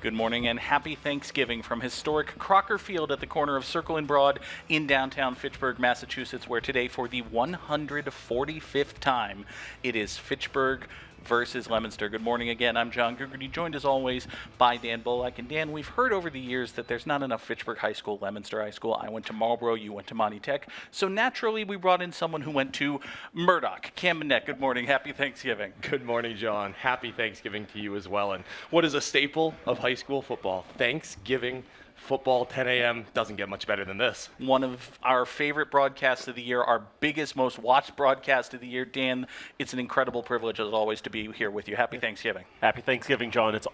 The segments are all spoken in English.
Good morning and happy Thanksgiving from historic Crocker Field at the corner of Circle and Broad in downtown Fitchburg, Massachusetts, where today for the 145th time it is Fitchburg versus Leominster. Good morning again. I'm John Gugerty, joined as always by Dan Bullock. And Dan, we've heard over the years that there's not enough Fitchburg High School, Leominster High School. I went to Marlboro, you went to Monty Tech. So naturally, we brought in someone who went to Murdoch. Cam Manette, good morning. Happy Thanksgiving. Good morning, John. Happy Thanksgiving to you as well. And what is a staple of high school football? Thanksgiving football, 10 a.m. Doesn't get much better than this. One of our favorite broadcasts of the year, our biggest, most watched broadcast of the year. Dan, it's an incredible privilege as always to be here with you. Happy Thanksgiving. Happy Thanksgiving, John. It's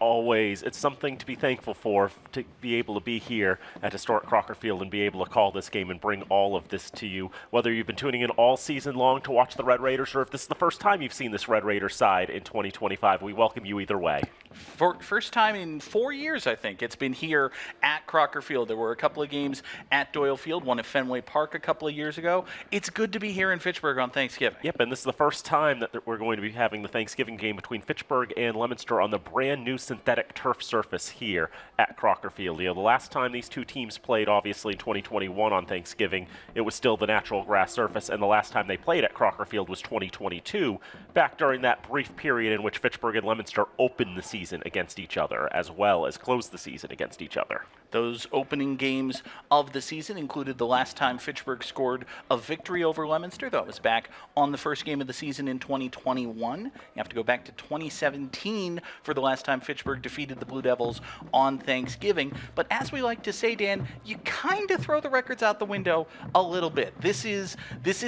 something to be thankful for, to be able to be here at historic Crocker Field and be able to call this game and bring all of this to you. Whether you've been tuning in all season long to watch the Red Raiders or if this is the first time you've seen this Red Raider side in 2025, we welcome you either way. For first time in 4 years, I think, it's been here at Crocker Field. There were a couple of games at Doyle Field, one at Fenway Park a couple of years ago. It's good to be here in Fitchburg on Thanksgiving. Yep, and this is the first time that we're going to be having the Thanksgiving game between Fitchburg and Leominster on the brand new synthetic turf surface here at Crocker Field. You know, the last time these two teams played, obviously in 2021 on Thanksgiving, it was still the natural grass surface, and the last time they played at Crocker Field was 2022, back during that brief period in which Fitchburg and Leominster opened the season against each other, as well as closed the season against each other. Those opening games of the season included the last time Fitchburg scored a victory over Leominster. That was back on the first game of the season in 2021. You have to go back to 2017 for the last time Fitchburg defeated the Blue Devils on Thanksgiving. But as we like to say, Dan, you kind of throw the records out the window a little bit. This is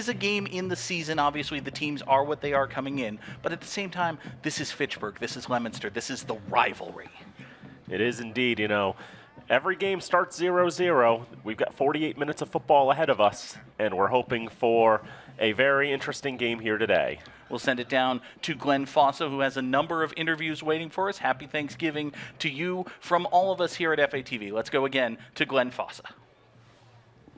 a game in the season. Obviously, the teams are what they are coming in. But at the same time, this is Fitchburg. This is Leominster. This is the rivalry. It is indeed, you know. Every game starts 0-0. We've got 48 minutes of football ahead of us, and we're hoping for a very interesting game here today. We'll send it down to Glenn Fossa, who has a number of interviews waiting for us. Happy Thanksgiving to you from all of us here at FATV. Let's go again to Glenn Fossa.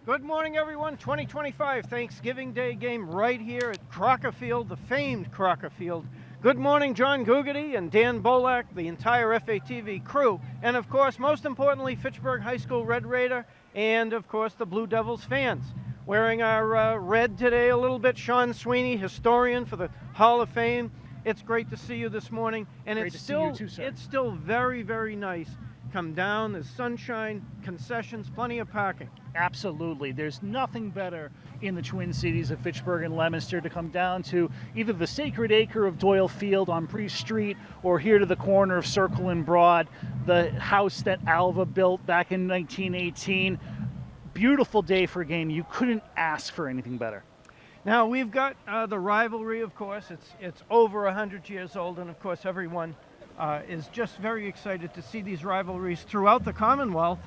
Good morning, everyone. 2025 Thanksgiving Day game right here at Crocker Field, the famed Crocker Field. Good morning, John Gugerty and Dan Bullock, the entire FATV crew, and of course, most importantly, Fitchburg High School Red Raider, and of course, the Blue Devils fans. Wearing our red today a little bit, Sean Sweeney, historian for the Hall of Fame. It's great to see you this morning, and it's still very, very nice. Come down, there's sunshine, concessions, plenty of parking. Absolutely. There's nothing better in the Twin Cities of Fitchburg and Leominster to come down to either the sacred acre of Doyle Field on Priest Street or here to the corner of Circle and Broad, the house that Alva built back in 1918. Beautiful day for a game. You couldn't ask for anything better. Now, we've got the rivalry, of course. It's over 100 years old, and of course, everyone is just very excited to see these rivalries throughout the Commonwealth.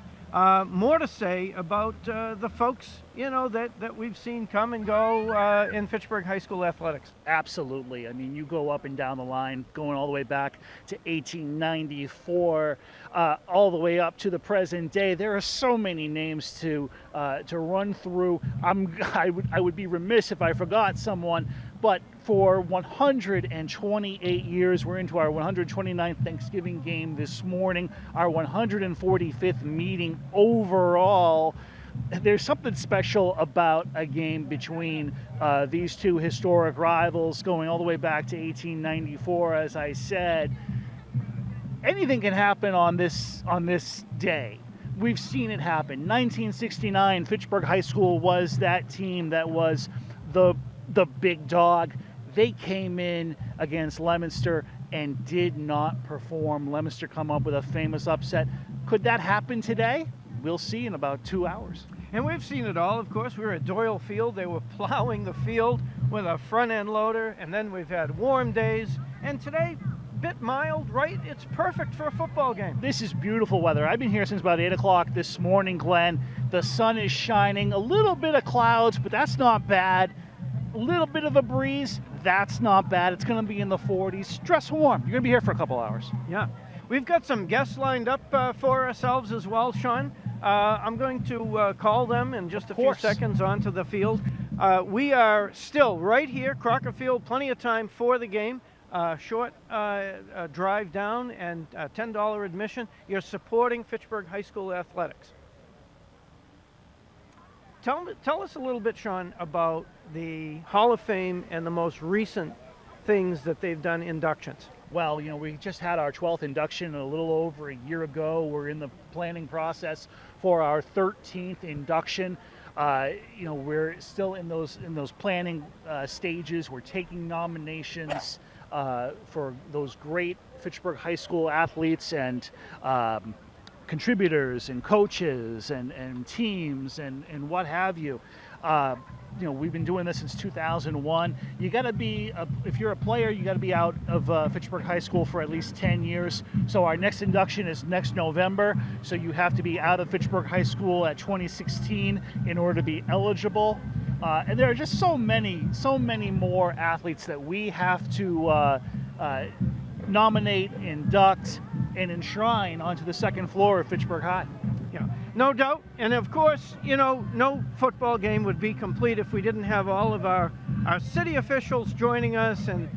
More to say about the folks, you know, that we've seen come and go in Fitchburg High School athletics. Absolutely. I mean, you go up and down the line, going all the way back to 1894, all the way up to the present day. There are so many names to run through. I would be remiss if I forgot someone, but for 128 years, we're into our 129th Thanksgiving game this morning, our 145th meeting overall. There's something special about a game between these two historic rivals going all the way back to 1894, as I said. Anything can happen on this day. We've seen it happen. 1969, Fitchburg High School was that team that was the big dog. They came in against Leominster and did not perform. Leominster come up with a famous upset. Could that happen today? We'll see in about 2 hours. And we've seen it all, of course. We were at Doyle Field. They were plowing the field with a front-end loader, and then we've had warm days. And today, bit mild, right? It's perfect for a football game. This is beautiful weather. I've been here since about 8 o'clock this morning, Glenn. The sun is shining. A little bit of clouds, but that's not bad. A little bit of a breeze, that's not bad. It's going to be in the 40s. Dress warm. You're going to be here for a couple hours. Yeah. We've got some guests lined up for ourselves as well, Sean. I'm going to call them in just a few seconds onto the field. We are still right here, Crocker Field, plenty of time for the game. short drive down and $10 admission. You're supporting Fitchburg High School athletics. Tell us a little bit, Sean, about the Hall of Fame and the most recent things that they've done inductions. Well, we just had our 12th induction a little over a year ago. We're in the planning process for our 13th induction. We're still in those planning stages. We're taking nominations for those great Fitchburg High School athletes and contributors and coaches and teams and what have you. We've been doing this since 2001. You got to be, if you're a player, you got to be out of Fitchburg High School for at least 10 years. So our next induction is next November. So you have to be out of Fitchburg High School at 2016 in order to be eligible. And there are just so many more athletes that we have to nominate, induct, and enshrine onto the second floor of Fitchburg High. Yeah, no doubt. And of course, no football game would be complete if we didn't have all of our city officials joining us and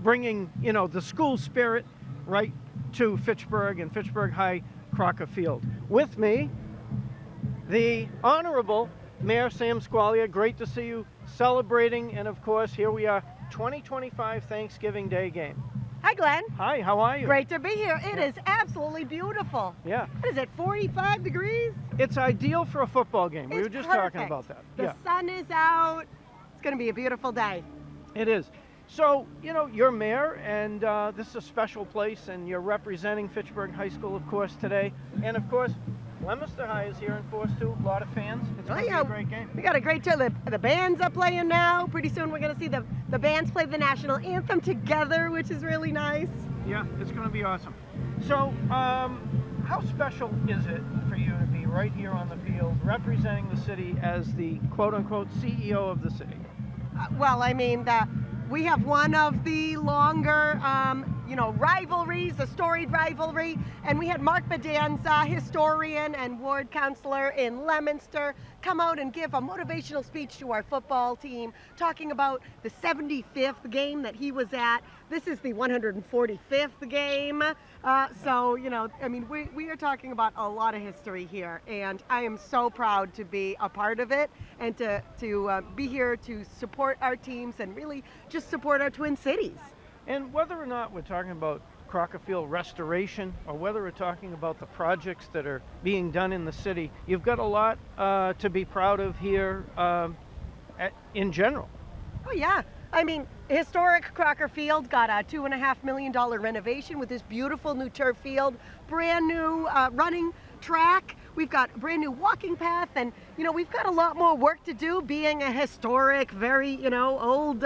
bringing, the school spirit right to Fitchburg and Fitchburg High Crocker Field. With me, the Honorable Mayor Sam Squalia. Great to see you celebrating. And of course, here we are, 2025 Thanksgiving Day game. Hi, Glenn. Hi, how are you? Great to be here. It is absolutely beautiful. Yeah. What is it, 45 degrees? It's ideal for a football game. We It's were just perfect. talking about that. The sun is out. It's going to be a beautiful day. It is. So, you're mayor, and this is a special place, and you're representing Fitchburg High School, of course, today. And, of course, Leominster High is here in force, too. A lot of fans. It's going to be a great game. We got a great time. The bands are playing now. Pretty soon we're going to see the bands play the national anthem together, which is really nice. Yeah, it's going to be awesome. So, how special is it for you to be right here on the field representing the city as the quote-unquote CEO of the city? We have one of the longer, rivalries, a storied rivalry, and we had Mark Bedanza, historian and ward councilor in Leominster, come out and give a motivational speech to our football team, talking about the 75th game that he was at. This is the 145th game. We are talking about a lot of history here, and I am so proud to be a part of it and to be here to support our teams and really just support our Twin Cities. And whether or not we're talking about Crocker Field restoration or whether we're talking about the projects that are being done in the city, you've got a lot to be proud of here in general. Oh, yeah. Historic Crocker Field got a $2.5 million renovation with this beautiful new turf field, brand new running track. We've got a brand new walking path, and we've got a lot more work to do being a historic, very old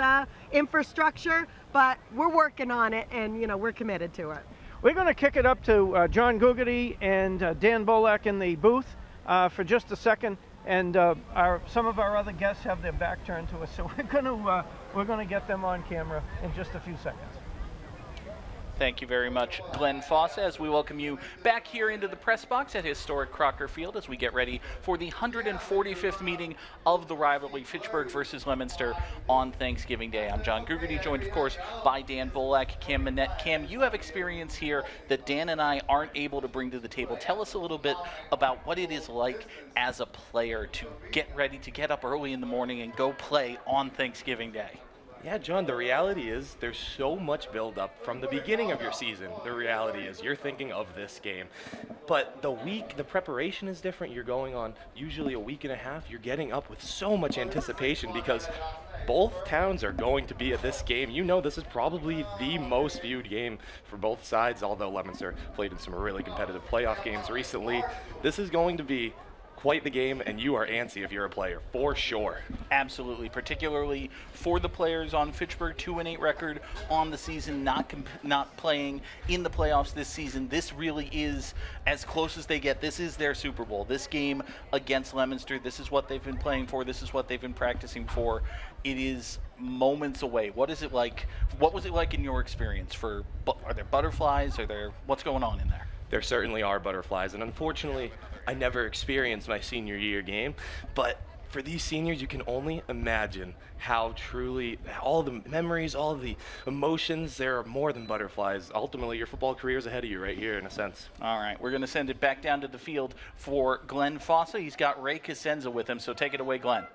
infrastructure, but we're working on it, and we're committed to it. We're going to kick it up to John Gugarty and Dan Bolak in the booth for just a second, and some of our other guests have their back turned to us, so we're going to get them on camera in just a few seconds. Thank you very much, Glenn Fossa, as we welcome you back here into the press box at historic Crocker Field as we get ready for the 145th meeting of the rivalry, Fitchburg versus Leominster, on Thanksgiving Day. I'm John Gugarty, joined, of course, by Dan Bolak, Cam Manette. Cam, you have experience here that Dan and I aren't able to bring to the table. Tell us a little bit about what it is like as a player to get ready to get up early in the morning and go play on Thanksgiving Day. Yeah, John, the reality is there's so much buildup from the beginning of your season. The reality is you're thinking of this game. But the preparation is different. You're going on usually a week and a half. You're getting up with so much anticipation because both towns are going to be at this game. This is probably the most viewed game for both sides, although Leominster played in some really competitive playoff games recently. This is going to be quite the game, and you are antsy if you're a player, for sure. Absolutely, particularly for the players on Fitchburg, 2-8 record on the season, not playing in the playoffs this season. This really is as close as they get. This is their Super Bowl. This game against Leominster, this is what they've been playing for. This is what they've been practicing for. It is moments away. What is it like? What was it like in your experience? Are there butterflies? What's going on in there? There certainly are butterflies, and unfortunately, I never experienced my senior year game, but for these seniors, you can only imagine how truly all the memories, all the emotions, they're more than butterflies. Ultimately, your football career is ahead of you right here, in a sense. All right, we're going to send it back down to the field for Glenn Fossa. He's got Ray Cosenza with him, so take it away, Glenn.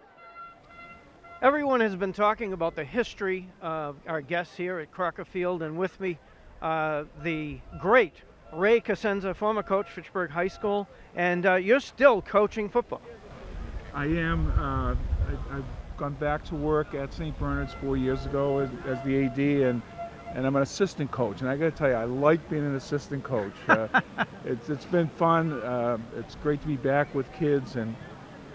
Everyone has been talking about the history of our guests here at Crocker Field, and with me, the great Ray Cosenza, former coach, Fitchburg High School, and you're still coaching football. I am. I've gone back to work at St. Bernard's 4 years ago as the AD, and I'm an assistant coach. And I got to tell you, I like being an assistant coach. It's been fun. It's great to be back with kids, and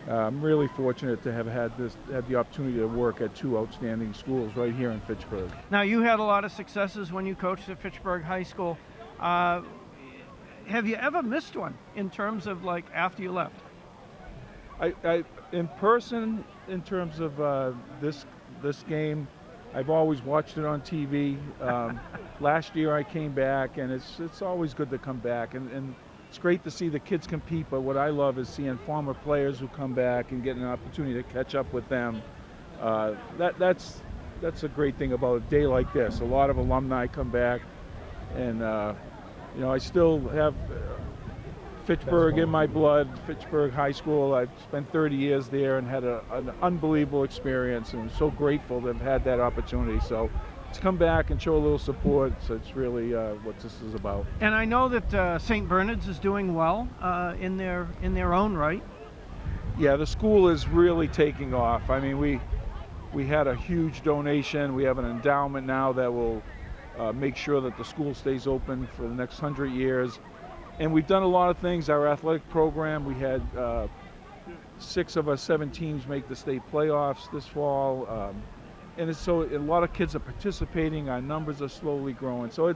I'm really fortunate to have had the opportunity to work at two outstanding schools right here in Fitchburg. Now, you had a lot of successes when you coached at Fitchburg High School. Have you ever missed one in terms of like after you left? I in person, in terms of this game, I've always watched it on TV. Last year I came back, and it's always good to come back, and it's great to see the kids compete. But what I love is seeing former players who come back and getting an opportunity to catch up with them. That's a great thing about a day like this. A lot of alumni come back, and I still have Fitchburg in my blood. Fitchburg High School. I've spent 30 years there and had an unbelievable experience, and I'm so grateful to have had that opportunity. So to come back and show a little support, so it's really what this is about. And I know that St. Bernard's is doing well in their own right. Yeah, the school is really taking off. I mean, we had a huge donation. We have an endowment now that will make sure that the school stays open for the next 100 years. And we've done a lot of things. Our athletic program, we had 6 of our 7 teams make the state playoffs this fall. And so a lot of kids are participating. Our numbers are slowly growing. So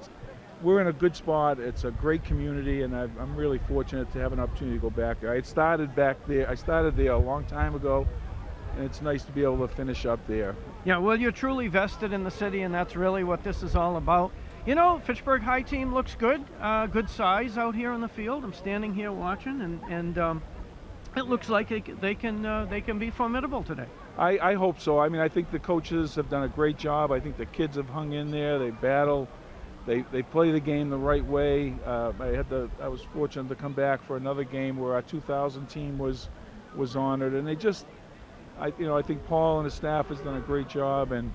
we're in a good spot. It's a great community, and I'm really fortunate to have an opportunity to go back there. I started there a long time ago, and it's nice to be able to finish up there. Yeah, well, you're truly vested in the city, and that's really what this is all about. You know, Fitchburg High team looks good, good size out here on the field. I'm standing here watching, and it looks like they can be formidable today. I hope so. I mean, I think the coaches have done a great job. I think the kids have hung in there. They battle. They play the game the right way. I was fortunate to come back for another game where our 2000 team was honored, and I think Paul and his staff has done a great job, and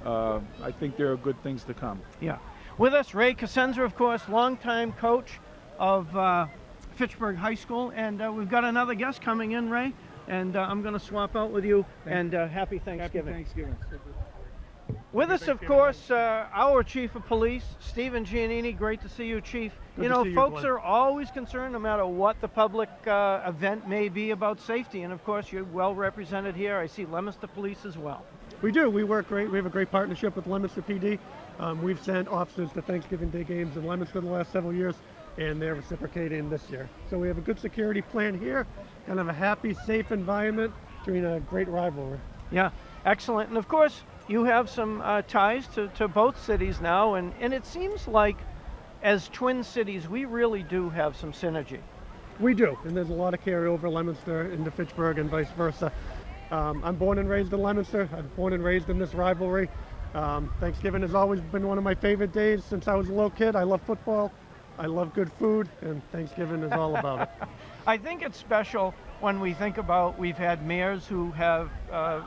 I think there are good things to come. Yeah. With us, Ray Cosenza, of course, longtime coach of Fitchburg High School, and we've got another guest coming in, Ray, and I'm going to swap out with you. And happy Thanksgiving. Happy Thanksgiving. With us, of course, our Chief of Police, Stephen Giannini. Great to see you, Chief. Good to see you, folks Glenn. are always concerned, no matter what the public event may be, about safety, and of course, you're well represented here. I see Leominster Police as well. We do. We work great. We have a great partnership with Leominster PD. We've sent officers to Thanksgiving Day games in Leominster the last several years, and they're reciprocating this year. So we have a good security plan here, kind of a happy, safe environment during a great rivalry. Yeah, excellent. And of course, you have some ties to both cities now, and it seems like as twin cities, we really do have some synergy. We do, and there's a lot of carryover Leominster into Fitchburg and vice versa. I'm born and raised in Leominster. I'm born and raised in this rivalry. Thanksgiving has always been one of my favorite days since I was a little kid. I love football. I love good food, and Thanksgiving is all about it. I think it's special when we think about, we've had mayors who have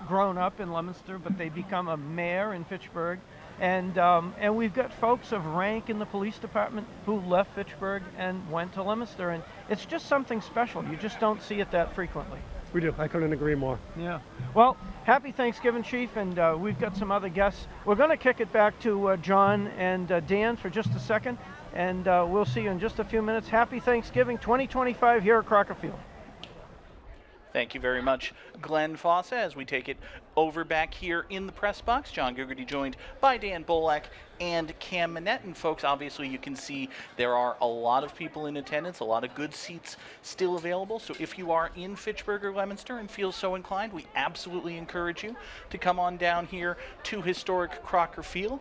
grown up in Leominster, but they become a mayor in Fitchburg. And we've got folks of rank in the police department who left Fitchburg and went to Leominster. And it's just something special. You just don't see it that frequently. We do. I couldn't agree more. Yeah. Well, happy Thanksgiving, Chief, and we've got some other guests. We're going to kick it back to John and Dan for just a second, and we'll see you in just a few minutes. Happy Thanksgiving 2025 here at Crocker Field. Thank you very much, Glenn Fossa, as we take it over back here in the press box. John Gugerty joined by Dan Bolak and Cam Manette. And folks, obviously you can see there are a lot of people in attendance, a lot of good seats still available. So if you are in Fitchburg or Leominster and feel so inclined, we absolutely encourage you to come on down here to historic Crocker Field.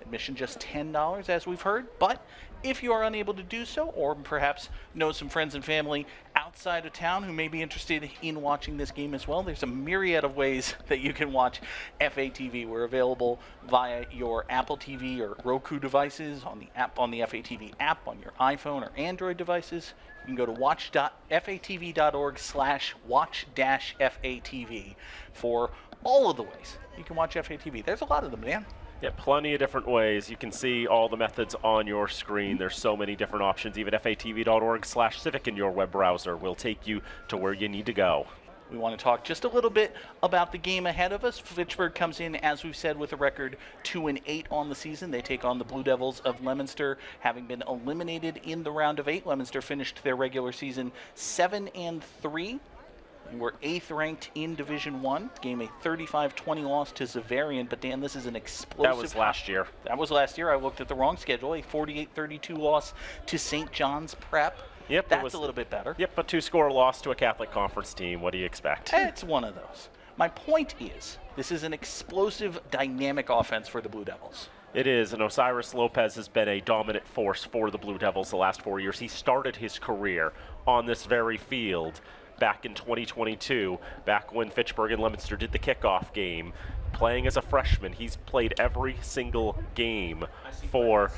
Admission just $10, as we've heard, but if you are unable to do so, or perhaps know some friends and family outside outside of town who may be interested in watching this game as well, there's a myriad of ways that you can watch FATV. We're available via your Apple TV or Roku devices, on the FATV app, on your iPhone or Android devices. You can go to watch.fatv.org/watch-FATV for all of the ways you can watch FATV. There's a lot of them, Dan. Yeah, plenty of different ways. You can see all the methods on your screen. There's so many different options. Even fatv.org/civic in your web browser will take you to where you need to go. We want to talk just a little bit about the game ahead of us. Fitchburg comes in, as we've said, with a record 2-8 on the season. They take on the Blue Devils of Leominster, having been eliminated in the round of 8. Leominster finished their regular season 7-3. And we're 8th ranked in Division 1. Game a 35-20 loss to Zavarian. But Dan, this is an explosive. That was last year. That was last year. I looked at the wrong schedule. A 48-32 loss to St. John's Prep. Yep, That's a little bit better. Yep, a 2-score loss to a Catholic Conference team. What do you expect? It's one of those. My point is, this is an explosive, dynamic offense for the Blue Devils. It is, and Osiris Lopez has been a dominant force for the Blue Devils the last 4 years. He started his career on this very field back in 2022, back when Fitchburg and Leominster did the kickoff game. Playing as a freshman, he's played every single game for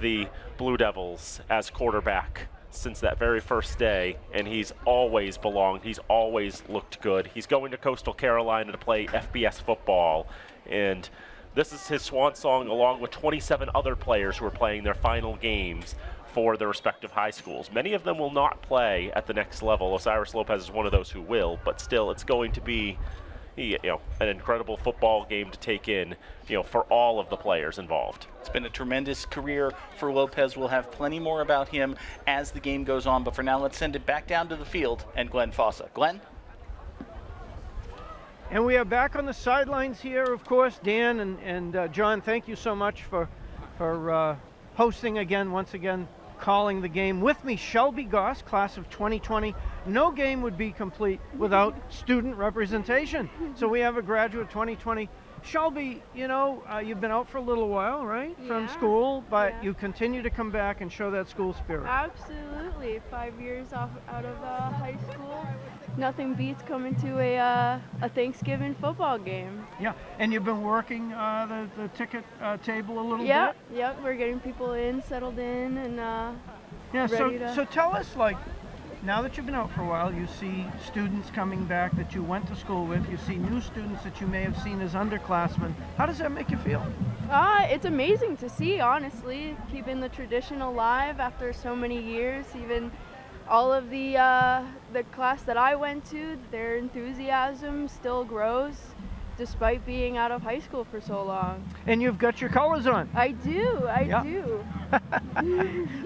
the Blue Devils as quarterback since that very first day, and he's always belonged. He's always looked good. He's going to Coastal Carolina to play FBS football, and this is his swan song along with 27 other players who are playing their final games for their respective high schools. Many of them will not play at the next level. Osiris Lopez is one of those who will, but still it's going to be an incredible football game to take in, for all of the players involved. It's been a tremendous career for Lopez. We'll have plenty more about him as the game goes on, but for now, let's send it back down to the field and Glenn Fossa. Glenn? And we are back on the sidelines here, of course. Dan and John, thank you so much for hosting once again, calling the game. With me, Shelby Goss, class of 2020. No game would be complete without student representation. So we have a graduate 2020. Shelby, you've been out for a little while, right? Yeah. From school, but Yeah. you continue to come back and show that school spirit. Absolutely. 5 years out of high school. Nothing beats coming to a Thanksgiving football game. Yeah, and you've been working the ticket table a little Yep, bit? yep. We're getting people settled in, and Yeah, ready to... so tell us, now that you've been out for a while, you see students coming back that you went to school with, you see new students that you may have seen as underclassmen. How does that make you feel? It's amazing to see, honestly, keeping the tradition alive after so many years. Even all of the class that I went to, their enthusiasm still grows despite being out of high school for so long. And you've got your colors on. I do.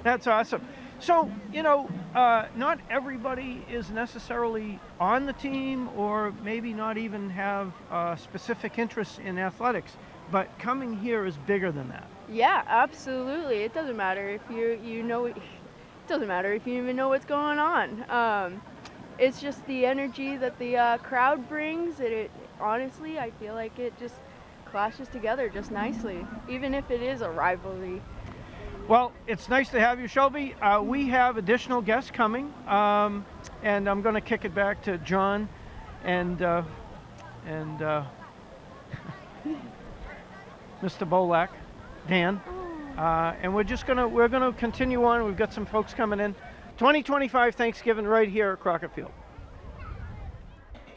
That's awesome. So, not everybody is necessarily on the team or maybe not even have specific interests in athletics, but coming here is bigger than that. Yeah, absolutely. It doesn't matter if it doesn't matter if you even know what's going on. It's just the energy that the crowd brings. It honestly, I feel like it just clashes together just nicely, even if it is a rivalry. Well, it's nice to have you, Shelby. We have additional guests coming, and I'm going to kick it back to John and Mr. Bolak, Dan, and we're gonna continue on. We've got some folks coming in. 2025 Thanksgiving right here at Crocker Field.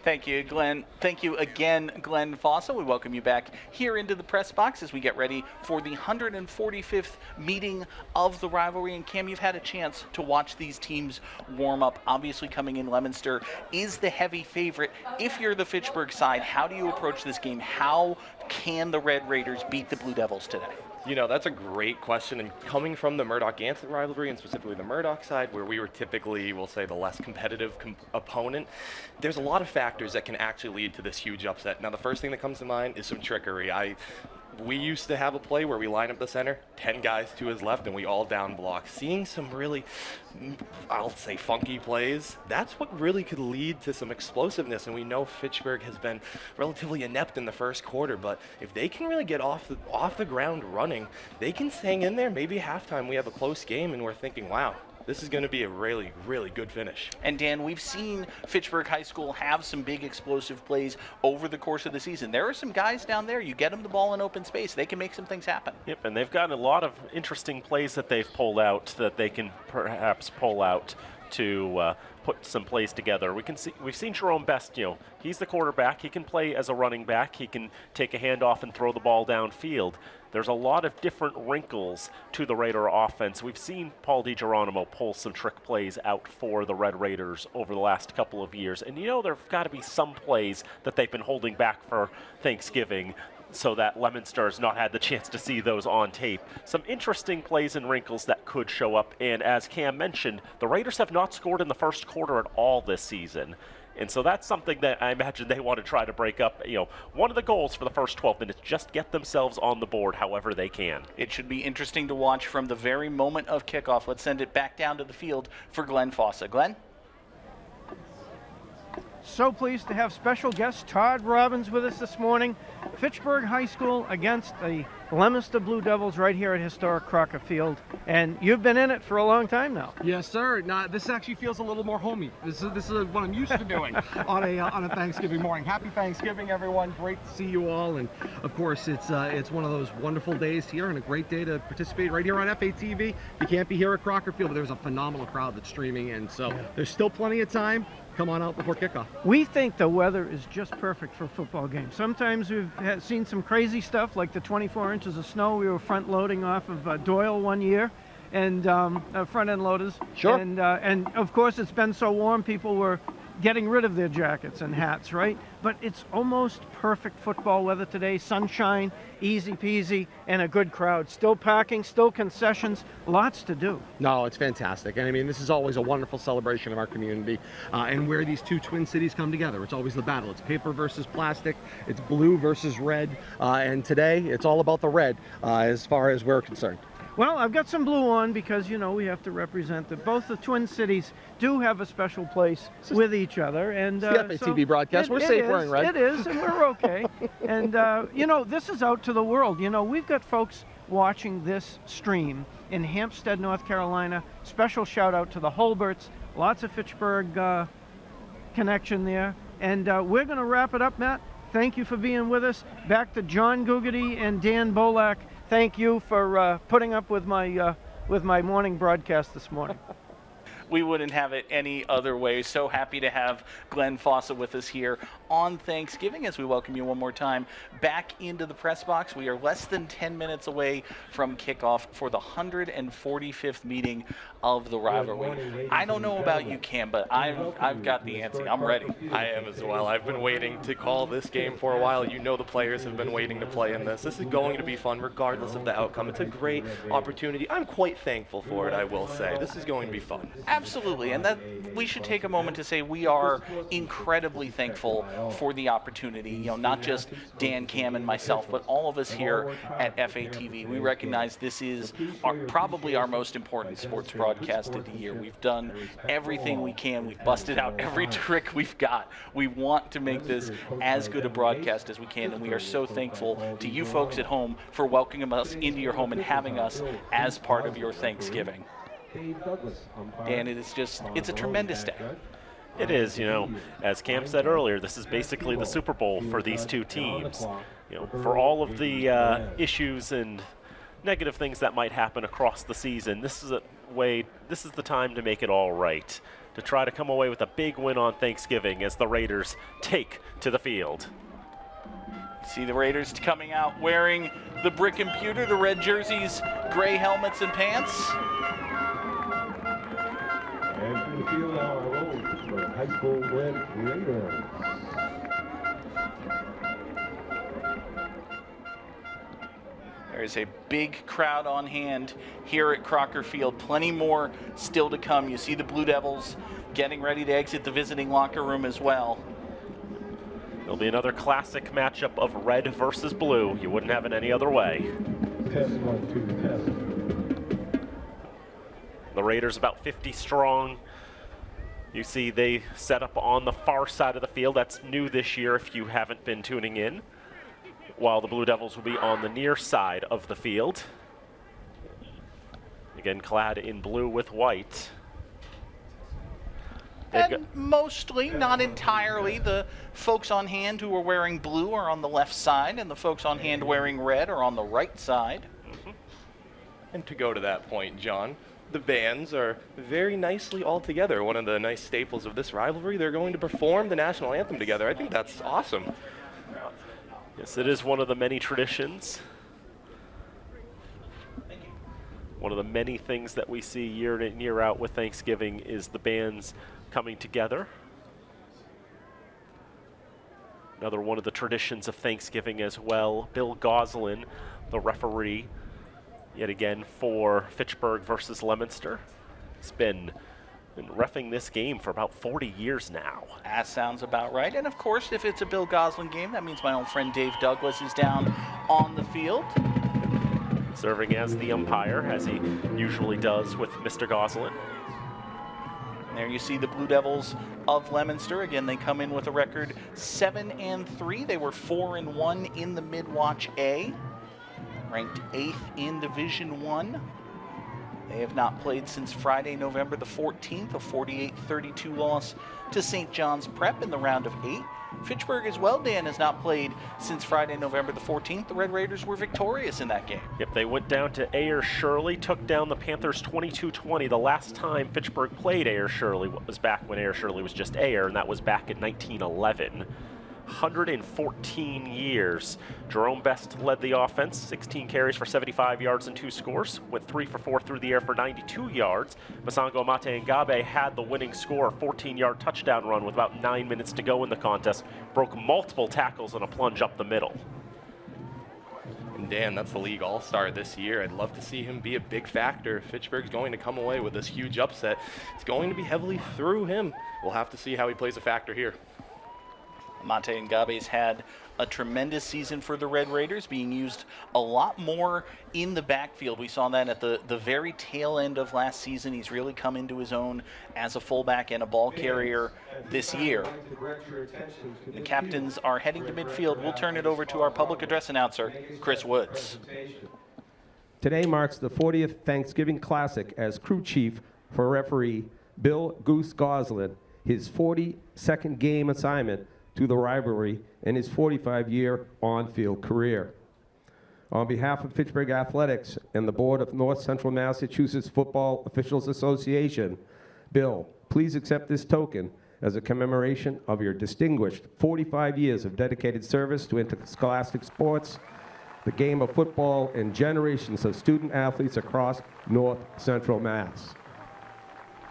Thank you, Glenn. Thank you again, Glenn Fossa. We welcome you back here into the press box as we get ready for the 145th meeting of the rivalry. And Cam, you've had a chance to watch these teams warm up. Obviously, coming in, Leominster is the heavy favorite. If you're the Fitchburg side, how do you approach this game? How can the Red Raiders beat the Blue Devils today? That's a great question. And coming from the Murdoch-Gansett rivalry, and specifically the Murdoch side, where we were typically, we'll say, the less competitive opponent, there's a lot of factors that can actually lead to this huge upset. Now, the first thing that comes to mind is some trickery. We used to have a play where we line up the center, 10 guys to his left, and we all down block. Seeing some really, I'll say, funky plays, that's what really could lead to some explosiveness. And we know Fitchburg has been relatively inept in the first quarter, but if they can really get off the ground running, they can hang in there. Maybe halftime we have a close game, and we're thinking, wow, this is going to be a really, really good finish. And Dan, we've seen Fitchburg High School have some big explosive plays over the course of the season. There are some guys down there, you get them the ball in open space, they can make some things happen. Yep, and they've got a lot of interesting plays that they've pulled out that they can perhaps pull out to put some plays together. We've seen Jerome Best, he's the quarterback. He can play as a running back. He can take a handoff and throw the ball downfield. There's a lot of different wrinkles to the Raider offense. We've seen Paul DiGeronimo pull some trick plays out for the Red Raiders over the last couple of years. And there've got to be some plays that they've been holding back for Thanksgiving so that Leominster has not had the chance to see those on tape. Some interesting plays and wrinkles that could show up. And as Cam mentioned, the Raiders have not scored in the first quarter at all this season. And so that's something that I imagine they want to try to break up. One of the goals for the first 12 minutes, just get themselves on the board however they can. It should be interesting to watch from the very moment of kickoff. Let's send it back down to the field for Glenn Fossa. Glenn? So pleased to have special guest Todd Robbins with us this morning. Fitchburg High School against the Leominster Blue Devils right here at historic Crocker Field. And you've been in it for a long time now. Yes, sir. This actually feels a little more homey. This is what I'm used to doing on a Thanksgiving morning. Happy Thanksgiving, everyone. Great to see you all. And of course, it's one of those wonderful days here and a great day to participate right here on FATV. You can't be here at Crocker Field, but there's a phenomenal crowd that's streaming, and so there's still plenty of time. Come on out before kickoff. We think the weather is just perfect for a football game. Sometimes we've seen some crazy stuff like the 24 inches of snow we were front loading off of Doyle one year, and front end loaders. Sure. And of course it's been so warm people were getting rid of their jackets and hats, right? But it's almost perfect football weather today. Sunshine, easy peasy, and a good crowd. Still parking, still concessions, lots to do. No, it's fantastic. And I mean, this is always a wonderful celebration of our community and where these two twin cities come together. It's always the battle. It's paper versus plastic. It's blue versus red. And today, it's all about the red as far as we're concerned. Well, I've got some blue on because, we have to represent that both the Twin Cities do have a special place with each other. And it's the FATV broadcast. We're safe wearing red. It is, and we're okay. And, this is out to the world. We've got folks watching this stream in Hampstead, North Carolina. Special shout out to the Holberts. Lots of Fitchburg connection there. And we're going to wrap it up, Matt. Thank you for being with us. Back to John Gugarty and Dan Bolak. Thank you for putting up with my morning broadcast this morning. We wouldn't have it any other way. So happy to have Glenn Fossa with us here on Thanksgiving as we welcome you one more time back into the press box. We are less than 10 minutes away from kickoff for the 145th meeting of the rivalry. I don't know about you, Cam, but I've got the antsy. I'm ready. I am as well. I've been waiting to call this game for a while. The players have been waiting to play in this. This is going to be fun regardless of the outcome. It's a great opportunity. I'm quite thankful for it, I will say. This is going to be fun. Absolutely, and that we should take a moment to say we are incredibly thankful for the opportunity. Not just Dan, Cam, and myself, but all of us here at FATV. We recognize this is probably our most important sports broadcast of the year. We've done everything we can. We've busted out every trick we've got. We want to make this as good a broadcast as we can, and we are so thankful to you folks at home for welcoming us into your home and having us as part of your Thanksgiving. Dan, it's a tremendous day. It is, as Cam said earlier, this is basically the Super Bowl for these two teams. For all of the issues and negative things that might happen across the season, this is the time to make it all right, to try to come away with a big win on Thanksgiving as the Raiders take to the field. See the Raiders coming out wearing the brick and pewter, the red jerseys, gray helmets and pants. And from the field now, our own high school Red Raiders. There's a big crowd on hand here at Crocker Field. Plenty more still to come. You see the Blue Devils getting ready to exit the visiting locker room as well. There'll be another classic matchup of red versus blue. You wouldn't have it any other way. Test 1, 2, test. The Raiders about 50 strong. You see they set up on the far side of the field. That's new this year if you haven't been tuning in. While the Blue Devils will be on the near side of the field. Again, clad in blue with white. And mostly, not entirely, the folks on hand who are wearing blue are on the left side, and the folks on hand wearing red are on the right side. And to go to that point, John, the bands are very nicely all together. One of the nice staples of this rivalry, they're going to perform the national anthem together. I think that's awesome. Yes, it is one of the many traditions. One of the many things that we see year in and year out with Thanksgiving is the bands coming together. Another one of the traditions of Thanksgiving as well. Bill Goslin, the referee, yet again for Fitchburg versus Leominster. He's been reffing this game for about 40 years now. That sounds about right. And of course, if it's a Bill Goslin game, that means my old friend Dave Douglas is down on the field. Serving as the umpire, as he usually does with Mr. Goslin. There you see the Blue Devils of Leominster. Again, they come in with a record 7-3. They were 4-1 in the Midwatch A, ranked 8th in Division 1. They have not played since Friday, November the 14th, a 48-32 loss to St. John's Prep in the round of 8. Fitchburg as well, Dan, has not played since Friday, November the 14th. The Red Raiders were victorious in that game. Yep, they went down to Ayer Shirley, took down the Panthers 22-20. The last time Fitchburg played Ayer Shirley was back when Ayer Shirley was just Ayer, and that was back in 1911. 114 years. Jerome Best led the offense, 16 carries for 75 yards and 2 scores. Went 3 for 4 through the air for 92 yards. Masango Mate Ngabe had the winning score, a 14-yard touchdown run with about 9 minutes to go in the contest. Broke multiple tackles on a plunge up the middle. And Dan, that's the league all-star this year. I'd love to see him be a big factor. If Fitchburg's going to come away with this huge upset, it's going to be heavily through him. We'll have to see how he plays a factor here. Mate Ngabe's had a tremendous season for the Red Raiders, being used a lot more in the backfield. We saw that at the very tail end of last season. He's really come into his own as a fullback and a ball carrier this year. The captains are heading to midfield. We'll turn it over to our public address announcer, Chris Woods. Today marks the 40th Thanksgiving Classic as crew chief for referee Bill Goose Goslin, his 42nd game assignment to the rivalry in his 45-year on-field career. On behalf of Fitchburg Athletics and the board of North Central Massachusetts Football Officials Association, Bill, please accept this token as a commemoration of your distinguished 45 years of dedicated service to interscholastic sports, the game of football, and generations of student athletes across North Central Mass.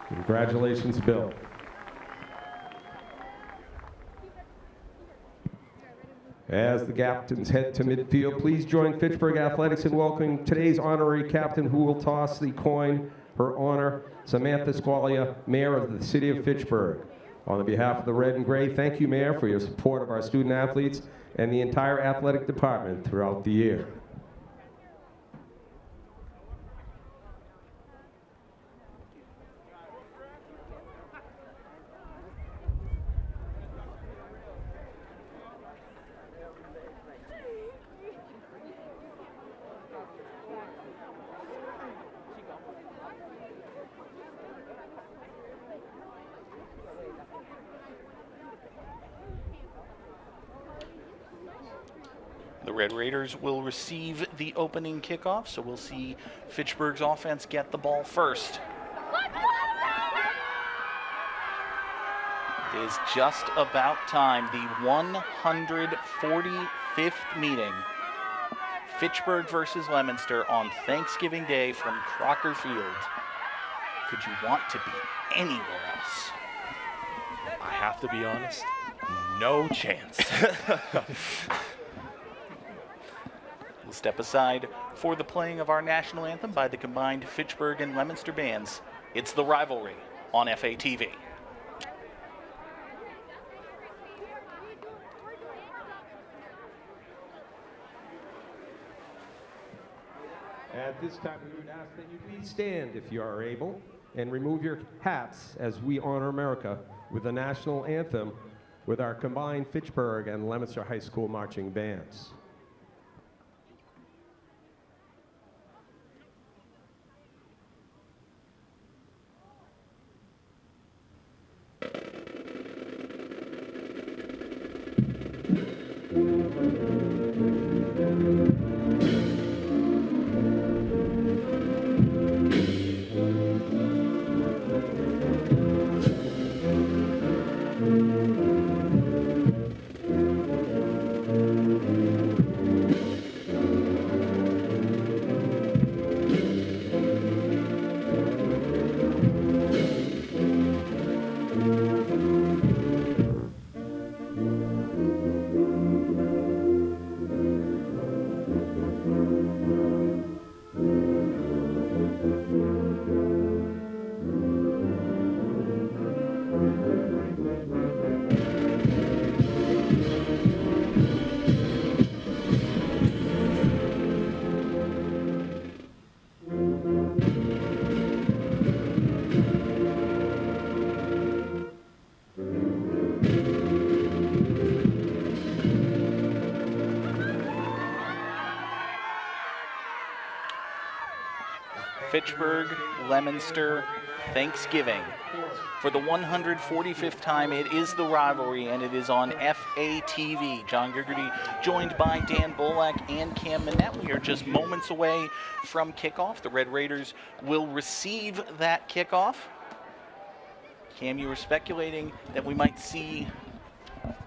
Congratulations, Bill. As the captains head to midfield, please join Fitchburg Athletics in welcoming today's honorary captain who will toss the coin, her honor, Samantha Squalia, Mayor of the City of Fitchburg. On behalf of the Red and Gray, thank you, Mayor, for your support of our student athletes and the entire athletic department throughout the year. The Red Raiders will receive the opening kickoff, so we'll see Fitchburg's offense get the ball first. It is just about time. The 145th meeting. Fitchburg versus Leominster on Thanksgiving Day from Crocker Field. Could you want to be anywhere else? I have to be honest, no chance. We'll step aside for the playing of our national anthem by the combined Fitchburg and Leominster bands. It's The Rivalry on FATV. At this time, we would ask that you please stand if you are able and remove your hats as we honor America with the national anthem with our combined Fitchburg and Leominster High School marching bands. Fitchburg, Leominster, Thanksgiving. For the 145th time, it is the rivalry, and it is on FATV. John Gergerty joined by Dan Bolak and Cam Manette. We are just moments away from kickoff. The Red Raiders will receive that kickoff. Cam, you were speculating that we might see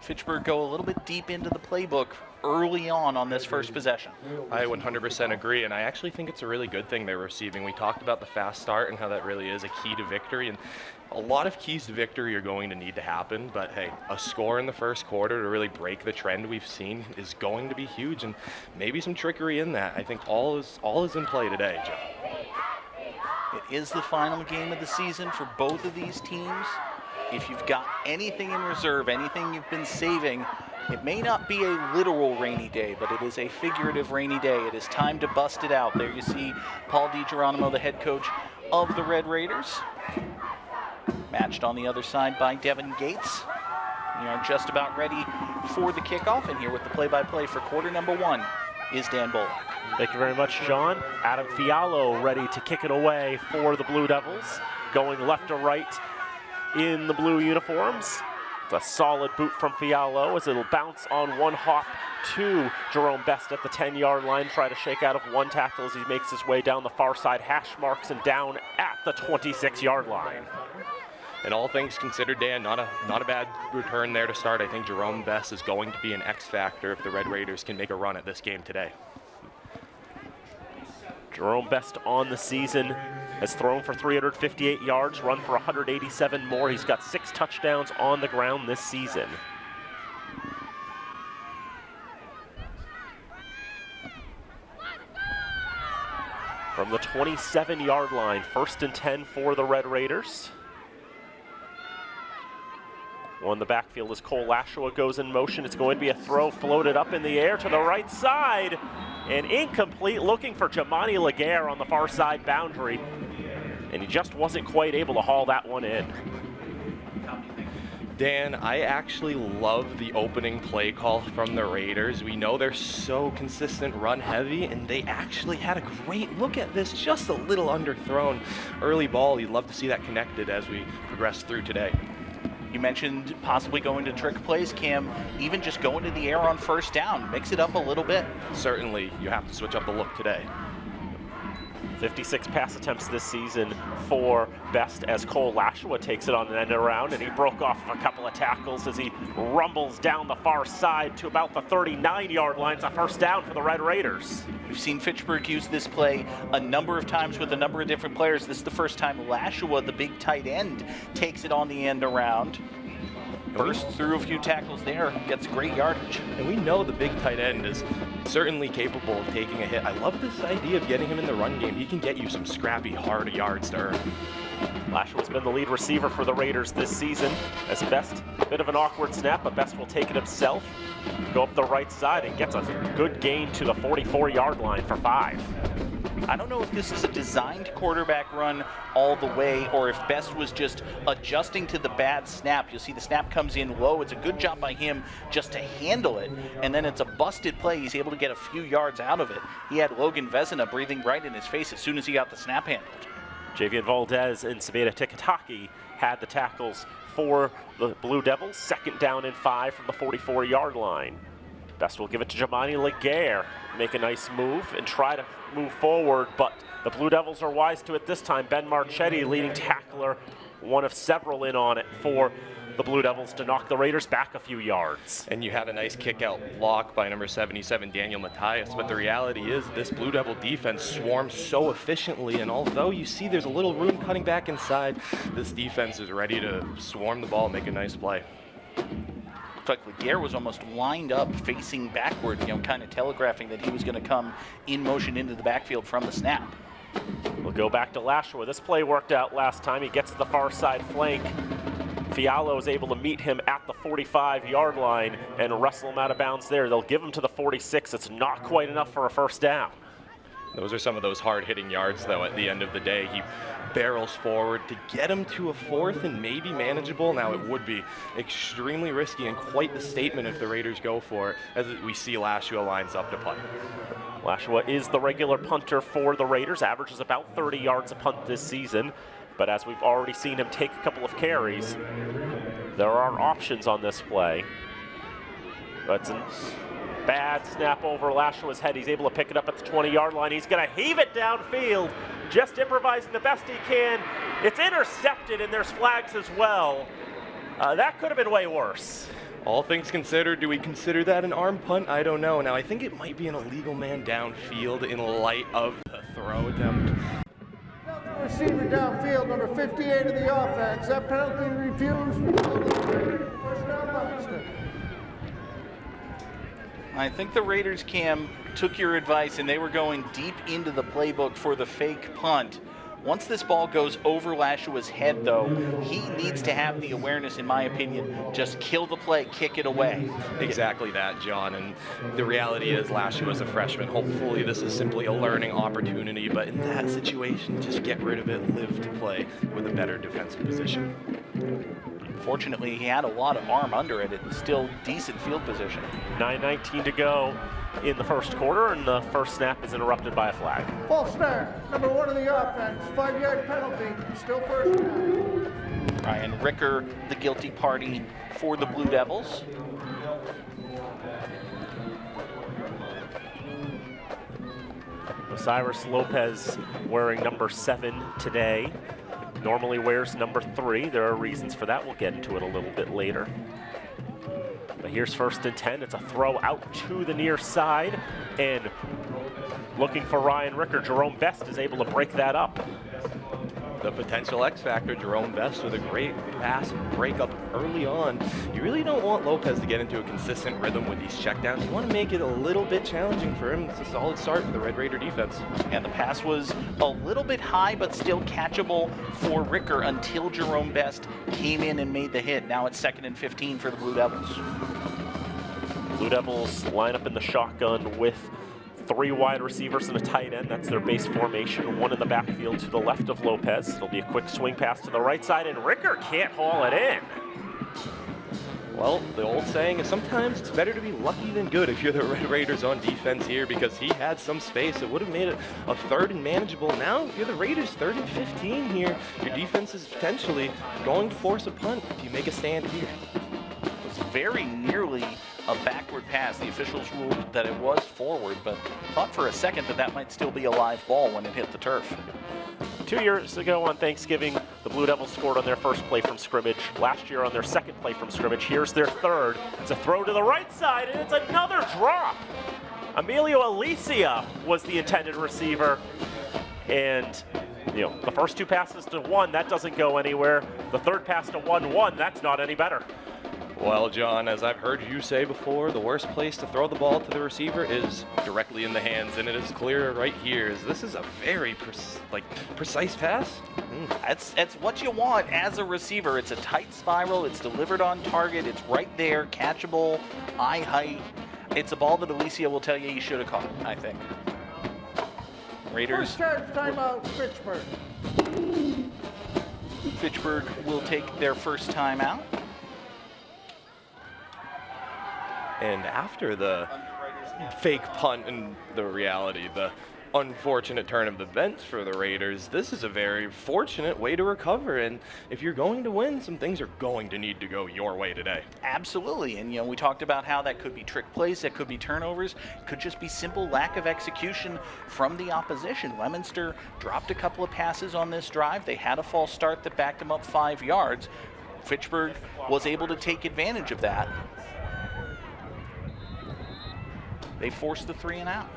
Fitchburg go a little bit deep into the playbook early on this first possession. I 100% agree, and I actually think it's a really good thing they're receiving. We talked about the fast start and how that really is a key to victory, and a lot of keys to victory are going to need to happen, but hey, a score in the first quarter to really break the trend we've seen is going to be huge, and maybe some trickery in that. I think all is in play today, Joe. It is the final game of the season for both of these teams. If you've got anything in reserve, anything you've been saving, it may not be a literal rainy day, but it is a figurative rainy day. It is time to bust it out. There you see Paul DiGeronimo, the head coach of the Red Raiders, matched on the other side by Devin Gates. We are just about ready for the kickoff, and here with the play-by-play for quarter number 1 is Dan Bolak. Thank you very much, John. Adam Fiallo ready to kick it away for the Blue Devils, going left to right in the blue uniforms. It's a solid boot from Fiallo as it'll bounce on one hop to Jerome Best at the 10-yard line. Try to shake out of one tackle as he makes his way down the far side hash marks and down at the 26-yard line. And all things considered, Dan, not a bad return there to start. I think Jerome Best is going to be an X factor if the Red Raiders can make a run at this game today. Jerome Best on the season has thrown for 358 yards, run for 187 more. He's got 6 touchdowns on the ground this season. From the 27-yard line, 1st and 10 for the Red Raiders. On the backfield as Cole Lashua goes in motion. It's going to be a throw floated up in the air to the right side. And incomplete, looking for Jamani Laguerre on the far side boundary. And he just wasn't quite able to haul that one in. Dan, I actually love the opening play call from the Raiders. We know they're so consistent run heavy, and they actually had a great look at this, just a little underthrown early ball. You'd love to see that connected as we progress through today. You mentioned possibly going to trick plays, Cam, even just going to the air on 1st down, mix it up a little bit. Certainly, you have to switch up the look today. 56 pass attempts this season for Best as Cole Lashua takes it on an end around, and he broke off a couple of tackles as he rumbles down the far side to about the 39-yard line. It's a 1st down for the Red Raiders. We've seen Fitchburg use this play a number of times with a number of different players. This is the first time Lashua, the big tight end, takes it on the end around. Bursts through a few tackles there, gets great yardage. And we know the big tight end is certainly capable of taking a hit. I love this idea of getting him in the run game. He can get you some scrappy, hard yards to earn. Lashua's been the lead receiver for the Raiders this season. As Best, a bit of an awkward snap, but Best will take it himself. Go up the right side and gets a good gain to the 44-yard line for 5. I don't know if this is a designed quarterback run all the way or if Best was just adjusting to the bad snap. You'll see the snap comes in low. It's a good job by him just to handle it, and then it's a busted play. He's able to get a few yards out of it. He had Logan Vezina breathing right in his face as soon as he got the snap handled. Javian Valdez and Saveda Tikataki had the tackles for the Blue Devils. 2nd down and 5 from the 44-yard line. Best will give it to Jemani Laguerre. Make a nice move and try to move forward, but the Blue Devils are wise to it this time. Ben Marchetti, leading tackler, one of several in on it for the Blue Devils to knock the Raiders back a few yards. And you had a nice kick-out block by number 77, Daniel Matthias, but the reality is this Blue Devil defense swarms so efficiently, and although you see there's a little room cutting back inside, this defense is ready to swarm the ball and make a nice play. Looked like Laguerre was almost lined up facing backward, kind of telegraphing that he was going to come in motion into the backfield from the snap. We'll go back to Lashua. This play worked out last time. He gets to the far side flank. Fialo is able to meet him at the 45-yard line and wrestle him out of bounds there. They'll give him to the 46. It's not quite enough for a first down. Those are some of those hard-hitting yards, though, at the end of the day. He barrels forward to get him to a fourth and maybe manageable. Now, it would be extremely risky and quite the statement if the Raiders go for it, as we see Lashua lines up the punt. Lashua is the regular punter for the Raiders, averages about 30 yards a punt this season. But as we've already seen him take a couple of carries, there are options on this play. But it's a bad snap over Lashua's head. He's able to pick it up at the 20-yard line. He's going to heave it downfield, just improvising the best he can. It's intercepted, and there's flags as well. That could have been way worse. All things considered, do we consider that an arm punt? I don't know. Now, I think it might be an illegal man downfield in light of the throw attempt. Receiver downfield, number 58 of the offense. That penalty refused. First down, Leominster. I think the Raiders, Cam, took your advice and they were going deep into the playbook for the fake punt. Once this ball goes over Lashua's head, though, he needs to have the awareness, in my opinion, just kill the play, kick it away. Exactly that, John. And the reality is Lashua's a freshman. Hopefully this is simply a learning opportunity, but in that situation, just get rid of it, live to play with a better defensive position. Fortunately, he had a lot of arm under it. It's still decent field position. 9:19 to go in the first quarter, and the first snap is interrupted by a flag. False start, number 1 of the offense. 5-yard penalty, still first down. Ryan Ricker, the guilty party for the Blue Devils. Osiris Lopez wearing number 7 today. Normally wears number 3. There are reasons for that. We'll get into it a little bit later. But here's 1st and 10. It's a throw out to the near side. And looking for Ryan Ricker, Jerome Best is able to break that up. The potential X factor, Jerome Best, with a great pass breakup early on. You really don't want Lopez to get into a consistent rhythm with these checkdowns. You want to make it a little bit challenging for him. It's a solid start for the Red Raider defense. And the pass was a little bit high, but still catchable for Ricker until Jerome Best came in and made the hit. Now it's 2nd and 15 for the Blue Devils. Blue Devils line up in the shotgun with 3 wide receivers and a tight end. That's their base formation. 1 in the backfield to the left of Lopez. It'll be a quick swing pass to the right side, and Ricker can't haul it in. Well, the old saying is sometimes it's better to be lucky than good if you're the Red Raiders on defense here, because he had some space. It would have made it a 3rd and manageable. Now, if you're the Raiders, 3rd and 15 here, your defense is potentially going to force a punt if you make a stand here. It was very nearly a backward pass. The officials ruled that it was forward, but thought for a second that that might still be a live ball when it hit the turf. 2 years ago on Thanksgiving, the Blue Devils scored on their first play from scrimmage. Last year on their second play from scrimmage. Here's their 3rd. It's a throw to the right side, and it's another drop. Emilio Alicia was the intended receiver. And, the first 2 passes to 1, that doesn't go anywhere. The 3rd pass to 1-1, that's not any better. Well, John, as I've heard you say before, the worst place to throw the ball to the receiver is directly in the hands, and it is clear right here. This is a very precise pass. That's what you want as a receiver. It's a tight spiral. It's delivered on target. It's right there, catchable, eye height. It's a ball that Alicia will tell you he should have caught, I think. Raiders. First charge timeout, Fitchburg. Fitchburg will take their first timeout. And after the fake punt and the reality, the unfortunate turn of events for the Raiders, this is a very fortunate way to recover. And if you're going to win, some things are going to need to go your way today. Absolutely. And, we talked about how that could be trick plays, that could be turnovers, could just be simple lack of execution from the opposition. Leominster dropped a couple of passes on this drive. They had a false start that backed them up 5 yards. Fitchburg was able to take advantage of that. They forced the 3 and out.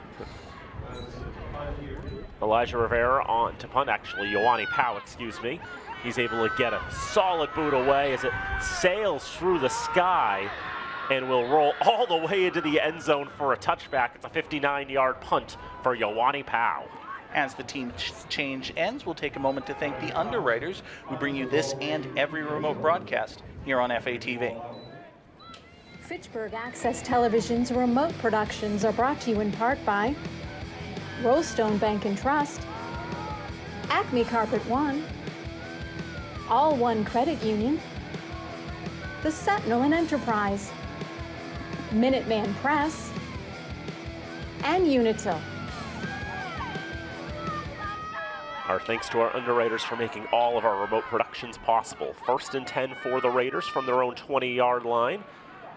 Elijah Rivera on to punt, actually, Ioane Powell, excuse me. He's able to get a solid boot away as it sails through the sky and will roll all the way into the end zone for a touchback. It's a 59-yard punt for Ioane Powell. As the team change ends, we'll take a moment to thank the underwriters who bring you this and every remote broadcast here on FATV. Fitchburg Access Television's remote productions are brought to you in part by Rollstone Bank and Trust, Acme Carpet One, All One Credit Union, The Sentinel and Enterprise, Minuteman Press, and Unitil. Our thanks to our underwriters for making all of our remote productions possible. 1st and 10 for the Raiders from their own 20-yard line.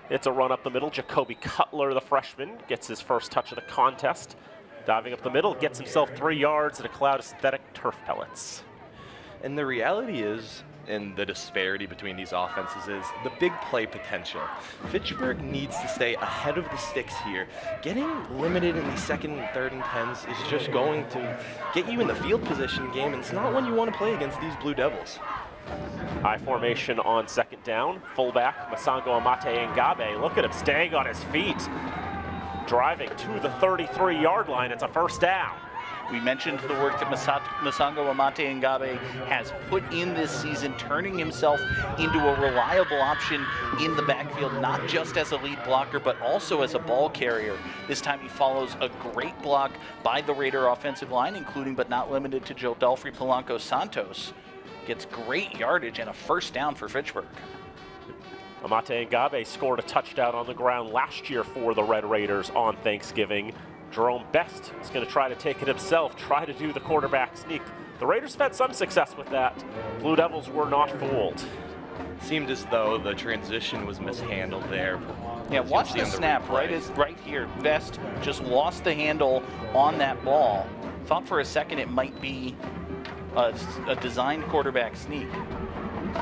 It's a run up the middle. Jacoby Cutler, the freshman, gets his first touch of the contest. Diving up the middle, gets himself 3 yards in a cloud of synthetic turf pellets. And the reality is, and the disparity between these offenses is the big play potential. Fitchburg needs to stay ahead of the sticks here. Getting limited in the 2nd and 3rd and 10s is just going to get you in the field position game, and it's not one you want to play against these Blue Devils. High formation on 2nd down. Fullback Masango Amate Ngabe. Look at him staying on his feet. Driving to the 33-yard line. It's a 1st down. We mentioned the work that Masango Amate Ngabe has put in this season, turning himself into a reliable option in the backfield, not just as a lead blocker, but also as a ball carrier. This time he follows a great block by the Raider offensive line, including but not limited to Jodelfrey Polanco Santos. Gets great yardage and a 1st down for Fitchburg. Amate Ngabe scored a touchdown on the ground last year for the Red Raiders on Thanksgiving. Jerome Best is going to try to take it himself, try to do the quarterback sneak. The Raiders have had some success with that. Blue Devils were not fooled. Seemed as though the transition was mishandled there. Yeah, watch the snap, right here. Best just lost the handle on that ball. Thought for a second it might be a designed quarterback sneak.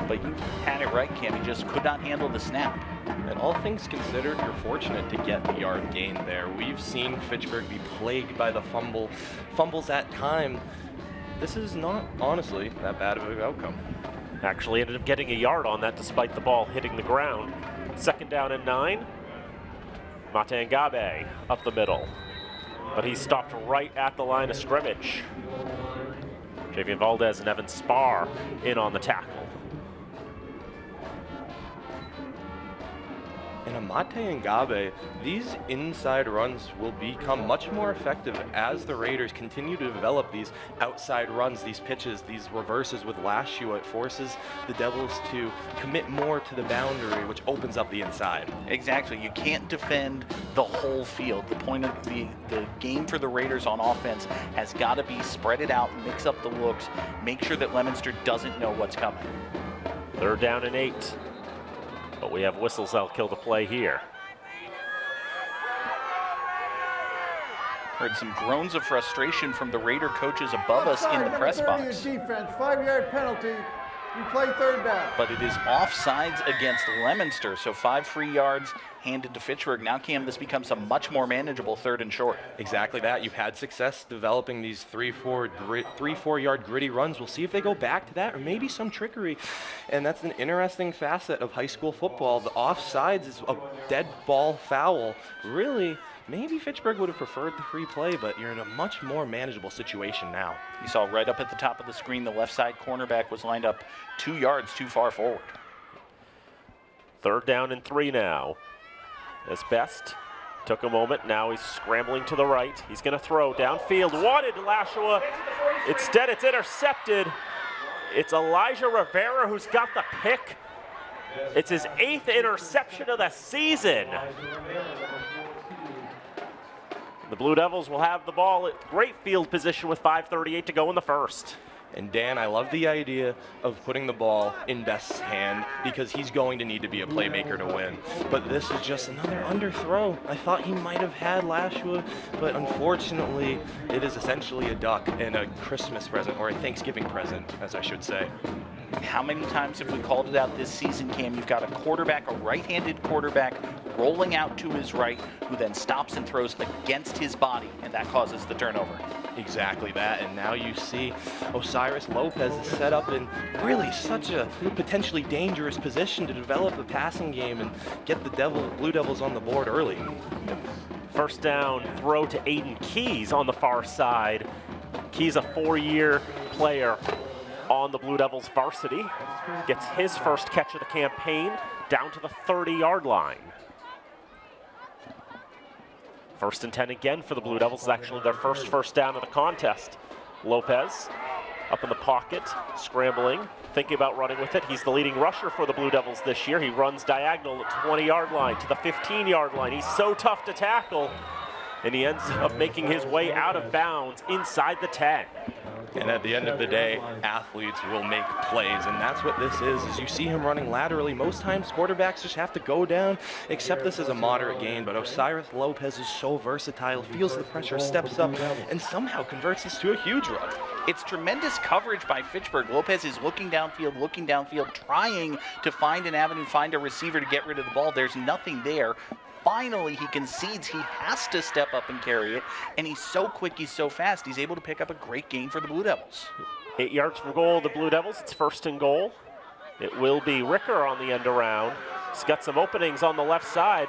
But you had it right, Cam. He just could not handle the snap. And all things considered, you're fortunate to get the yard gain there. We've seen Fitchburg be plagued by the fumbles at time. This is not, honestly, that bad of an outcome. Actually ended up getting a yard on that despite the ball hitting the ground. 2nd down and 9. Mate Ngabe up the middle. But he stopped right at the line of scrimmage. Javian Valdez and Evan Spar in on the tackle. And Amate Ngabe, these inside runs will become much more effective as the Raiders continue to develop these outside runs, these pitches, these reverses with Lashua. It forces the Devils to commit more to the boundary, which opens up the inside. Exactly. You can't defend the whole field. The point of the game for the Raiders on offense has got to be spread it out, mix up the looks, make sure that Leominster doesn't know what's coming. 3rd down and 8. But we have whistles that'll kill the play here. Heard some groans of frustration from the Raider coaches above us in the press box. Defense, 5-yard penalty. We play 3rd down. But it is offsides against Leominster, so 5 free yards handed to Fitchburg. Now, Cam, this becomes a much more manageable 3rd and short. Exactly that. You've had success developing these 3-4 yard gritty runs. We'll see if they go back to that or maybe some trickery. And that's an interesting facet of high school football. The offsides is a dead ball foul. Really, maybe Fitchburg would have preferred the free play, but you're in a much more manageable situation now. You saw right up at the top of the screen, the left side cornerback was lined up 2 yards too far forward. 3rd down and 3 now. As Best took a moment, now he's scrambling to the right. He's going to throw downfield, wanted Lashua. Instead, it's intercepted. It's Elijah Rivera who's got the pick. It's his 8th interception of the season. The Blue Devils will have the ball at great field position with 5:38 to go in the first. And Dan, I love the idea of putting the ball in Best's hand because he's going to need to be a playmaker to win. But this is just another underthrow. I thought he might have had Lashua, but unfortunately, it is essentially a duck and a Christmas present, or a Thanksgiving present, as I should say. How many times have we called it out this season, Cam? You've got a quarterback, a right-handed quarterback, rolling out to his right, who then stops and throws against his body, and that causes the turnover. Exactly that, and now you see Osiris Lopez is set up in really such a potentially dangerous position to develop a passing game and get the Blue Devils on the board early. First down throw to Aiden Keys on the far side. Keys, a 4-year player on the Blue Devils varsity, gets his first catch of the campaign down to the 30-yard line. First and 10 again for the Blue Devils. Is actually their first down of the contest. Lopez up in the pocket, scrambling, thinking about running with it. He's the leading rusher for the Blue Devils this year. He runs diagonal at 20-yard line to the 15-yard line. He's so tough to tackle, and he ends up making his way out of bounds inside the 10. And at the end of the day, athletes will make plays, and that's what this is you see him running laterally. Most times, quarterbacks just have to go down, accept this as a moderate gain, but Osiris Lopez is so versatile, feels the pressure, steps up, and somehow converts this to a huge run. It's tremendous coverage by Fitchburg. Lopez is looking downfield, trying to find an avenue, find a receiver to get rid of the ball. There's nothing there. Finally, he concedes he has to step up and carry it, and he's so quick, he's so fast, he's able to pick up a great gain for the Blue Devils. 8 yards from goal, the Blue Devils. It's first and goal. It will be Ricker on the end around. He's got some openings on the left side,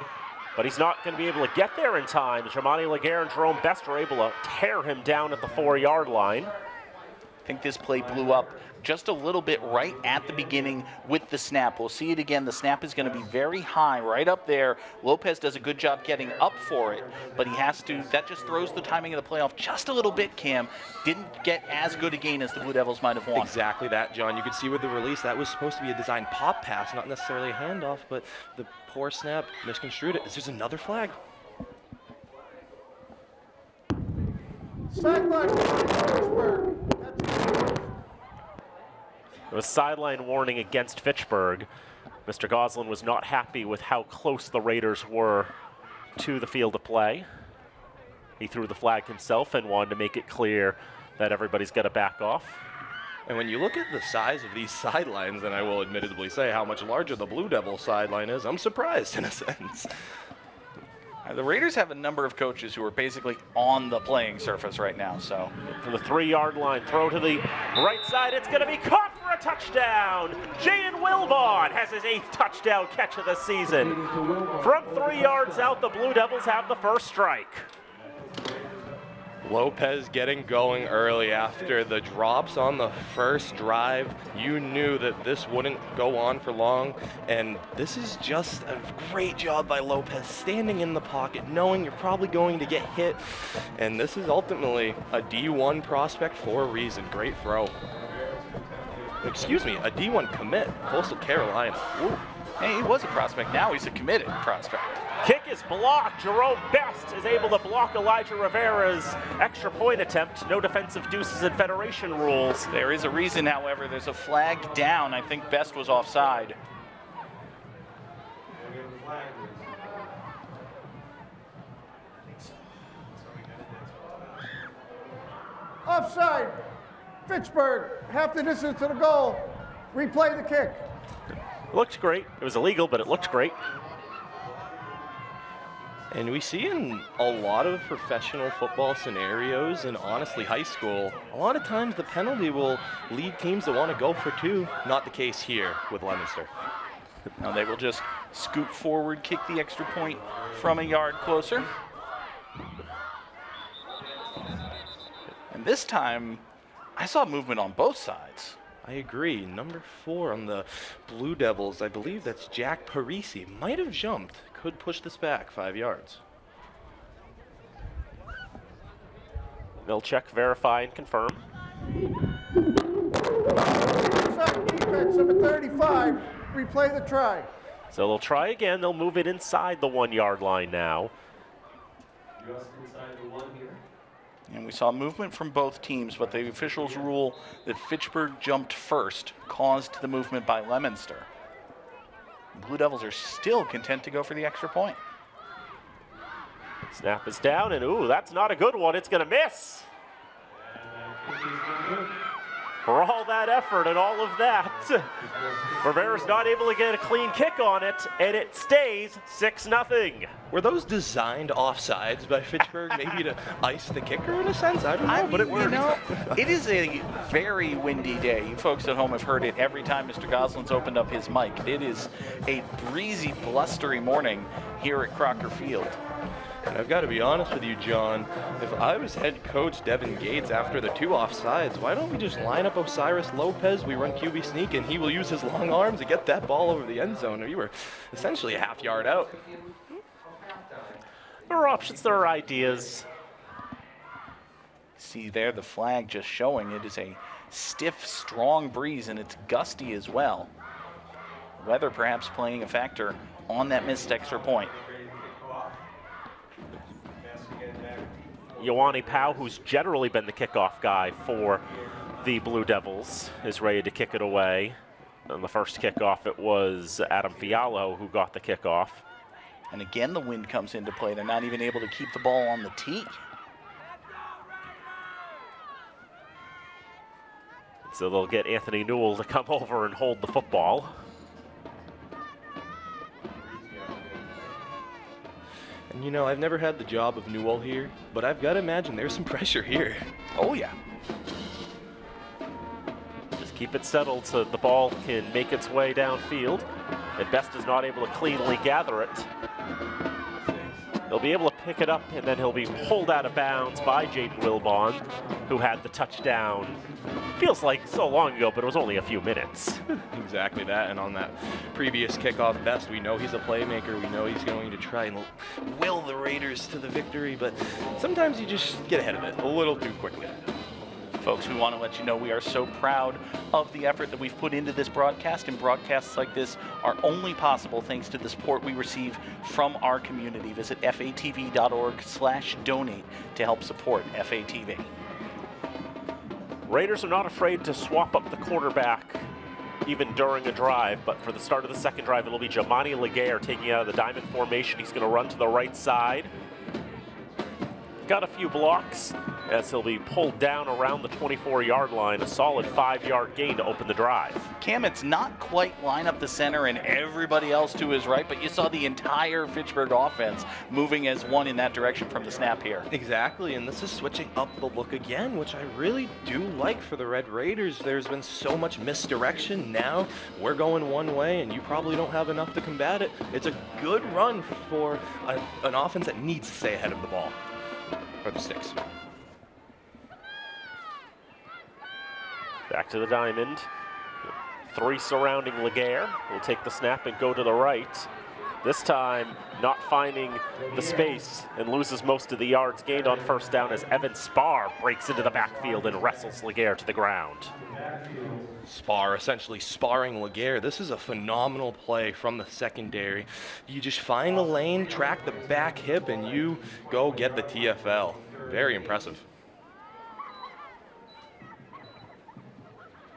but he's not going to be able to get there in time. Jamani Laguerre and Jerome Best are able to tear him down at the 4-yard line. I think this play blew up just a little bit right at the beginning with the snap. We'll see it again. The snap is going to be very high right up there. Lopez does a good job getting up for it, but he has to, that just throws the timing of the play off just a little bit, Cam. Didn't get as good a gain as the Blue Devils might have wanted. Exactly that, John. You can see with the release, that was supposed to be a designed pop pass, not necessarily a handoff, but the poor snap misconstrued it. There's another flag. Sideline Fitchburg. There was sideline warning against Fitchburg. Mr. Goslin was not happy with how close the Raiders were to the field of play. He threw the flag himself and wanted to make it clear that everybody's got to back off. And when you look at the size of these sidelines, and I will admittedly say how much larger the Blue Devil sideline is, I'm surprised in a sense. The Raiders have a number of coaches who are basically on the playing surface right now, so. To the 3-yard line, throw to the right side, it's going to be caught for a touchdown. Jayan Wilbon has his 8th touchdown catch of the season. From 3 yards out, the Blue Devils have the first strike. Lopez getting going early after the drops on the first drive. You knew that this wouldn't go on for long, and this is just a great job by Lopez, standing in the pocket, knowing you're probably going to get hit, and this is ultimately a D1 prospect for a reason. Great throw. Excuse me, a D1 commit, Coastal Carolina. Ooh. Hey, he was a prospect, now he's a committed prospect. Kick is blocked. Jerome Best is able to block Elijah Rivera's extra point attempt. No defensive deuces in Federation rules. There is a reason, however. There's a flag down. I think Best was offside. Offside. Fitchburg, half the distance to the goal. Replay the kick. It looked great. It was illegal, but it looked great. And we see in a lot of professional football scenarios, and honestly high school, a lot of times the penalty will lead teams to want to go for 2. Not the case here with Leominster. Now they will just scoot forward, kick the extra point from a yard closer. And this time, I saw movement on both sides. I agree. Number 4 on the Blue Devils, I believe that's Jack Parisi, might have jumped. Could push this back 5 yards. They'll check, verify, and confirm. Defense, number 35. Replay the try. So they'll try again. They'll move it inside the 1-yard line now. And we saw movement from both teams, but the officials rule that Fitchburg jumped first caused the movement by Leominster. Blue Devils are still content to go for the extra point. Snap is down, and ooh, that's not a good one. It's going to miss. For all that effort and all of that, Rivera's not able to get a clean kick on it, and it stays 6-0. Were those designed offsides by Fitchburg, maybe to ice the kicker in a sense? I don't know, but it worked. You know, it is a very windy day. You folks at home have heard it every time Mr. Goslin's opened up his mic. It is a breezy, blustery morning here at Crocker Field. And I've got to be honest with you, John, if I was head coach Devin Gates after the 2 offsides, why don't we just line up Osiris Lopez, we run QB sneak, and he will use his long arms to get that ball over the end zone. You were essentially a half yard out. There are options, there are ideas. See there, the flag just showing it is a stiff, strong breeze, and it's gusty as well. Weather perhaps playing a factor on that missed extra point. Ioane Pau, who's generally been the kickoff guy for the Blue Devils, is ready to kick it away. On the first kickoff, it was Adam Fialo who got the kickoff. And again, the wind comes into play. They're not even able to keep the ball on the tee. So they'll get Anthony Newell to come over and hold the football. And you know, I've never had the job of Newell here, but I've got to imagine there's some pressure here. Oh yeah. Just keep it settled so the ball can make its way downfield. And Best is not able to cleanly gather it. He'll be able to pick it up, and then he'll be pulled out of bounds by Jaden Wilbon, who had the touchdown. Feels like so long ago, but it was only a few minutes. Exactly that, and on that previous kickoff, Best, we know he's a playmaker. We know he's going to try and will the Raiders to the victory, but sometimes you just get ahead of it a little too quickly. Folks, we want to let you know we are so proud of the effort that we've put into this broadcast, and broadcasts like this are only possible thanks to the support we receive from our community. Visit fatv.org/donate to help support FATV. Raiders are not afraid to swap up the quarterback even during a drive, but for the start of the second drive, it'll be Jamani Laguerre taking out of the diamond formation. He's going to run to the right side. Got a few blocks as he'll be pulled down around the 24-yard line, a solid 5-yard gain to open the drive. Cam, it's not quite line up the center and everybody else to his right, but you saw the entire Fitchburg offense moving as one in that direction from the snap here. Exactly, and this is switching up the look again, which I really do like for the Red Raiders. There's been so much misdirection. Now we're going one way, and you probably don't have enough to combat it. It's a good run for an offense that needs to stay ahead of the ball. Or the sticks. Back to the diamond. 3 surrounding Laguerre. Will take the snap and go to the right. This time, not finding the space and loses most of the yards gained on first down as Evan Spar breaks into the backfield and wrestles Laguerre to the ground. Spar essentially sparring Laguerre. This is a phenomenal play from the secondary. You just find a lane, track the back hip, and you go get the TFL. Very impressive.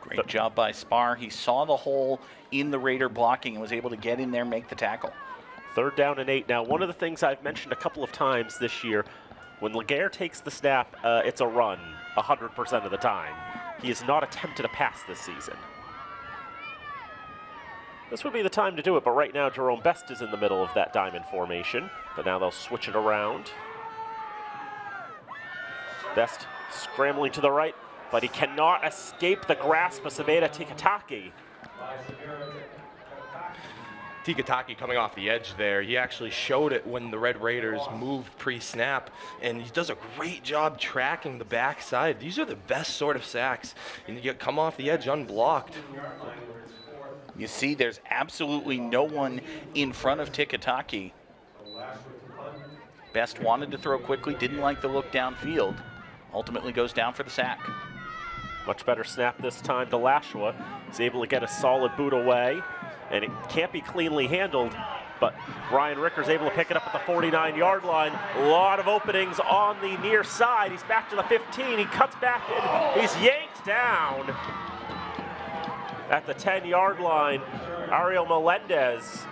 Great job by Spar. He saw the hole in the Raider blocking and was able to get in there and make the tackle. 3rd down and 8. Now, one of the things I've mentioned a couple of times this year, when Laguerre takes the snap, it's a run 100% of the time. He has not attempted a pass this season. This would be the time to do it, but right now Jerome Best is in the middle of that diamond formation. But now they'll switch it around. Best scrambling to the right, but he cannot escape the grasp of Sabeda Tikataki. Tikataki coming off the edge there. He actually showed it when the Red Raiders moved pre-snap, and he does a great job tracking the backside. These are the best sort of sacks, and you come off the edge unblocked. You see, there's absolutely no one in front of Tikataki. Best wanted to throw quickly, didn't like the look downfield. Ultimately goes down for the sack. Much better snap this time to Lashua. He's able to get a solid boot away, and it can't be cleanly handled. but Ryan Ricker's able to pick it up at the 49-yard line. A lot of openings on the near side. He's back to the 15. He cuts back and he's yanked down at the 10-yard line. Ariel Melendez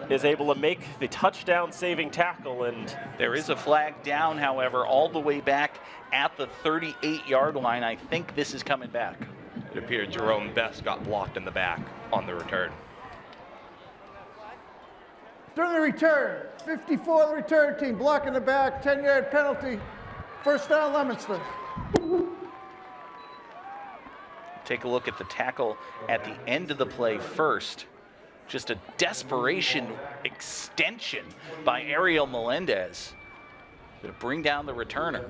is able to make the touchdown-saving tackle, and there is a flag down, however, all the way back at the 38-yard line. I think this is coming back. It appeared Jerome Best got blocked in the back on the return. During the return, 54 the return team, block in the back, 10-yard penalty. First down, Leominster. Take a look at the tackle at the end of the play first. Just a desperation extension by Ariel Melendez to bring down the returner.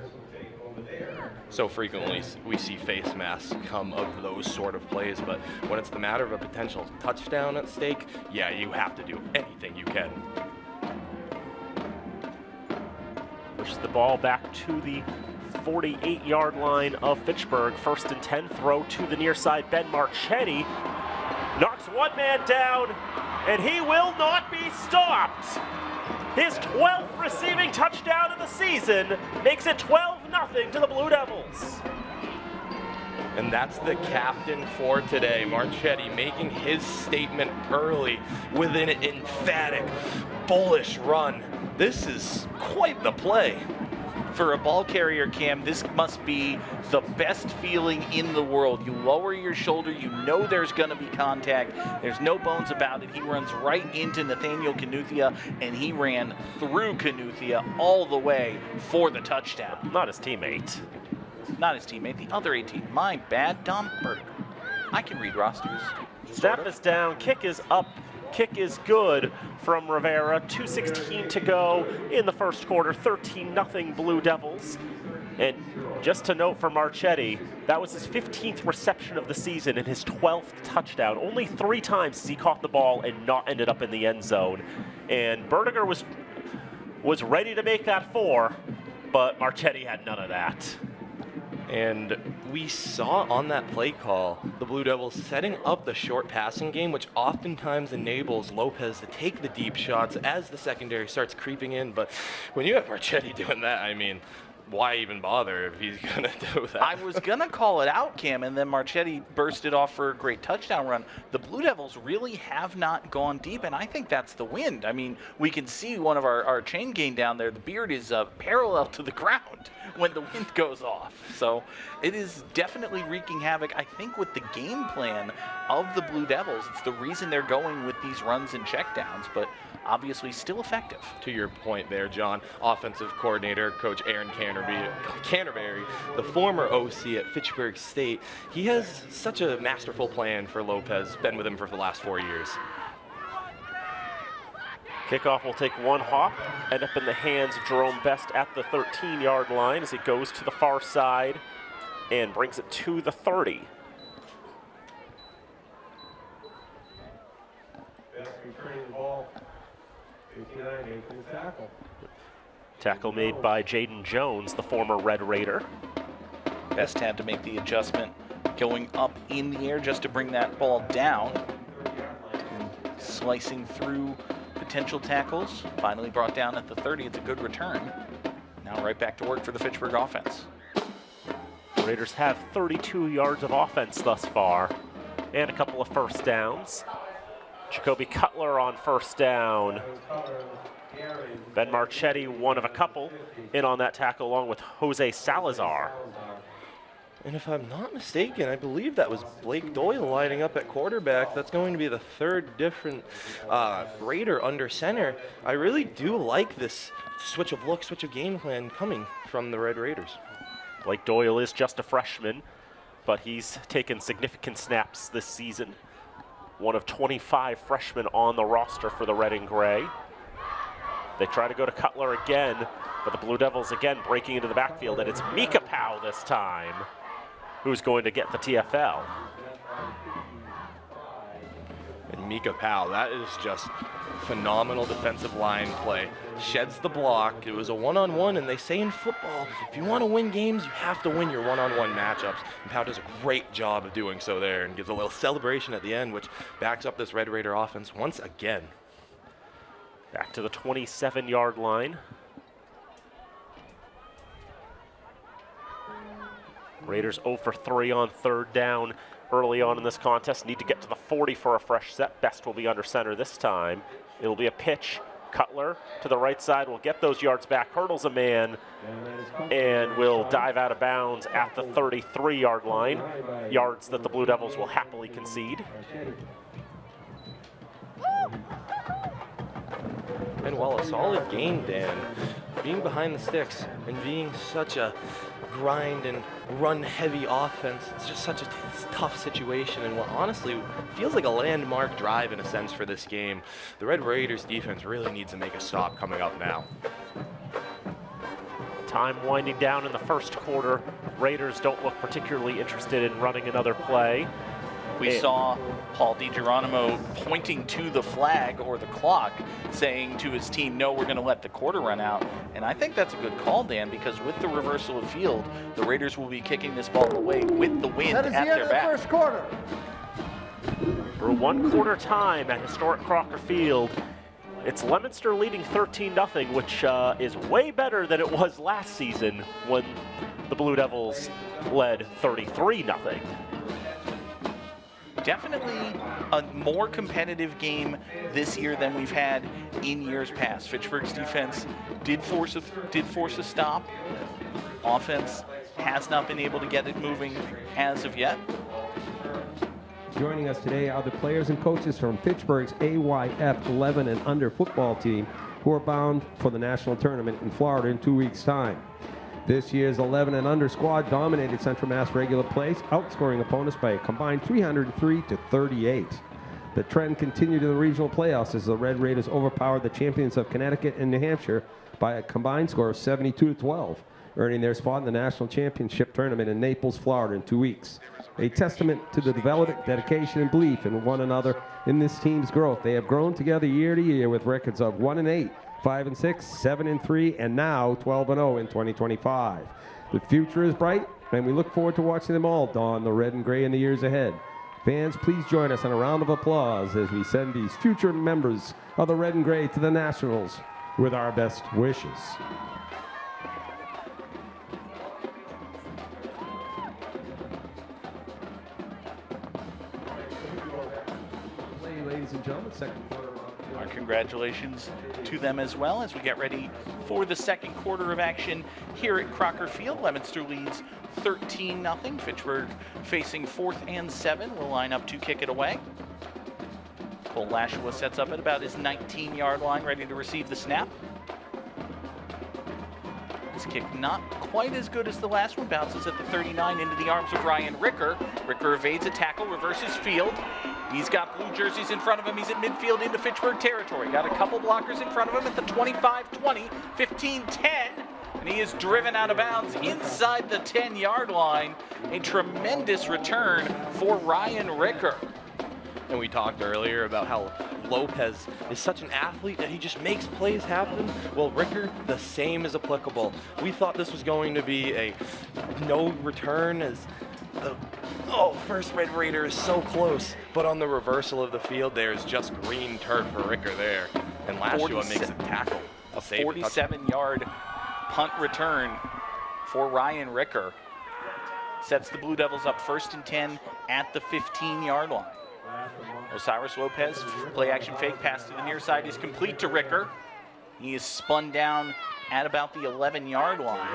So frequently we see face masks come of those sort of plays, but when it's the matter of a potential touchdown at stake, yeah, you have to do anything you can. Pushes the ball back to the 48-yard line of Fitchburg. 1st and 10, throw to the near side. Ben Marchetti knocks one man down, and he will not be stopped. His 12th receiving touchdown of the season makes it 12-0 to the Blue Devils. And that's the captain for today, Marchetti, making his statement early with an emphatic, bullish run. This is quite the play. For a ball carrier, Cam, this must be the best feeling in the world. You lower your shoulder, you know there's going to be contact. There's no bones about it. He runs right into Nathaniel Knuthia, and he ran through Knuthia all the way for the touchdown. Not his teammate. Not his teammate, the other 18. My bad, Dom Berger. I can read rosters. Snap is down, kick is up. Kick is good from Rivera. 2:16 to go in the first quarter. 13-0 Blue Devils. And just to note for Marchetti, that was his 15th reception of the season and his 12th touchdown. Only 3 times has he caught the ball and not ended up in the end zone. And Berdiger was ready to make that 4, but Marchetti had none of that. And we saw on that play call the Blue Devils setting up the short passing game, which oftentimes enables Lopez to take the deep shots as the secondary starts creeping in. But when you have Marchetti doing that, I mean, why even bother if he's going to do that? I was going to call it out, Cam, and then Marchetti bursted off for a great touchdown run. The Blue Devils really have not gone deep, and I think that's the wind. I mean, we can see one of our chain gang down there. The beard is parallel to the ground when the wind goes off. So it is definitely wreaking havoc, I think, with the game plan of the Blue Devils. It's the reason they're going with these runs and checkdowns, but obviously still effective. To your point there, John, offensive coordinator, Coach Aaron Canterbury, the former OC at Fitchburg State, he has such a masterful plan for Lopez, been with him for the last 4 years. Kickoff will take one hop, end up in the hands of Jerome Best at the 13-yard line as it goes to the far side and brings it to the 30. Best returning the ball. 59, tackle. Tackle made by Jaden Jones, the former Red Raider. Best had to make the adjustment going up in the air just to bring that ball down. And slicing through potential tackles. Finally brought down at the 30. It's a good return. Now right back to work for the Fitchburg offense. The Raiders have 32 yards of offense thus far and a couple of first downs. Jacoby Cutler on first down. Ben Marchetti, one of a couple, in on that tackle along with Jose Salazar. And if I'm not mistaken, I believe that was Blake Doyle lining up at quarterback. That's going to be the third different Raider under center. I really do like this switch of look, switch of game plan coming from the Red Raiders. Blake Doyle is just a freshman, but he's taken significant snaps this season. One of 25 freshmen on the roster for the Red and Gray. They try to go to Cutler again, but the Blue Devils again breaking into the backfield, and it's Mika Powell this time who's going to get the TFL. And Mika Powell, that is just phenomenal defensive line play. Sheds the block. It was a one-on-one, and they say in football, if you want to win games, you have to win your one-on-one matchups. And Powell does a great job of doing so there and gives a little celebration at the end, which backs up this Red Raider offense once again. Back to the 27-yard line. Raiders 0 for 3 on 3rd down early on in this contest. Need to get to the 40 for a fresh set. Best will be under center this time. It'll be a pitch. Cutler to the right side will get those yards back, hurdles a man, and will dive out of bounds at the 33-yard line. Yards that the Blue Devils will happily concede. And while a solid game, Dan, being behind the sticks and being such a grind and run-heavy offense, it's just such a tough situation, and what honestly feels like a landmark drive in a sense for this game. The Red Raiders defense really needs to make a stop coming up now. Time winding down in the first quarter. Raiders don't look particularly interested in running another play. We saw Paul DiGeronimo pointing to the flag or the clock, saying to his team, no, we're going to let the quarter run out. And I think that's a good call, Dan, because with the reversal of field, the Raiders will be kicking this ball away with the wind That is at the end their of the back. first quarter. For 1 quarter time at historic Crocker Field, it's Leominster leading 13-0, which is way better than it was last season when the Blue Devils led 33-0. Definitely a more competitive game this year than we've had in years past. Fitchburg's defense did force a stop. Offense has not been able to get it moving as of yet. Joining us today are the players and coaches from Fitchburg's AYF 11 and under football team who are bound for the national tournament in Florida in 2 weeks' time. This year's 11 and under squad dominated Central Mass regular plays, outscoring opponents by a combined 303 to 38. The trend continued to the regional playoffs as the Red Raiders overpowered the champions of Connecticut and New Hampshire by a combined score of 72 to 12, earning their spot in the national championship tournament in Naples, Florida in 2 weeks. A testament to the development, dedication, and belief in one another in this team's growth. They have grown together year to year with records of 1-8, 5-6, 7-3, and now 12-0 in 2025. The future is bright, and we look forward to watching them all don the red and gray in the years ahead. Fans, please join us in a round of applause as we send these future members of the red and gray to the Nationals with our best wishes. Ladies and gentlemen, second quarter. Our congratulations to them as well as we get ready for the second quarter of action here at Crocker Field. Leominster leads 13-0. Fitchburg facing 4th and 7 will line up to kick it away. Cole Lashua sets up at about his 19-yard line, ready to receive the snap. This kick not quite as good as the last one. Bounces at the 39 into the arms of Ryan Ricker. Ricker evades a tackle, reverses field. He's got blue jerseys in front of him. He's at midfield into Fitchburg territory. Got a couple blockers in front of him at the 25-20, 15-10. And he is driven out of bounds inside the 10-yard line. A tremendous return for Ryan Ricker. And we talked earlier about how Lopez is such an athlete that he just makes plays happen. Well, Ricker, the same is applicable. We thought this was going to be a no return as the first Red Raider is so close, but on the reversal of the field, there's just green turf for Ricker there. And Lashua makes a tackle. A 47-yard punt return for Ryan Ricker. Sets the Blue Devils up 1st and 10 at the 15-yard line. Osiris Lopez, play-action fake pass to the near side is complete to Ricker. He is spun down at about the 11-yard line.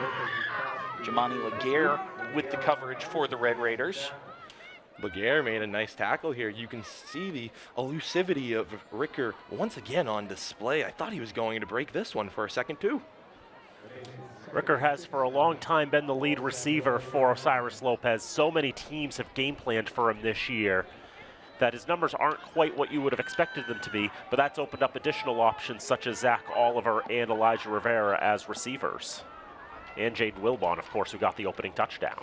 Jamani Laguerre with the coverage for the Red Raiders. Laguerre made a nice tackle here. You can see the elusivity of Ricker once again on display. I thought he was going to break this one for a second too. Ricker has for a long time been the lead receiver for Osiris Lopez. So many teams have game planned for him this year that his numbers aren't quite what you would have expected them to be, but that's opened up additional options such as Zach Oliver and Elijah Rivera as receivers. And Jaden Wilbon, of course, who got the opening touchdown.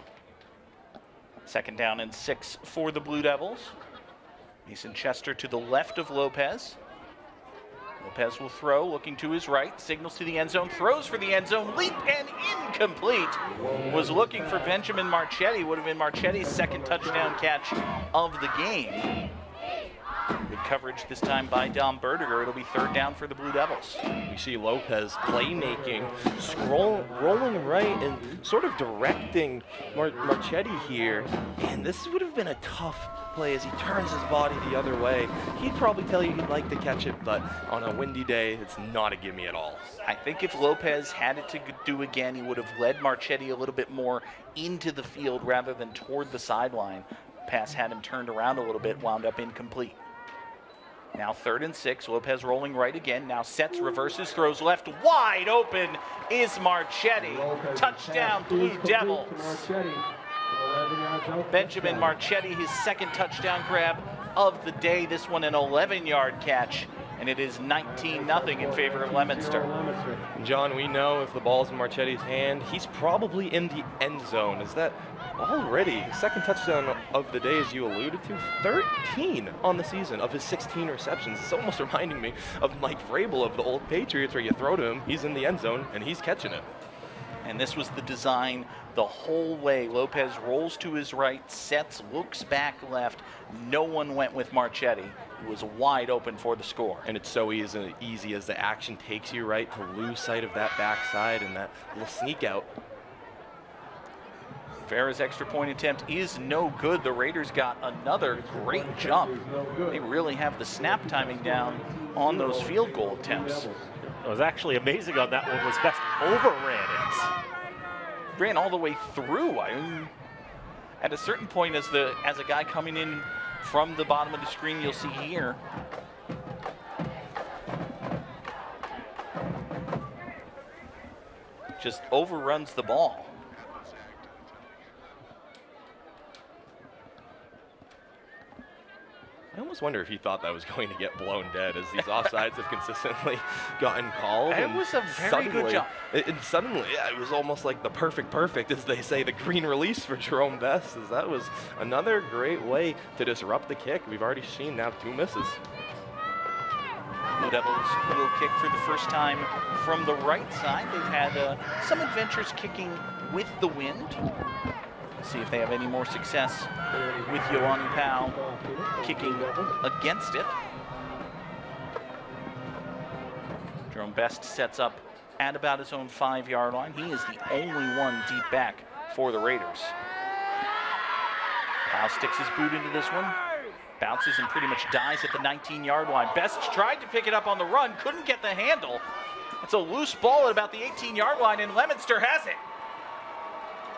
2nd down and 6 for the Blue Devils. Mason Chester to the left of Lopez. Lopez will throw, looking to his right, signals to the end zone, throws for the end zone, leap and incomplete. Was looking for Benjamin Marchetti, would have been Marchetti's 2nd touchdown catch of the game. The coverage this time by Dom Berdiger. It'll be third down for the Blue Devils. We see Lopez playmaking, rolling right and sort of directing Marchetti here. And this would have been a tough play as he turns his body the other way. He'd probably tell you he'd like to catch it, but on a windy day, it's not a gimme at all. I think if Lopez had it to do again, he would have led Marchetti a little bit more into the field rather than toward the sideline. Pass had him turned around a little bit, wound up incomplete. Now 3rd and 6, Lopez rolling right again. Now sets, reverses, throws left. Wide open is Marchetti. Touchdown, Blue Devils. Benjamin Marchetti, his second touchdown grab of the day. This one an 11-yard catch, and it is 19-0 in favor of Leominster. John, we know if the ball's in Marchetti's hand, he's probably in the end zone. Is that already second touchdown of the day, as you alluded to? 13 on the season of his 16 receptions. It's almost reminding me of Mike Vrabel of the old Patriots, where you throw to him, he's in the end zone, and he's catching it. And this was the design the whole way. Lopez rolls to his right, sets, looks back left. No one went with Marchetti. He was wide open for the score. And it's so easy as the action takes you right to lose sight of that backside and that little sneak out. Farah's extra point attempt is no good. The Raiders got another great jump. They really have the snap timing down on those field goal attempts. It was actually amazing on that one was Best overran it. Ran all the way through. At a certain point, as a guy coming in from the bottom of the screen, you'll see here, just overruns the ball. I almost wonder if he thought that was going to get blown dead, as these offsides have consistently gotten called. It was a very good job. And suddenly, yeah, it was almost like the perfect, as they say, the green release for Jerome Best, as that was another great way to disrupt the kick. We've already seen now 2 misses. Blue Devils will kick for the first time from the right side. They've had some adventures kicking with the wind. See if they have any more success with Yoani Powell kicking against it. Jerome Best sets up at about his own 5-yard line. He is the only one deep back for the Raiders. Powell sticks his boot into this one, bounces and pretty much dies at the 19-yard line. Best tried to pick it up on the run, couldn't get the handle. It's a loose ball at about the 18-yard line, and Leominster has it.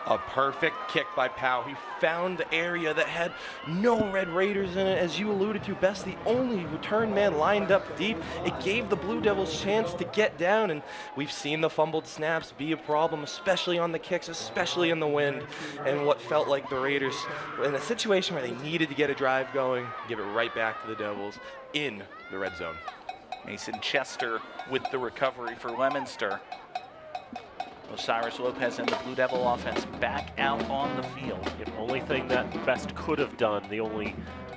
A perfect kick by Powell. He found the area that had no Red Raiders in it. As you alluded to, Best, the only return man lined up deep. It gave the Blue Devils chance to get down, and we've seen the fumbled snaps be a problem, especially on the kicks, especially in the wind, and what felt like the Raiders in a situation where they needed to get a drive going, give it right back to the Devils in the red zone. Mason Chester with the recovery for Leominster. Osiris Lopez and the Blue Devil offense back out on the field. The only thing that Best could have done,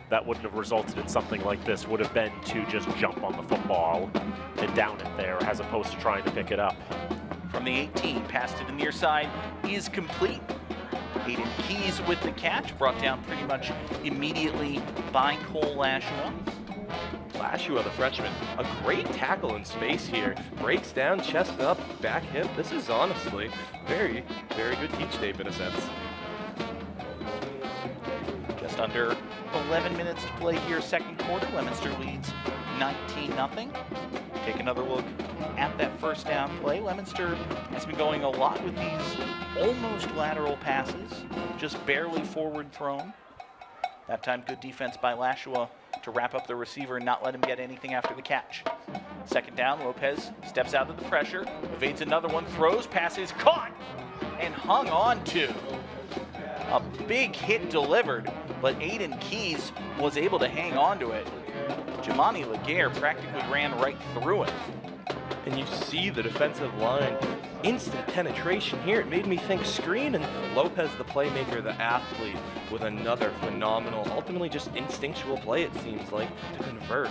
that wouldn't have resulted in something like this, would have been to just jump on the football and down it there, as opposed to trying to pick it up. From the 18, pass to the near side is complete. Hayden Keys with the catch, brought down pretty much immediately by Cole Lashua. Lashua, the freshman, a great tackle in space here. Breaks down, chest up, back hip. This is honestly very, very good teach tape in a sense. Just under 11 minutes to play here, second quarter. Leominster leads 19-0. Take another look at that first down play. Leominster has been going a lot with these almost lateral passes, just barely forward thrown. That time, good defense by Lashua to wrap up the receiver and not let him get anything after the catch. Second down, Lopez steps out of the pressure, evades another one, throws, passes, caught, and hung on to. A big hit delivered, but Aiden Keys was able to hang on to it. Jamani Laguerre practically ran right through it. And you see the defensive line, instant penetration here. It made me think screen, and Lopez, the playmaker, the athlete, with another phenomenal, ultimately just instinctual play, it seems like, to convert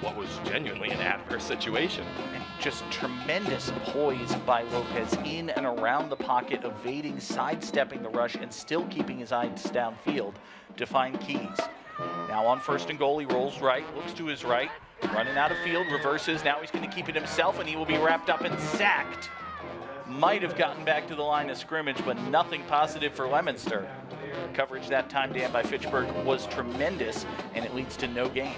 what was genuinely an adverse situation. And just tremendous poise by Lopez in and around the pocket, evading, sidestepping the rush, and still keeping his eyes downfield to find Keys. Now on 1st and goal, he rolls right, looks to his right, running out of field, reverses. Now he's going to keep it himself, and he will be wrapped up and sacked. Might have gotten back to the line of scrimmage, but nothing positive for Leominster. Coverage that time, Dan, by Fitchburg was tremendous, and it leads to no gain.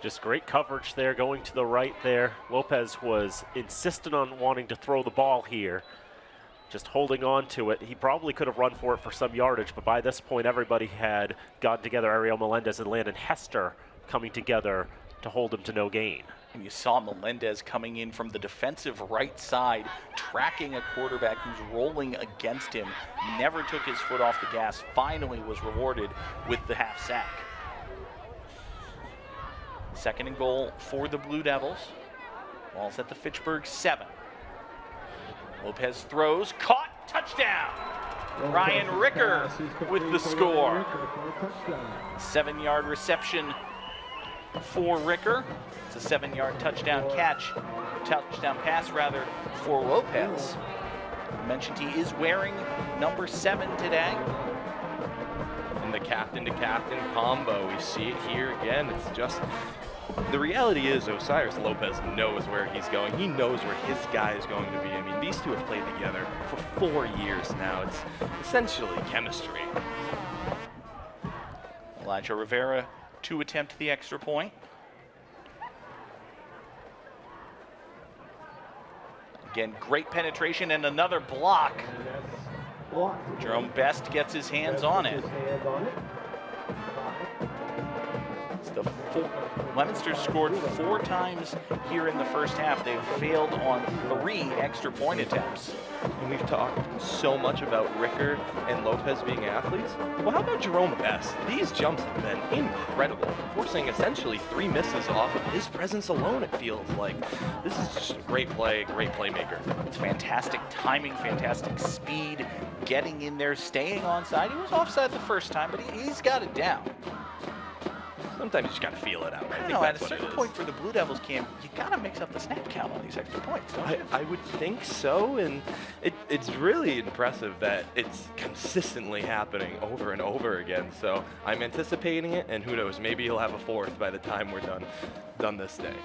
Just great coverage there, going to the right there. Lopez was insistent on wanting to throw the ball here, just holding on to it. He probably could have run for it for some yardage, but by this point, everybody had gotten together. Ariel Melendez and Landon Hester coming together to hold him to no gain. And you saw Melendez coming in from the defensive right side, tracking a quarterback who's rolling against him. Never took his foot off the gas. Finally was rewarded with the half sack. 2nd and goal for the Blue Devils. Ball's at the Fitchburg 7. Lopez throws, caught, touchdown! Ryan Ricker with the score. 7-yard reception for Ricker. It's a 7-yard touchdown pass for Lopez. I mentioned he is wearing number 7 today. And the captain to captain combo, we see it here again. It's just, the reality is Osiris Lopez knows where he's going. He knows where his guy is going to be. I mean, these two have played together for 4 years now. It's essentially chemistry. Elijah Rivera to attempt the extra point. Again, great penetration and another block. Jerome Best gets his hands on it. It's the Leominster scored 4 times here in the first half. They've failed on 3 extra point attempts. And we've talked so much about Ricker and Lopez being athletes. Well, how about Jerome Best? These jumps have been incredible, forcing essentially 3 misses off of his presence alone, it feels like. This is just a great play, great playmaker. It's fantastic timing, fantastic speed, getting in there, staying onside. He was offside the first time, but he's got it down. Sometimes you just got to feel it out. I don't know, at a certain point for the Blue Devils camp, you got to mix up the snap count on these extra points, don't you? I would think so, and it's really impressive that it's consistently happening over and over again. So I'm anticipating it, and who knows, maybe he'll have a 4th by the time we're done this day.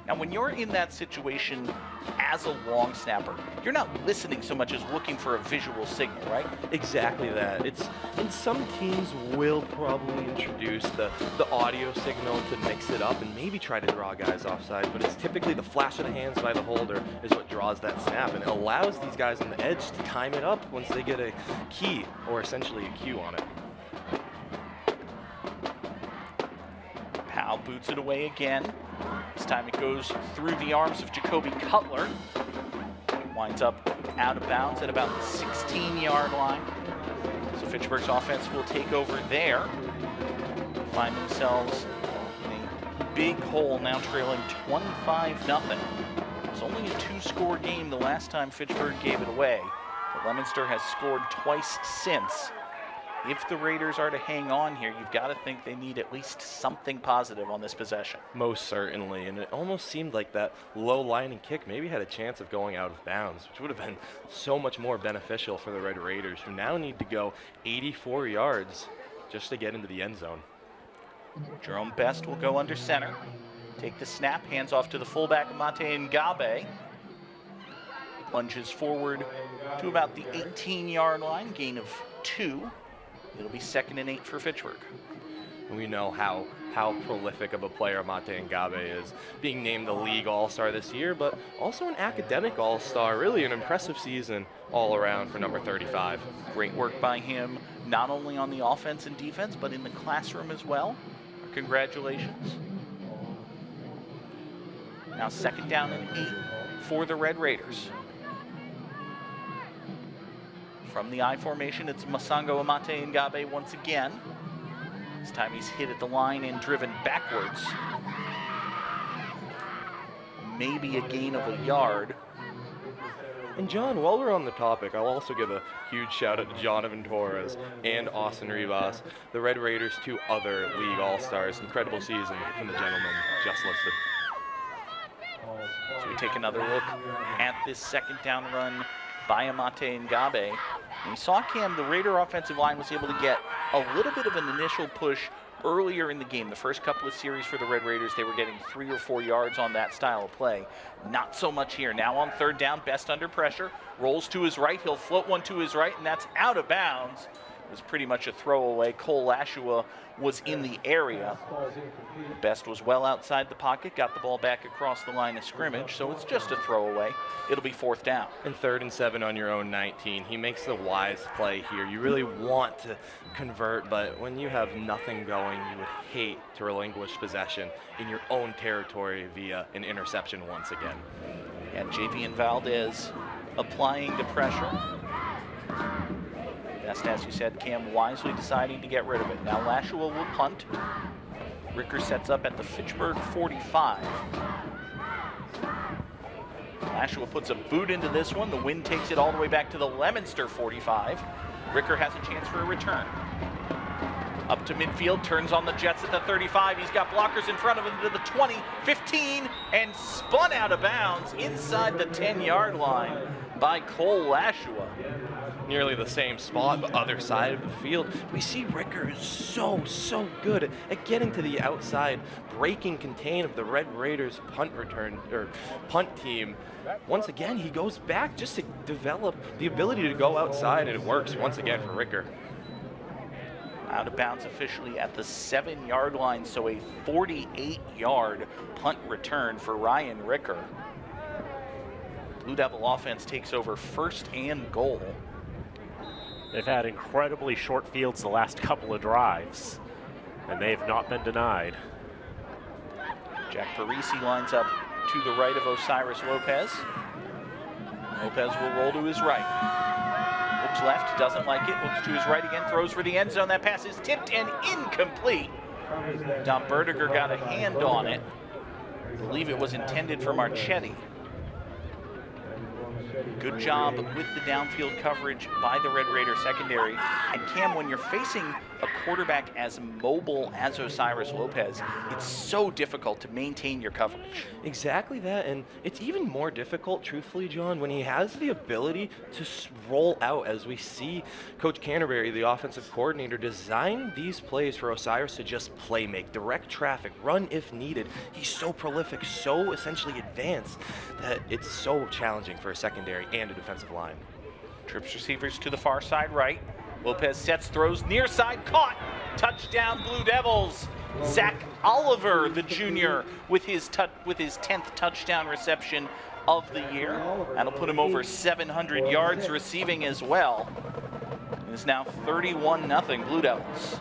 Now, when you're in that situation as a long snapper, you're not listening so much as looking for a visual signal, right? Exactly that. And some teams will probably introduce the audio signal to mix it up and maybe try to draw guys offside, but it's typically the flash of the hands by the holder is what draws that snap, and it allows these guys on the edge to time it up once they get a key, or essentially a cue on it. Powell boots it away again. This time it goes through the arms of Jacoby Cutler. Winds up out of bounds at about the 16-yard line. So Fitchburg's offense will take over there. Find themselves in a big hole, now trailing 25-0. It was only a 2-score game the last time Fitchburg gave it away, but Leominster has scored twice since. If the Raiders are to hang on here, you've got to think they need at least something positive on this possession. Most certainly, and it almost seemed like that low lining kick maybe had a chance of going out of bounds, which would have been so much more beneficial for the Red Raiders, who now need to go 84 yards just to get into the end zone. Jerome Best will go under center, take the snap, hands off to the fullback Mate Ngabe. Lunges forward to about the 18-yard line, gain of 2. It'll be 2nd and 8 for Fitchburg. We know how prolific of a player Mate Ngabe is, being named the league all-star this year, but also an academic all-star, really an impressive season all around for number 35. Great work by him, not only on the offense and defense, but in the classroom as well. Congratulations. Now 2nd down and 8 for the Red Raiders. From the I formation, it's Masango Amate Ngabe once again. This time he's hit at the line and driven backwards. Maybe a gain of a yard. And John, while we're on the topic, I'll also give a huge shout out to Jonathan Torres and Austin Rivas, the Red Raiders' 2 other league all-stars. Incredible season from the gentleman just listed. So we take another look at this 2nd down run by Amate Ngabe. And we saw Cam, the Raider offensive line was able to get a little bit of an initial push earlier in the game. The first couple of series for the Red Raiders, they were getting 3 or 4 yards on that style of play. Not so much here. Now on third down, Best under pressure. Rolls to his right. He'll float one to his right, and that's out of bounds. It was pretty much a throwaway. Cole Lashua was in the area. Best was well outside the pocket, got the ball back across the line of scrimmage, so it's just a throwaway. It'll be fourth down. And 3rd and 7 on your own 19. He makes the wise play here. You really want to convert, but when you have nothing going, you would hate to relinquish possession in your own territory via an interception once again. And Javian Valdez applying the pressure. Best, as you said, Cam wisely deciding to get rid of it. Now Lashua will punt. Ricker sets up at the Fitchburg 45. Lashua puts a boot into this one. The wind takes it all the way back to the Leominster 45. Ricker has a chance for a return. Up to midfield, turns on the Jets at the 35. He's got blockers in front of him to the 20, 15, and spun out of bounds inside the 10-yard line by Cole Lashua. Nearly the same spot, but other side of the field. We see Ricker is so good at getting to the outside, breaking contain of the Red Raiders punt return or punt team. Once again, he goes back just to develop the ability to go outside, and it works once again for Ricker. Out of bounds officially at the 7-yard line, so a 48-yard punt return for Ryan Ricker. Blue Devil offense takes over 1st and goal. They've had incredibly short fields the last couple of drives, and they've not been denied. Jack Parisi lines up to the right of Osiris Lopez. Lopez will roll to his right. Looks left, doesn't like it, looks to his right again, throws for the end zone. That pass is tipped and incomplete. Dom Berdiger got a hand on it. I believe it was intended for Marchetti. Good job with the downfield coverage by the Red Raider secondary. And Cam, when you're facing a quarterback as mobile as Osiris Lopez, it's so difficult to maintain your coverage. Exactly that, and it's even more difficult, truthfully, John, when he has the ability to roll out, as we see Coach Canterbury, the offensive coordinator, design these plays for Osiris to just play make, direct traffic, run if needed. He's so prolific, so essentially advanced, that it's so challenging for a secondary and a defensive line. Trips receivers to the far side right. Lopez sets, throws near side, caught. Touchdown Blue Devils. Zach Oliver, the junior, with his 10th touchdown reception of the year. That'll put him over 700 yards receiving as well. It's now 31-0 Blue Devils.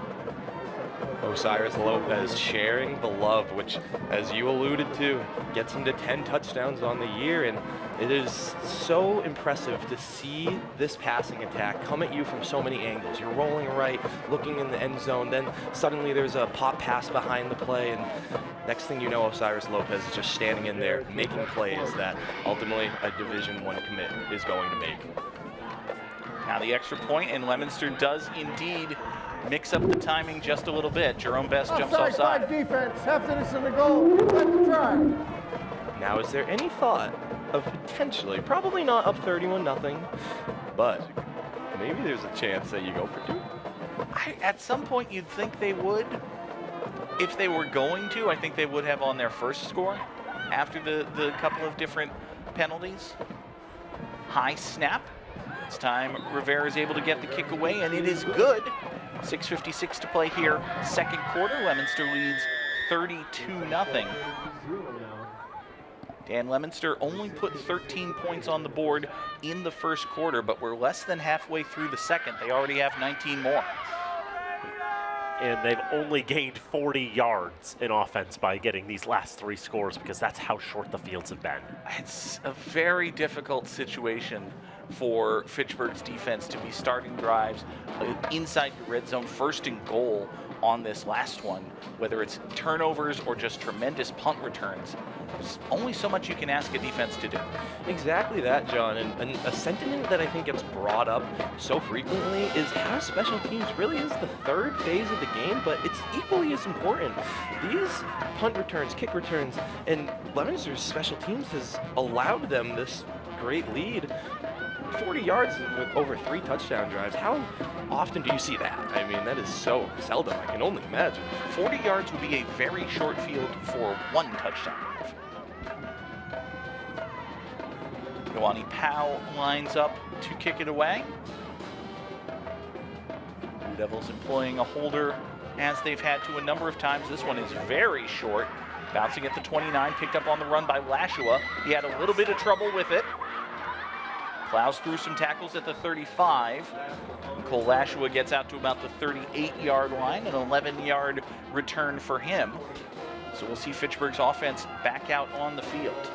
Osiris Lopez sharing the love, which, as you alluded to, gets him to 10 touchdowns on the year, and it is so impressive to see this passing attack come at you from so many angles. You're rolling right, looking in the end zone, then suddenly there's a pop pass behind the play, and next thing you know, Osiris Lopez is just standing in there making plays that ultimately a Division I commit is going to make. Now the extra point, and Leominster does indeed mix up the timing just a little bit. Jerome Best jumps offside. 5 defense, half minutes in the goal, let the try. Now, is there any thought of potentially, probably not up 31-0, but maybe there's a chance that you go for 2? At some point, you'd think they would. If they were going to, I think they would have on their first score after the couple of different penalties. High snap. This time, Rivera is able to get the kick away, and it is good. 6:56 to play here, second quarter. Leominster leads 32-0. Dan Leominster only put 13 points on the board in the first quarter, but we're less than halfway through the second. They already have 19 more. And they've only gained 40 yards in offense by getting these last 3 scores, because that's how short the fields have been. It's a very difficult situation for Fitchburg's defense to be starting drives inside your red zone, 1st and goal on this last one, whether it's turnovers or just tremendous punt returns. There's only so much you can ask a defense to do. Exactly that, John, and a sentiment that I think gets brought up so frequently is how special teams really is the 3rd phase of the game, but it's equally as important. These punt returns, kick returns, and Leominster's special teams has allowed them this great lead. 40 yards with over 3 touchdown drives. How often do you see that? I mean, that is so seldom. I can only imagine. 40 yards would be a very short field for 1 touchdown. Yoani Powell lines up to kick it away. Blue Devils employing a holder as they've had to a number of times. This one is very short. Bouncing at the 29, picked up on the run by Lashua. He had a little bit of trouble with it. Plows through some tackles at the 35. Cole Lashua gets out to about the 38-yard line, an 11-yard return for him. So we'll see Fitchburg's offense back out on the field.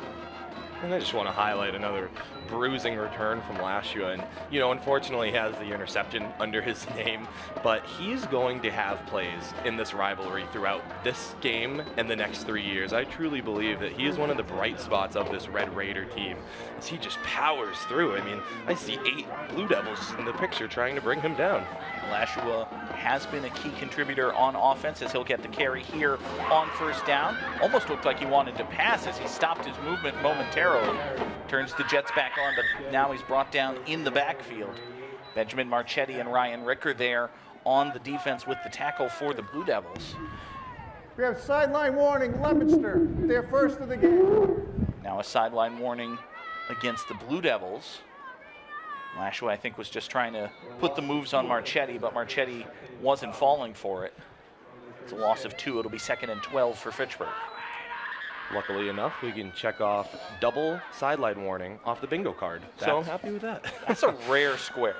And I just want to highlight another bruising return from Lashua. And, you know, unfortunately he has the interception under his name, but he's going to have plays in this rivalry throughout this game and the next 3 years. I truly believe that he is one of the bright spots of this Red Raider team as he just powers through. I mean, I see 8 Blue Devils in the picture trying to bring him down. Lashua has been a key contributor on offense as he'll get the carry here on first down. Almost looked like he wanted to pass as he stopped his movement momentarily. Turns the Jets back on, but now he's brought down in the backfield. Benjamin Marchetti and Ryan Ricker there on the defense with the tackle for the Blue Devils. We have sideline warning, Leominster, their first of the game. Now a sideline warning against the Blue Devils. Lashua, I think, was just trying to put the moves on Marchetti, but Marchetti wasn't falling for it. It's a loss of 2. It'll be 2nd and 12 for Fitchburg. Luckily enough, we can check off double sideline warning off the bingo card. So I'm happy with that. That's a rare square.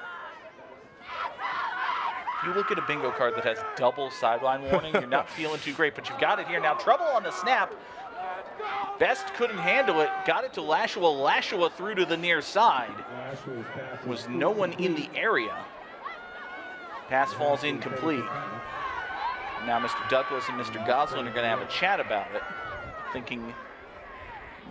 If you look at a bingo card that has double sideline warning, you're not feeling too great, but you've got it here. Now trouble on the snap. Best couldn't handle it, got it to Lashua. Lashua through to the near side. Was no one in the area. Pass falls incomplete. Now Mr. Douglas and Mr. Goslin are going to have a chat about it, thinking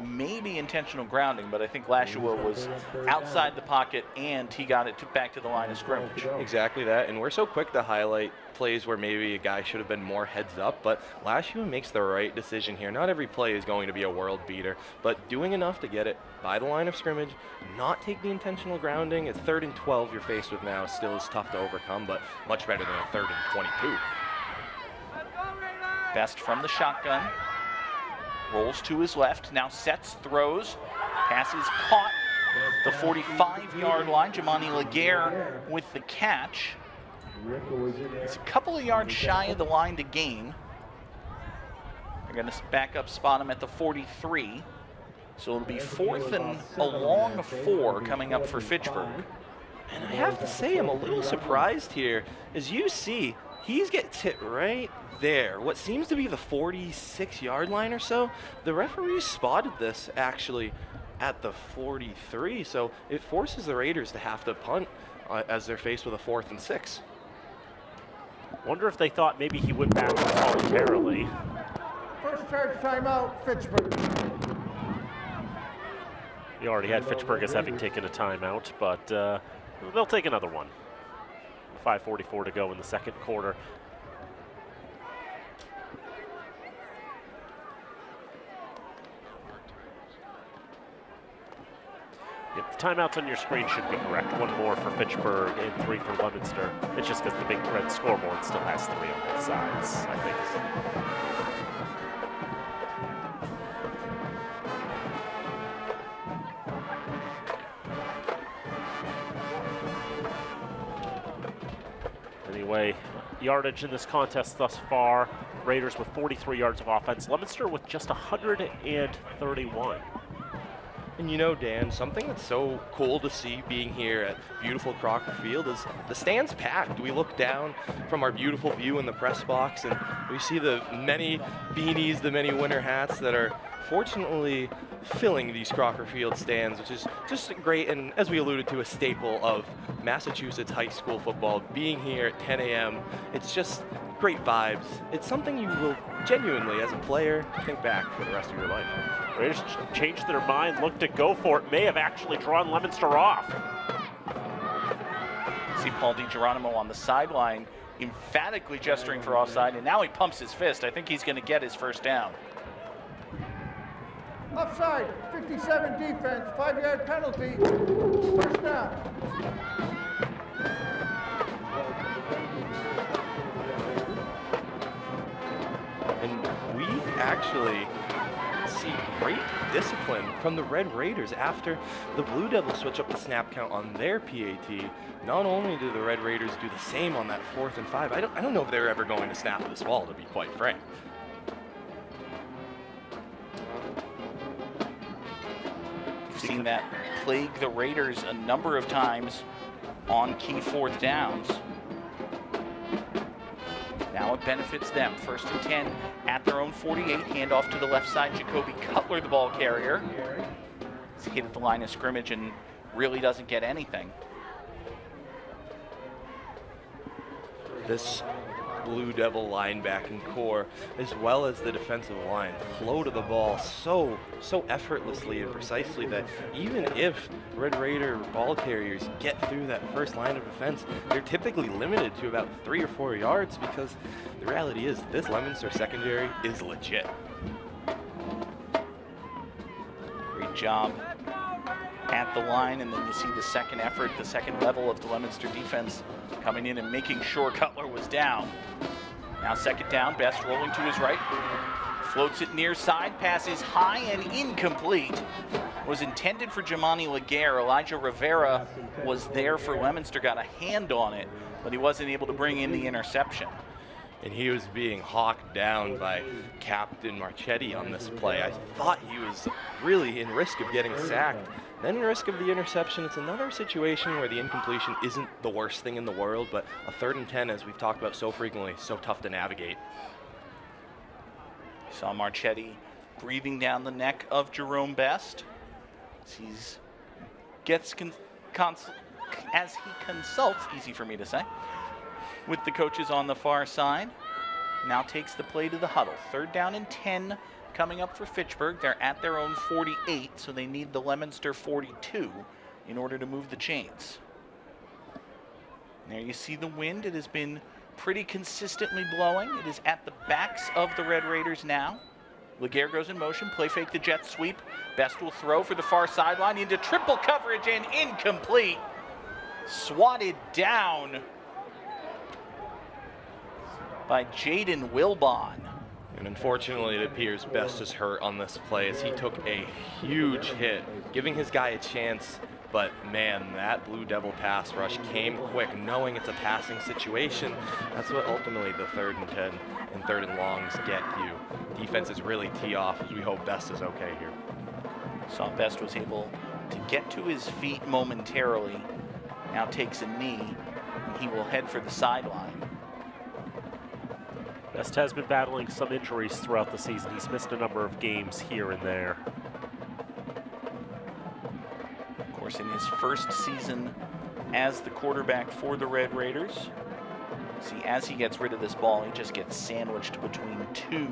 maybe intentional grounding, but I think Lashua was outside the pocket and he got it back to the line of scrimmage. Exactly that, and we're so quick to highlight plays where maybe a guy should have been more heads up, but Lashua makes the right decision here. Not every play is going to be a world beater, but doing enough to get it by the line of scrimmage, not take the intentional grounding. It's 3rd and 12 you're faced with now. Still is tough to overcome, but much better than a 3rd and 22. Best from the shotgun. Rolls to his left, now sets, throws, passes caught. The 45-yard line, Jamani Laguerre with the catch. He's a couple of yards shy of the line to gain. They're going to back up spot him at the 43. So it'll be 4th and a long 4 coming up for Fitchburg. And I have to say, I'm a little surprised here. As you see, he gets hit right there, what seems to be the 46-yard line or so. The referee spotted this actually at the 43, so it forces the Raiders to have to punt as they're faced with a 4th and 6. Wonder if they thought maybe he went back voluntarily. First charge timeout, Fitchburg. We already had Fitchburg as having taken a timeout, but they'll take another one. 5:44 to go in the second quarter. Yep, the timeouts on your screen should be correct. 1 more for Fitchburg and 3 for Leominster. It's just because the big red scoreboard still has 3 on both sides, I think. Anyway, yardage in this contest thus far. Raiders with 43 yards of offense. Leominster with just 131. And you know, Dan, something that's so cool to see being here at beautiful Crocker Field is the stand's packed. We look down from our beautiful view in the press box and we see the many beanies, the many winter hats that are fortunately filling these Crocker Field stands, which is just great, and as we alluded to, a staple of Massachusetts high school football. Being here at 10 a.m., it's just great vibes. It's something you will genuinely, as a player, think back for the rest of your life. Raiders changed their mind, looked to go for it, may have actually drawn Leominster off. See Paul DiGeronimo on the sideline emphatically gesturing for offside, and now he pumps his fist. I think he's going to get his first down. Offside, 57 defense, 5-yard penalty, first down. And we actually see great discipline from the Red Raiders after the Blue Devils switch up the snap count on their PAT. Not only do the Red Raiders do the same on that 4th and 5, I don't know if they're ever going to snap this ball, to be quite frank. Seen that plague the Raiders a number of times on key 4th downs. Now it benefits them. 1st and 10 at their own 48. Handoff to the left side. Jacoby Cutler, the ball carrier. He's hit at the line of scrimmage and really doesn't get anything. This Blue Devil linebacking core, as well as the defensive line, flow to the ball so effortlessly and precisely that even if Red Raider ball carriers get through that first line of defense, they're typically limited to about 3 or 4 yards, because the reality is this Leominster secondary is legit. Great job at the line, and then you see the second effort, the second level of the Leominster defense coming in and making sure Cutler was down. Now 2nd down, Best rolling to his right. Floats it near side, passes high and incomplete. Was intended for Jamani Laguerre. Elijah Rivera was there for Leominster, got a hand on it, but he wasn't able to bring in the interception. And he was being hawked down by Captain Marchetti on this play. I thought he was really in risk of getting sacked. Then in risk of the interception. It's another situation where the incompletion isn't the worst thing in the world, but a 3rd and 10, as we've talked about so frequently, so tough to navigate. Saw Marchetti breathing down the neck of Jerome Best. As he consults, easy for me to say, with the coaches on the far side. Now takes the play to the huddle. 3rd down and 10 coming up for Fitchburg. They're at their own 48, so they need the Leominster 42 in order to move the chains. There you see the wind. It has been pretty consistently blowing. It is at the backs of the Red Raiders now. Laguerre goes in motion, play fake the jet sweep. Best will throw for the far sideline into triple coverage and incomplete. Swatted down by Jaden Wilbon. And unfortunately, it appears Best is hurt on this play as he took a huge hit, giving his guy a chance. But man, that Blue Devil pass rush came quick, knowing it's a passing situation. That's what ultimately the 3rd and 10 and 3rd and longs get you. Defenses really tee off, as we hope Best is okay here. Saw Best was able to get to his feet momentarily. Now takes a knee, and he will head for the sideline. Best has been battling some injuries throughout the season. He's missed a number of games here and there. Of course, in his first season as the quarterback for the Red Raiders, see, as he gets rid of this ball, he just gets sandwiched between 2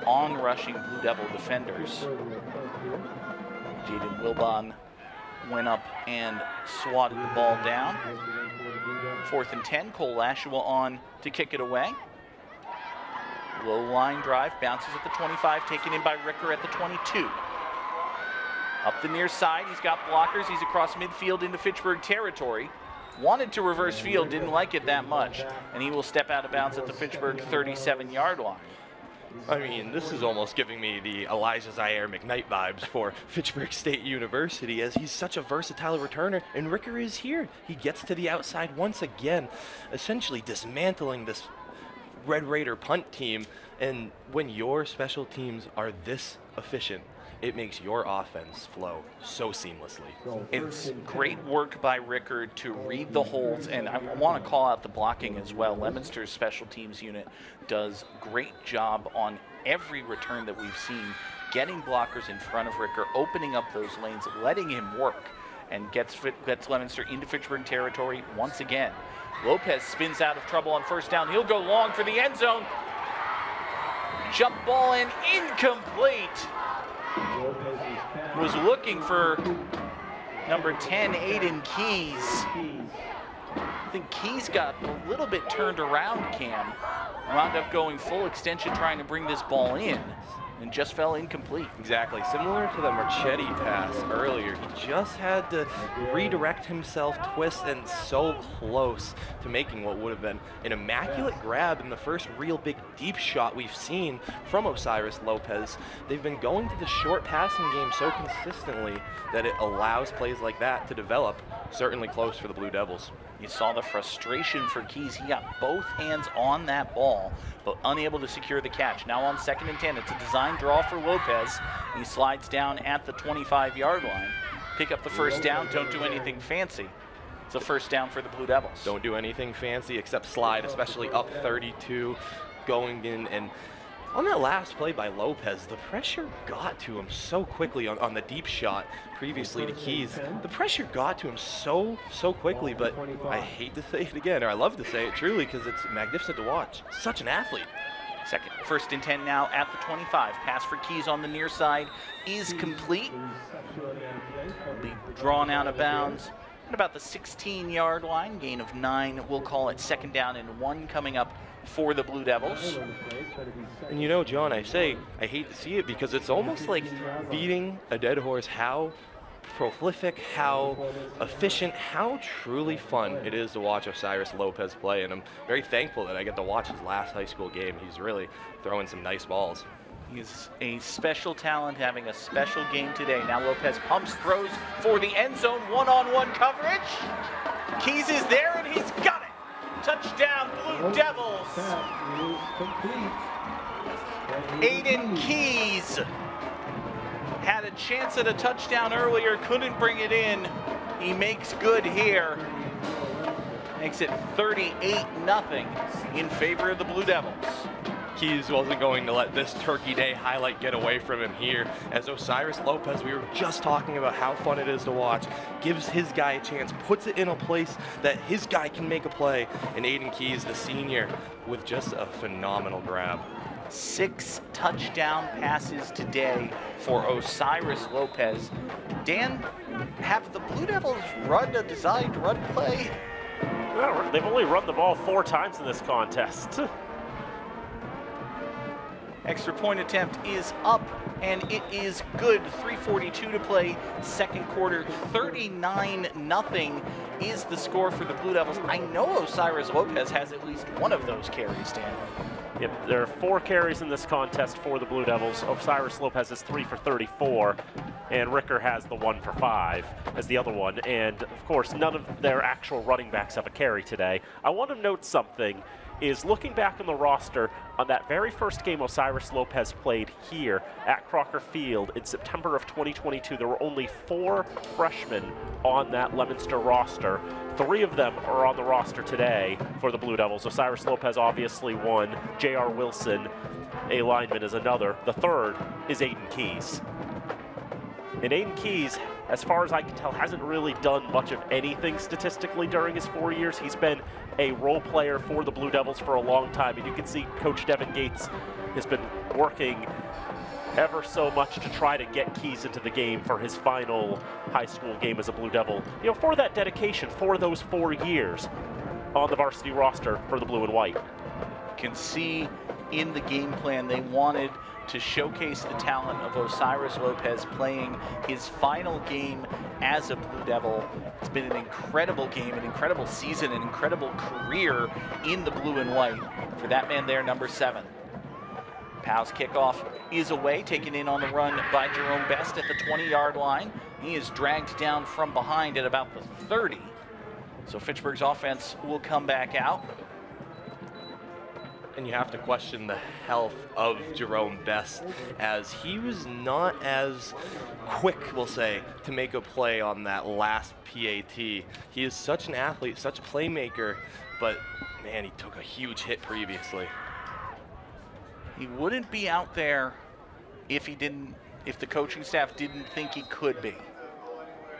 on-rushing Blue Devil defenders. Jaden Wilbon went up and swatted the ball down. 4th and 10, Cole Lashua on to kick it away. Low line drive, bounces at the 25, taken in by Ricker at the 22. Up the near side, he's got blockers. He's across midfield into Fitchburg territory. Wanted to reverse field, didn't like it that much, and he will step out of bounds at the Fitchburg 37-yard line. I mean, this is almost giving me the Elijah Zaire McKnight vibes for Fitchburg State University, as he's such a versatile returner, and Ricker is here. He gets to the outside once again, essentially dismantling this Red Raider punt team. And when your special teams are this efficient, it makes your offense flow so seamlessly. It's great work by Ricker to read the holes, and I want to call out the blocking as well. Leominster's special teams unit does great job on every return that we've seen, getting blockers in front of Ricker, opening up those lanes, letting him work, and gets Leominster into Fitchburg territory once again. Lopez spins out of trouble on 1st down. He'll go long for the end zone. Jump ball and incomplete. Was looking for number 10, Aiden Keys. I think Keys got a little bit turned around, Cam. Wound up going full extension trying to bring this ball in. and just fell incomplete. Exactly. Similar to the Marchetti pass earlier. He just had to redirect himself, twist, and so close to making what would have been an immaculate grab in the first real big deep shot we've seen from Osiris Lopez. They've been going to the short passing game so consistently that it allows plays like that to develop. Certainly close for the Blue Devils. You saw the frustration for Keys. He got both hands on that ball, but unable to secure the catch. Now on 2nd and 10, it's a design draw for Lopez. He slides down at the 25-yard line. Pick up the first down, don't do anything fancy. It's a first down for the Blue Devils. Don't do anything fancy except slide, especially up 32, going in. And on that last play by Lopez, the pressure got to him so quickly on the deep shot previously to Keys. The pressure got to him so quickly, but I hate to say it again, or I love to say it truly, because it's magnificent to watch. Such an athlete. First and 10 now at the 25. Pass for Keys on the near side is complete. Will be drawn out of bounds at about the 16-yard line. Gain of 9. We'll call it 2nd down and 1 coming up for the Blue Devils. And you know, John, I hate to see it because it's almost like beating a dead horse. How prolific, how efficient, how truly fun it is to watch Osiris Lopez play. And I'm very thankful that I get to watch his last high school game. He's really throwing some nice balls. He's a special talent, having a special game today. Now Lopez pumps, throws for the end zone, one-on-one coverage. Keys is there, and he's got it. Touchdown, Blue Devils. Aiden Keys had a chance at a touchdown earlier, couldn't bring it in. He makes good here. Makes it 38-0 in favor of the Blue Devils. Keys wasn't going to let this Turkey Day highlight get away from him here, as Osiris Lopez, we were just talking about how fun it is to watch, gives his guy a chance, puts it in a place that his guy can make a play, and Aiden Keys, the senior, with just a phenomenal grab. 6 touchdown passes today for Osiris Lopez. Dan, have the Blue Devils run a designed run play? Well, they've only run the ball 4 times in this contest. Extra point attempt is up, and it is good. 3:42 to play, second quarter. 39-0 is the score for the Blue Devils. I know Osiris Lopez has at least one of those carries, Dan. Yep, there are 4 carries in this contest for the Blue Devils. Osiris Lopez is 3 for 34, and Ricker has the 1 for 5 as the other one. And of course, none of their actual running backs have a carry today. I want to note something. Is looking back on the roster, on that very first game Osiris Lopez played here at Crocker Field in September of 2022, there were only 4 freshmen on that Leominster roster. 3 of them are on the roster today for the Blue Devils. Osiris Lopez obviously one, J.R. Wilson, a lineman, is another. The third is Aiden Keys. And Aiden Keys, as far as I can tell, hasn't really done much of anything statistically during his 4 years. He's been a role player for the Blue Devils for a long time, and you can see Coach Devin Gates has been working ever so much to try to get Keys into the game for his final high school game as a Blue Devil. You know, for that dedication, for those 4 years on the varsity roster for the Blue and White. Can see in the game plan they wanted to showcase the talent of Osiris Lopez playing his final game as a Blue Devil. It's been an incredible game, an incredible season, an incredible career in the Blue and White for that man there, number 7. Powell's kickoff is away, taken in on the run by Jerome Best at the 20-yard line. He is dragged down from behind at about the 30. So Fitchburg's offense will come back out. And you have to question the health of Jerome Best, as he was not as quick, we'll say, to make a play on that last PAT. He is such an athlete, such a playmaker, but man, he took a huge hit previously. He wouldn't be out there if the coaching staff didn't think he could be.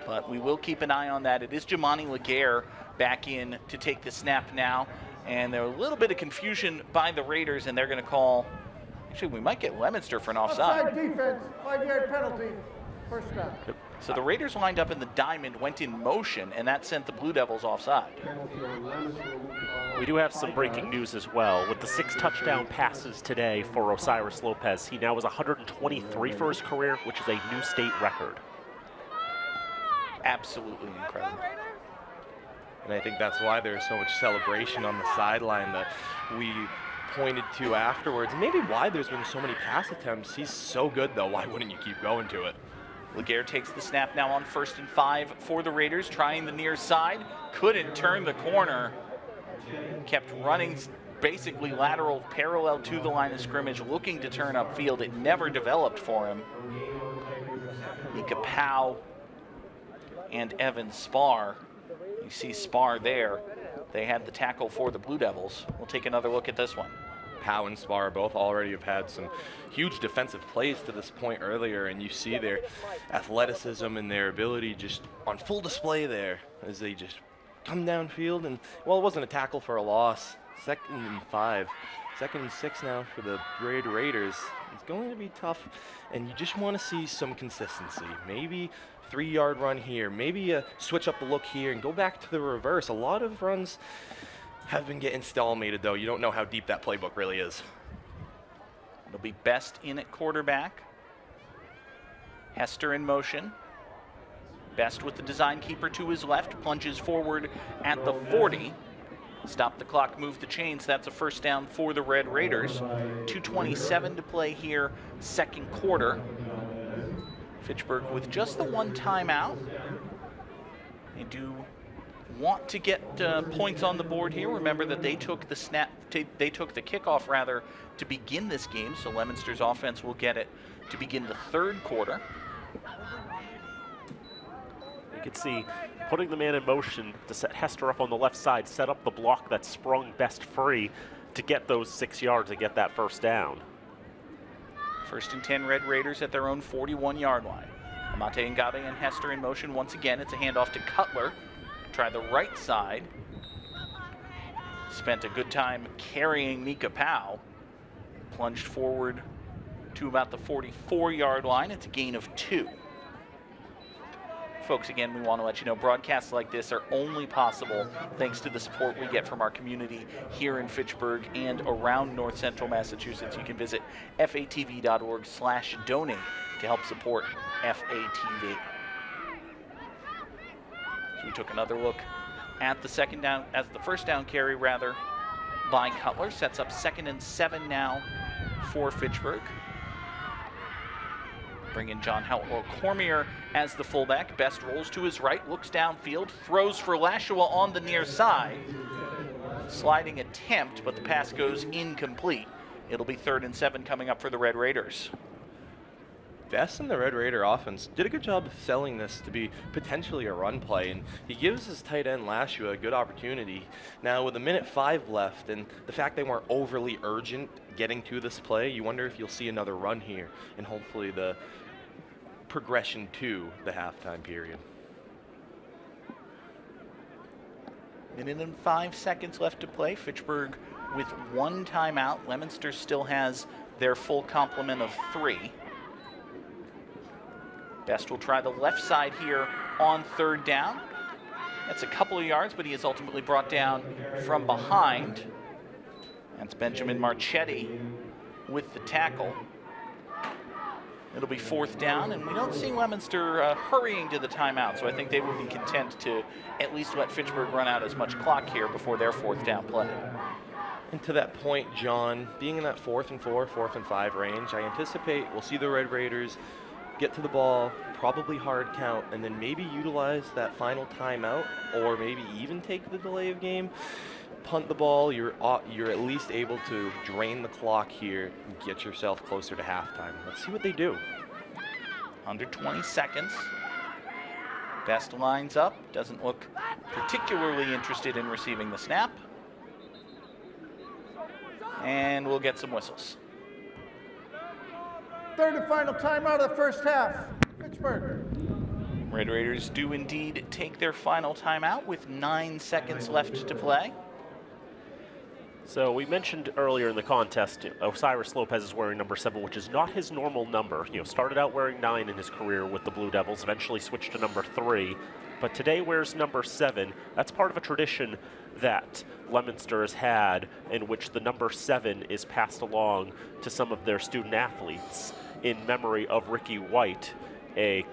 But we will keep an eye on that. It is Jamani Laguerre back in to take the snap now. And there's a little bit of confusion by the Raiders, and they're going to call, actually, we might get Leominster for an offside. Offside defense, 5-yard penalty, first down. So the Raiders lined up in the diamond, went in motion, and that sent the Blue Devils offside. Penalty on Leominster will be called. We do have some breaking news as well. With the 6 touchdown passes today for Osiris Lopez, he now has 123 for his career, which is a new state record. Absolutely incredible. And I think that's why there's so much celebration on the sideline that we pointed to afterwards. And maybe why there's been so many pass attempts. He's so good, though. Why wouldn't you keep going to it? Laguerre takes the snap now on 1st and 5 for the Raiders, trying the near side. Couldn't turn the corner. Kept running basically lateral parallel to the line of scrimmage, looking to turn upfield. It never developed for him. Mika Powell and Evan Spar. You see Spar there. They had the tackle for the Blue Devils. We'll take another look at this one. Powell and Spar both already have had some huge defensive plays to this point earlier, and you see their athleticism and their ability just on full display there as they just come downfield. And, well, it wasn't a tackle for a loss. 2nd and 5. 2nd and 6 now for the Raiders. It's going to be tough, and you just want to see some consistency. Maybe 3-yard run here, maybe switch up the look here and go back to the reverse. A lot of runs have been getting stalemated, though. You don't know how deep that playbook really is. It'll be Best in at quarterback. Hester in motion. Best with the design keeper to his left, plunges forward at the 40. Stop the clock, move the chains. That's a first down for the Red Raiders. 2:27 to play here, 2nd quarter. Fitchburg with just the 1 timeout. They do want to get points on the board here. Remember that they took the kickoff rather to begin this game, so Leominster's offense will get it to begin the 3rd quarter. You can see putting the man in motion to set Hester up on the left side, set up the block that sprung Best free to get those 6 yards and get that first down. 1st and 10 Red Raiders at their own 41-yard line. Amate Ngabe and Hester in motion once again. It's a handoff to Cutler. Try the right side. Spent a good time carrying Mika Powell. Plunged forward to about the 44-yard line. It's a gain of 2. Folks, again, we want to let you know broadcasts like this are only possible thanks to the support we get from our community here in Fitchburg and around North Central Massachusetts. You can visit fatv.org/donate to help support FATV. So we took another look at the first down carry rather by Cutler. Sets up 2nd and 7 now for Fitchburg. Bring in John Cormier as the fullback. Best rolls to his right, looks downfield, throws for Lashua on the near side. Sliding attempt, but the pass goes incomplete. It'll be 3rd and 7 coming up for the Red Raiders. Best in the Red Raider offense did a good job of selling this to be potentially a run play, and he gives his tight end Lashua a good opportunity. Now with 1:05 left and the fact they weren't overly urgent getting to this play, you wonder if you'll see another run here and hopefully the progression to the halftime period. 1 minute and 5 seconds left to play. Fitchburg with 1 timeout. Leominster still has their full complement of 3. Best will try the left side here on 3rd down. That's a couple of yards, but he is ultimately brought down from behind. That's Benjamin Marchetti with the tackle. It'll be 4th down, and we don't see Leominster hurrying to the timeout, so I think they would be content to at least let Fitchburg run out as much clock here before their 4th down play. And to that point, John, being in that 4th and 4, 4th and 5 range, I anticipate we'll see the Red Raiders get to the ball, probably hard count, and then maybe utilize that final timeout, or maybe even take the delay of game, punt the ball. You're at least able to drain the clock here and get yourself closer to halftime. Let's see what they do. Under 20 seconds. Best lines up, doesn't look particularly interested in receiving the snap. And we'll get some whistles. 3rd and final timeout of the first half. Fitchburg. Red Raiders do indeed take their final timeout with 9 seconds left to play. So we mentioned earlier in the contest, Osiris Lopez is wearing number 7, which is not his normal number. Started out wearing 9 in his career with the Blue Devils, eventually switched to number 3, but today wears number 7. That's part of a tradition that Leominster has had, in which the number 7 is passed along to some of their student athletes in memory of Ricky White, a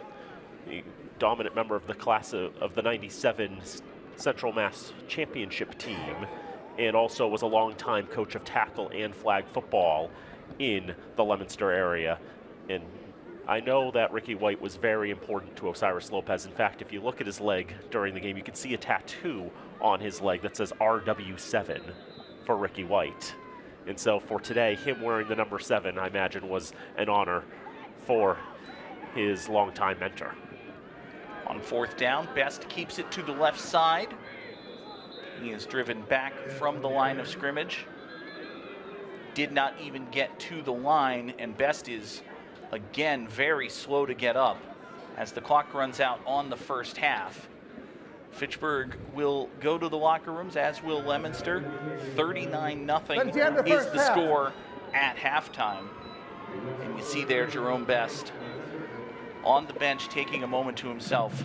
dominant member of the class of the 97 Central Mass Championship team, and also was a longtime coach of tackle and flag football in the Leominster area. And I know that Ricky White was very important to Osiris Lopez. In fact, if you look at his leg during the game, you can see a tattoo on his leg that says RW7 for Ricky White. And so for today, him wearing the number 7, I imagine, was an honor for his longtime mentor. On 4th down, Best keeps it to the left side. He is driven back from the line of scrimmage. Did not even get to the line, and Best is, again, very slow to get up as the clock runs out on the first half. Fitchburg will go to the locker rooms, as will Leominster. 39-0 is the score at halftime. And you see there Jerome Best on the bench taking a moment to himself.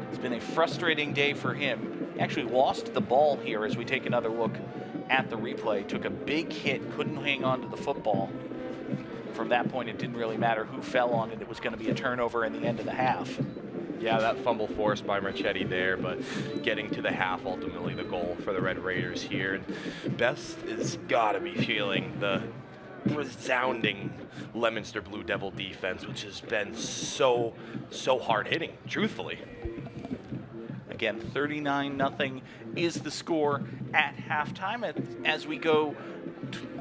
It's been a frustrating day for him. He actually lost the ball here as we take another look at the replay. Took a big hit, couldn't hang on to the football. From that point, it didn't really matter who fell on it. It was going to be a turnover in the end of the half. Yeah, that fumble forced by Marchetti there, but getting to the half, ultimately the goal for the Red Raiders here. And Best has got to be feeling the resounding Leominster Blue Devil defense, which has been so hard hitting, truthfully. Again, 39-0 is the score at halftime. As we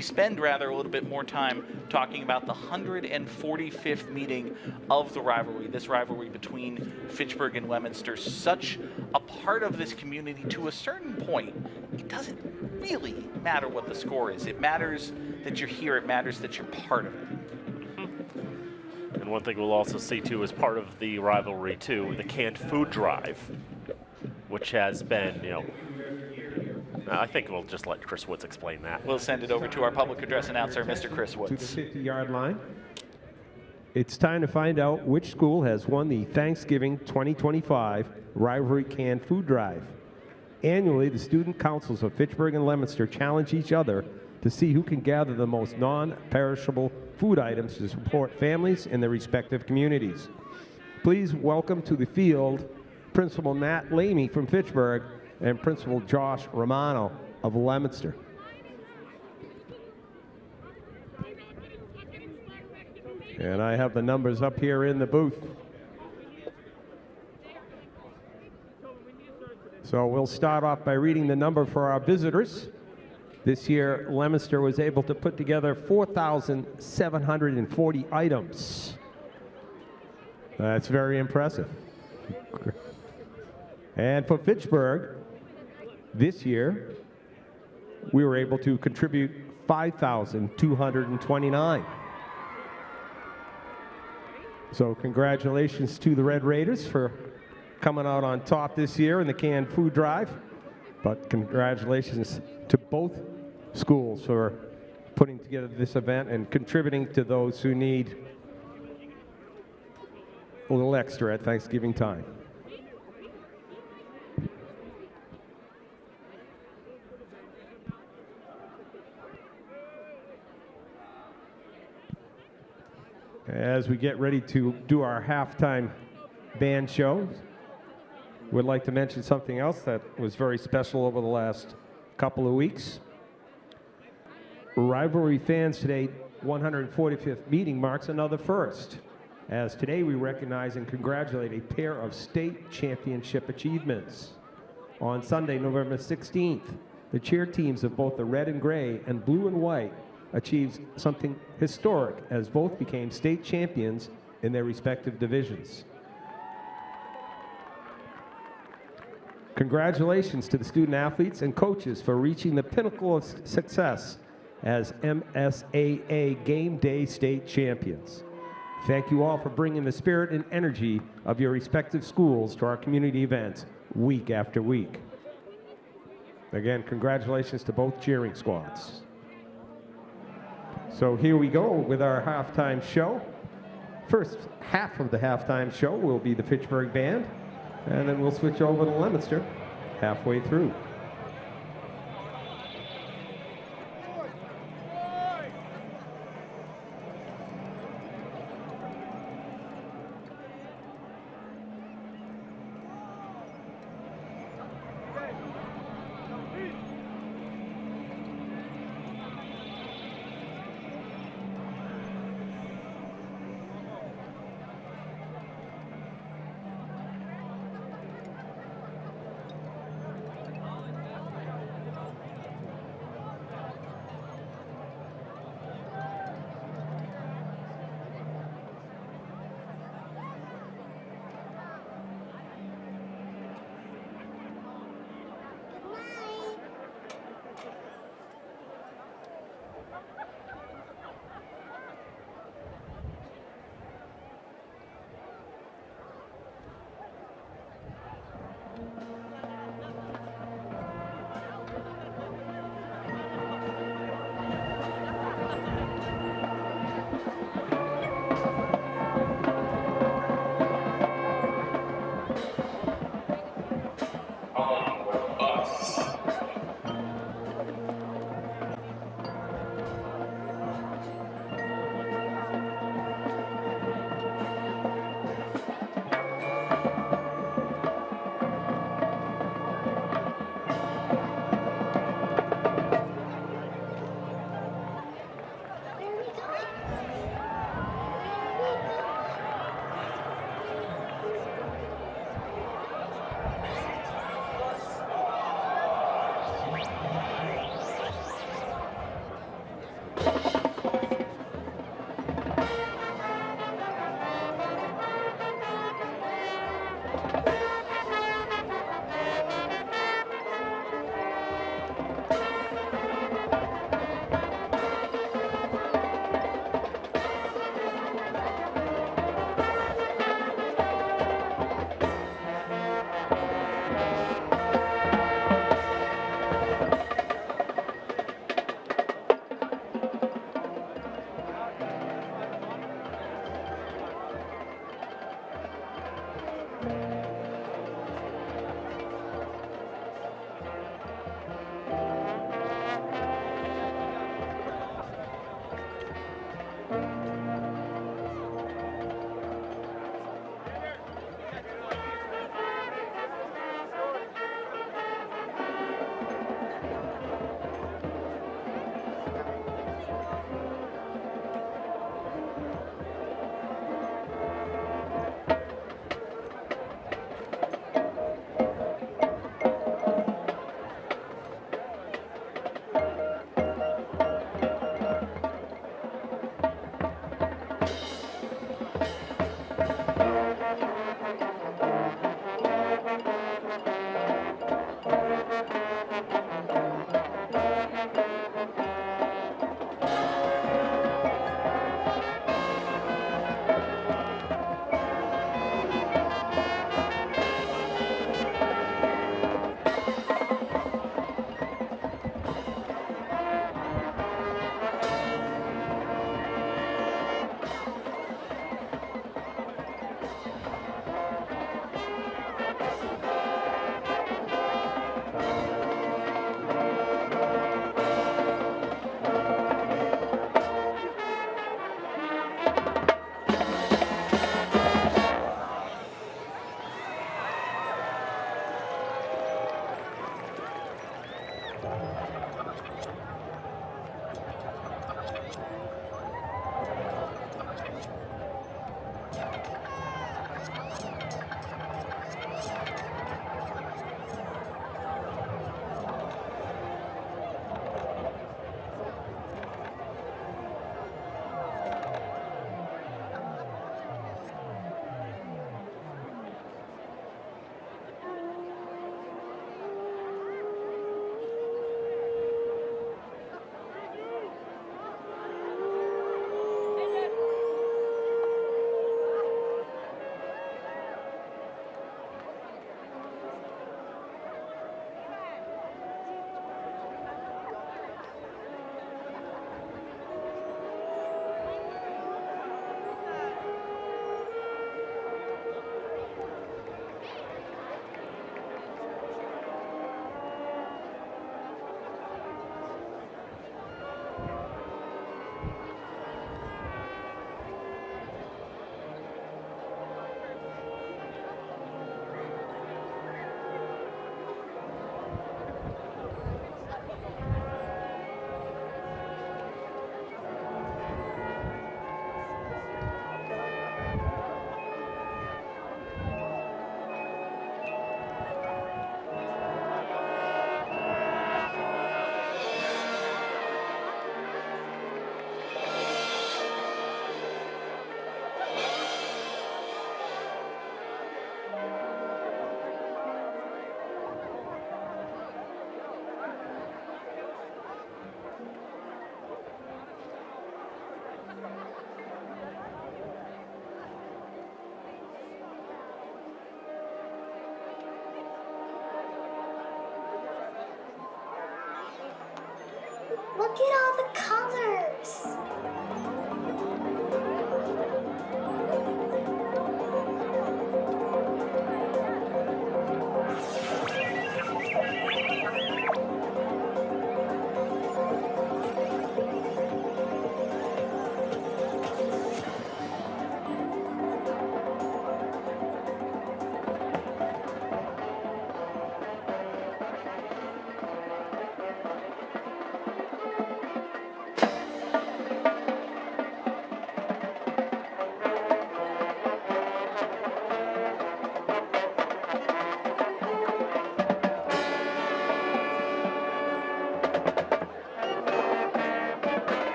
spend a little bit more time talking about the 145th meeting of the rivalry, this rivalry between Fitchburg and Leominster, such a part of this community to a certain point. It doesn't really matter what the score is. It matters that you're here. It matters that you're part of it. And one thing we'll also see, too, as part of the rivalry, too, the canned food drive, which has been, I think we'll just let Chris Woods explain that. We'll send it over to our public address announcer, Mr. Chris Woods. To the 50-yard line. It's time to find out which school has won the Thanksgiving 2025 Rivalry Canned Food Drive. Annually, the student councils of Fitchburg and Leominster challenge each other to see who can gather the most non-perishable food items to support families in their respective communities. Please welcome to the field Principal Matt Lamy from Fitchburg and Principal Josh Romano of Leominster. And I have the numbers up here in the booth. So we'll start off by reading the number for our visitors. This year, Leominster was able to put together 4,740 items. That's very impressive. And for Fitchburg, this year, we were able to contribute 5,229. So congratulations to the Red Raiders for coming out on top this year in the canned food drive. But congratulations to both schools for putting together this event and contributing to those who need a little extra at Thanksgiving time. As we get ready to do our halftime band show, we'd like to mention something else that was very special over the last couple of weeks. Rivalry Fans Today 145th meeting marks another first, as today we recognize and congratulate a pair of state championship achievements. On Sunday, November 16th, the cheer teams of both the red and gray and blue and white achieved something historic as both became state champions in their respective divisions. Congratulations to the student athletes and coaches for reaching the pinnacle of success as MSAA Game Day State Champions. Thank you all for bringing the spirit and energy of your respective schools to our community events week after week. Again, congratulations to both cheering squads. So here we go with our halftime show. First half of the halftime show will be the Fitchburg Band, and then we'll switch over to Leominster halfway through.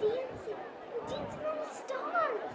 dancing. We're dancing on the stars.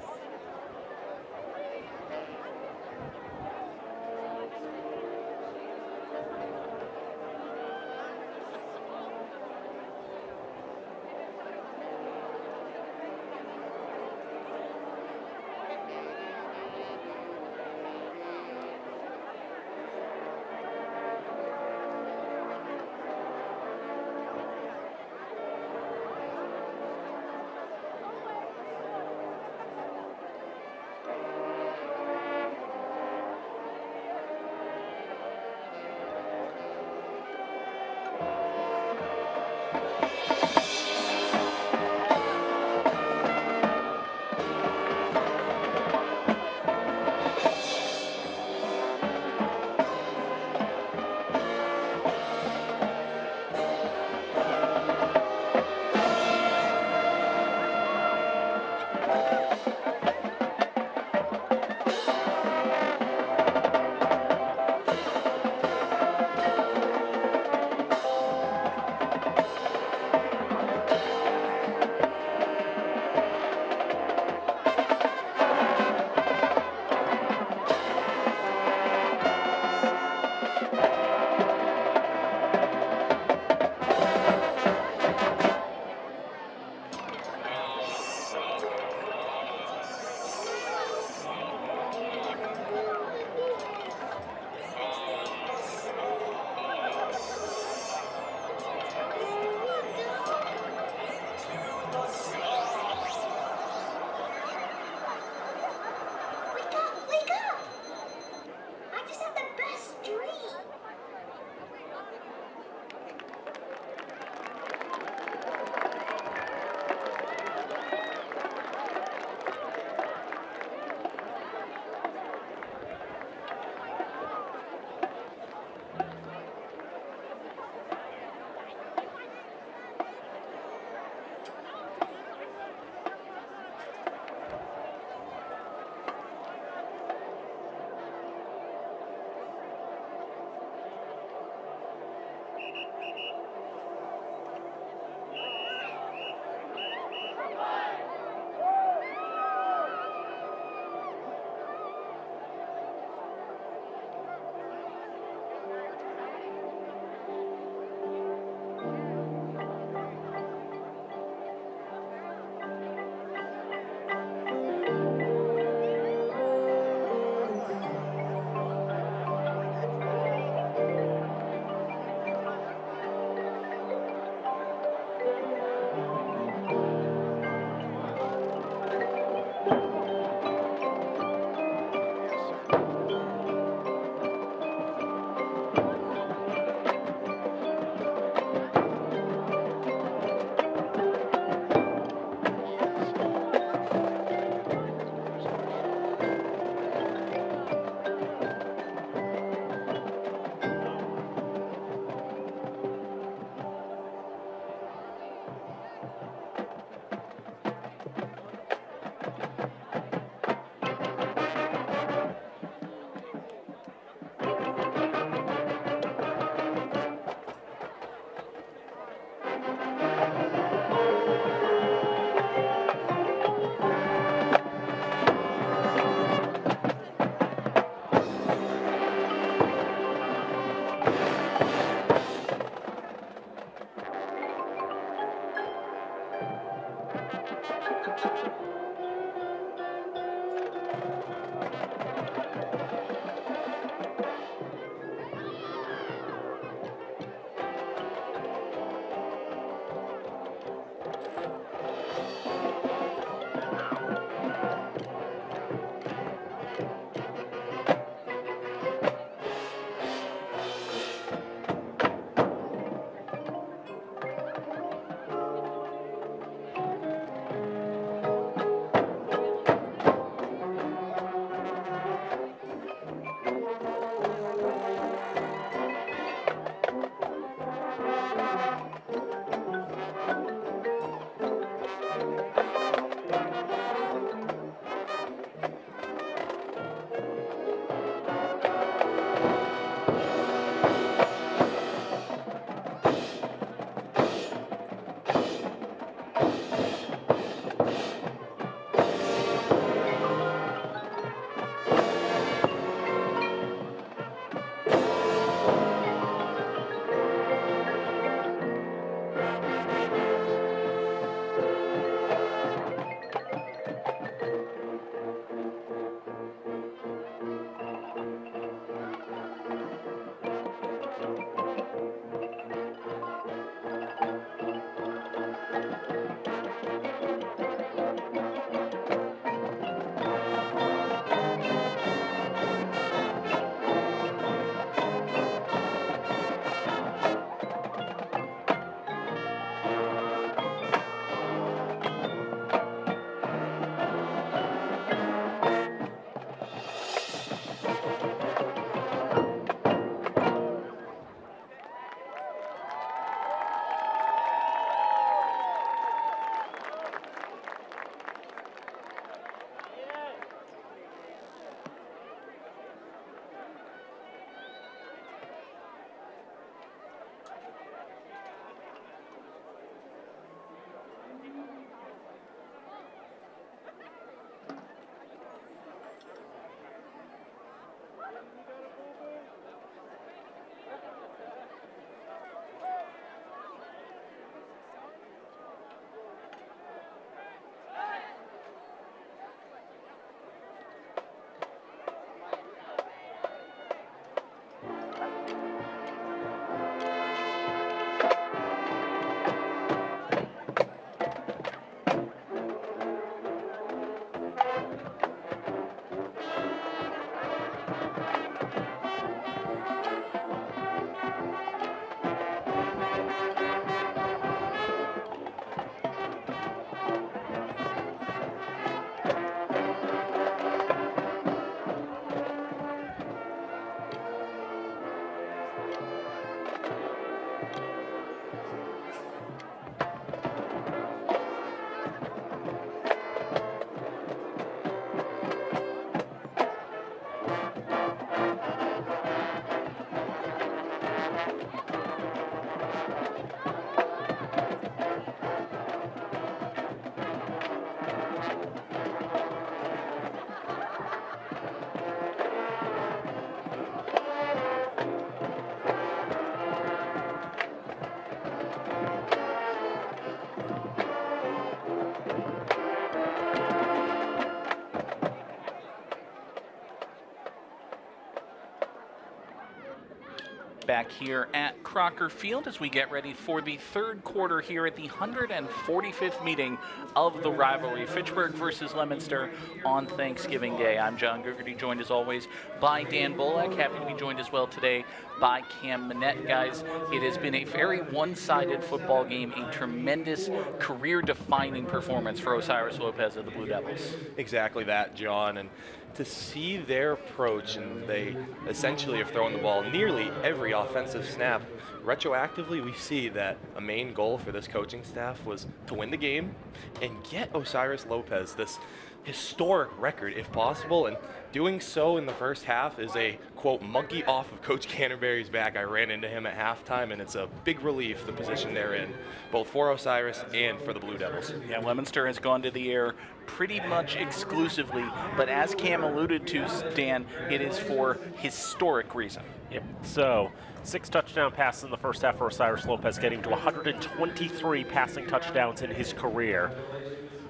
back here at Crocker Field as we get ready for the third quarter here at the 145th meeting of the rivalry, Fitchburg versus Leominster on Thanksgiving Day. I'm John Gugerty, joined as always by Dan Bolak. Happy to be joined as well today by Cam Manette. Guys, it has been a very one-sided football game, a tremendous career-defining performance for Osiris Lopez of the Blue Devils. Exactly that, John. And to see their approach, and they essentially have thrown the ball nearly every offensive snap. Retroactively, we see that a main goal for this coaching staff was to win the game and get Osiris Lopez this historic record, if possible, and doing so in the first half is a, quote, monkey off of Coach Canterbury's back. I ran into him at halftime, and it's a big relief, the position they're in, both for Osiris and for the Blue Devils. Yeah, Leominster has gone to the air pretty much exclusively, but as Cam alluded to, Dan, it is for historic reason. Yep. So 6 touchdown passes in the first half for Osiris Lopez, getting to 123 passing touchdowns in his career,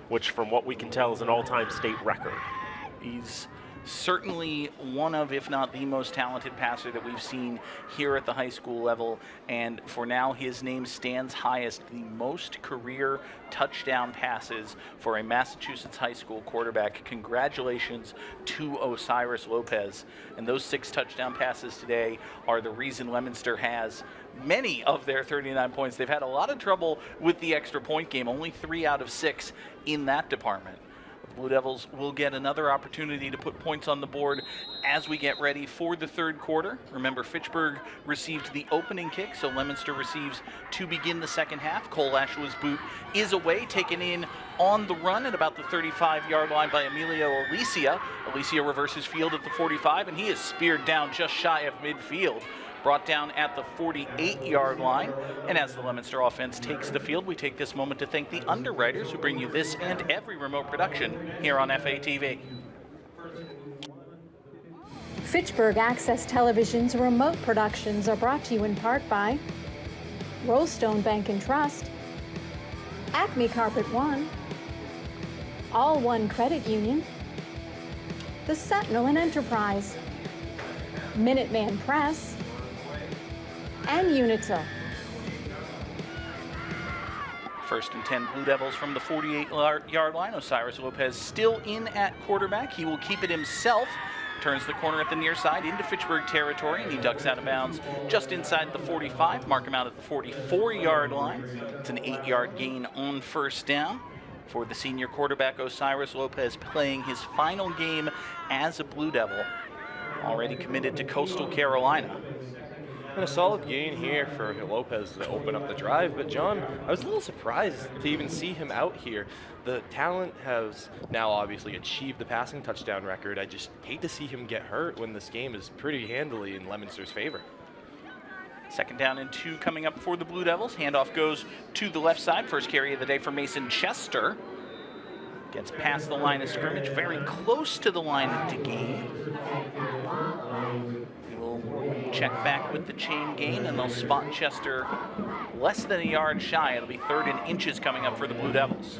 which from what we can tell is an all-time state record. He's certainly one of, if not the most talented passer that we've seen here at the high school level, and for now his name stands highest, the most career touchdown passes for a Massachusetts high school quarterback. Congratulations to Osiris Lopez. And those 6 touchdown passes today are the reason Leominster has many of their 39 points. They've had a lot of trouble with the extra point game, only 3 out of 6 in that department. The Blue Devils will get another opportunity to put points on the board as we get ready for the third quarter. Remember, Fitchburg received the opening kick, so Leominster receives to begin the second half. Cole Ashua's boot is away, taken in on the run at about the 35-yard line by Emilio Alicia. Alicia reverses field at the 45, and he is speared down just shy of midfield. Brought down at the 48-yard line. And as the Leominster offense takes the field, we take this moment to thank the underwriters who bring you this and every remote production here on FATV. Fitchburg Access Television's remote productions are brought to you in part by Rollstone Bank and Trust, Acme Carpet One, All One Credit Union, The Sentinel and Enterprise, Minuteman Press, and Unitil. First and 10 Blue Devils from the 48-yard line. Osiris Lopez still in at quarterback. He will keep it himself. Turns the corner at the near side into Fitchburg territory, and he ducks out of bounds just inside the 45. Mark him out at the 44-yard line. It's an 8-yard gain on first down for the senior quarterback Osiris Lopez, playing his final game as a Blue Devil, already committed to Coastal Carolina. And a solid gain here for Lopez to open up the drive, but John, I was a little surprised to even see him out here. The talent has now obviously achieved the passing touchdown record. I just hate to see him get hurt when this game is pretty handily in Leominster's favor. Second down and 2 coming up for the Blue Devils. Handoff goes to the left side. First carry of the day for Mason Chester. Gets past the line of scrimmage, very close to the line to gain. Check back with the chain gain, and they'll spot Chester less than a yard shy. It'll be 3rd and inches coming up for the Blue Devils.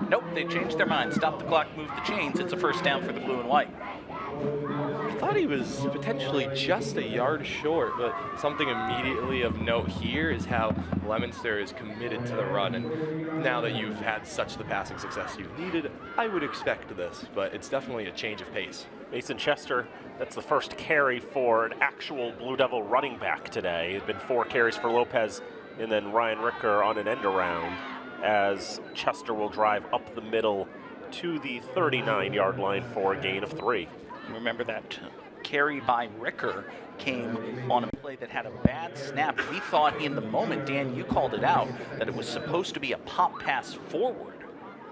Nope, they changed their mind. Stop the clock, move the chains. It's a first down for the blue and white. I thought he was potentially just a yard short, but something immediately of note here is how Leominster is committed to the run. And now that you've had such the passing success you've needed, I would expect this, but it's definitely a change of pace. Mason Chester, that's the first carry for an actual Blue Devil running back today. It's been 4 carries for Lopez, and then Ryan Ricker on an end around, as Chester will drive up the middle to the 39-yard line for a gain of 3. Remember that carry by Ricker came on a play that had a bad snap. We thought in the moment, Dan, you called it out, that it was supposed to be a pop pass forward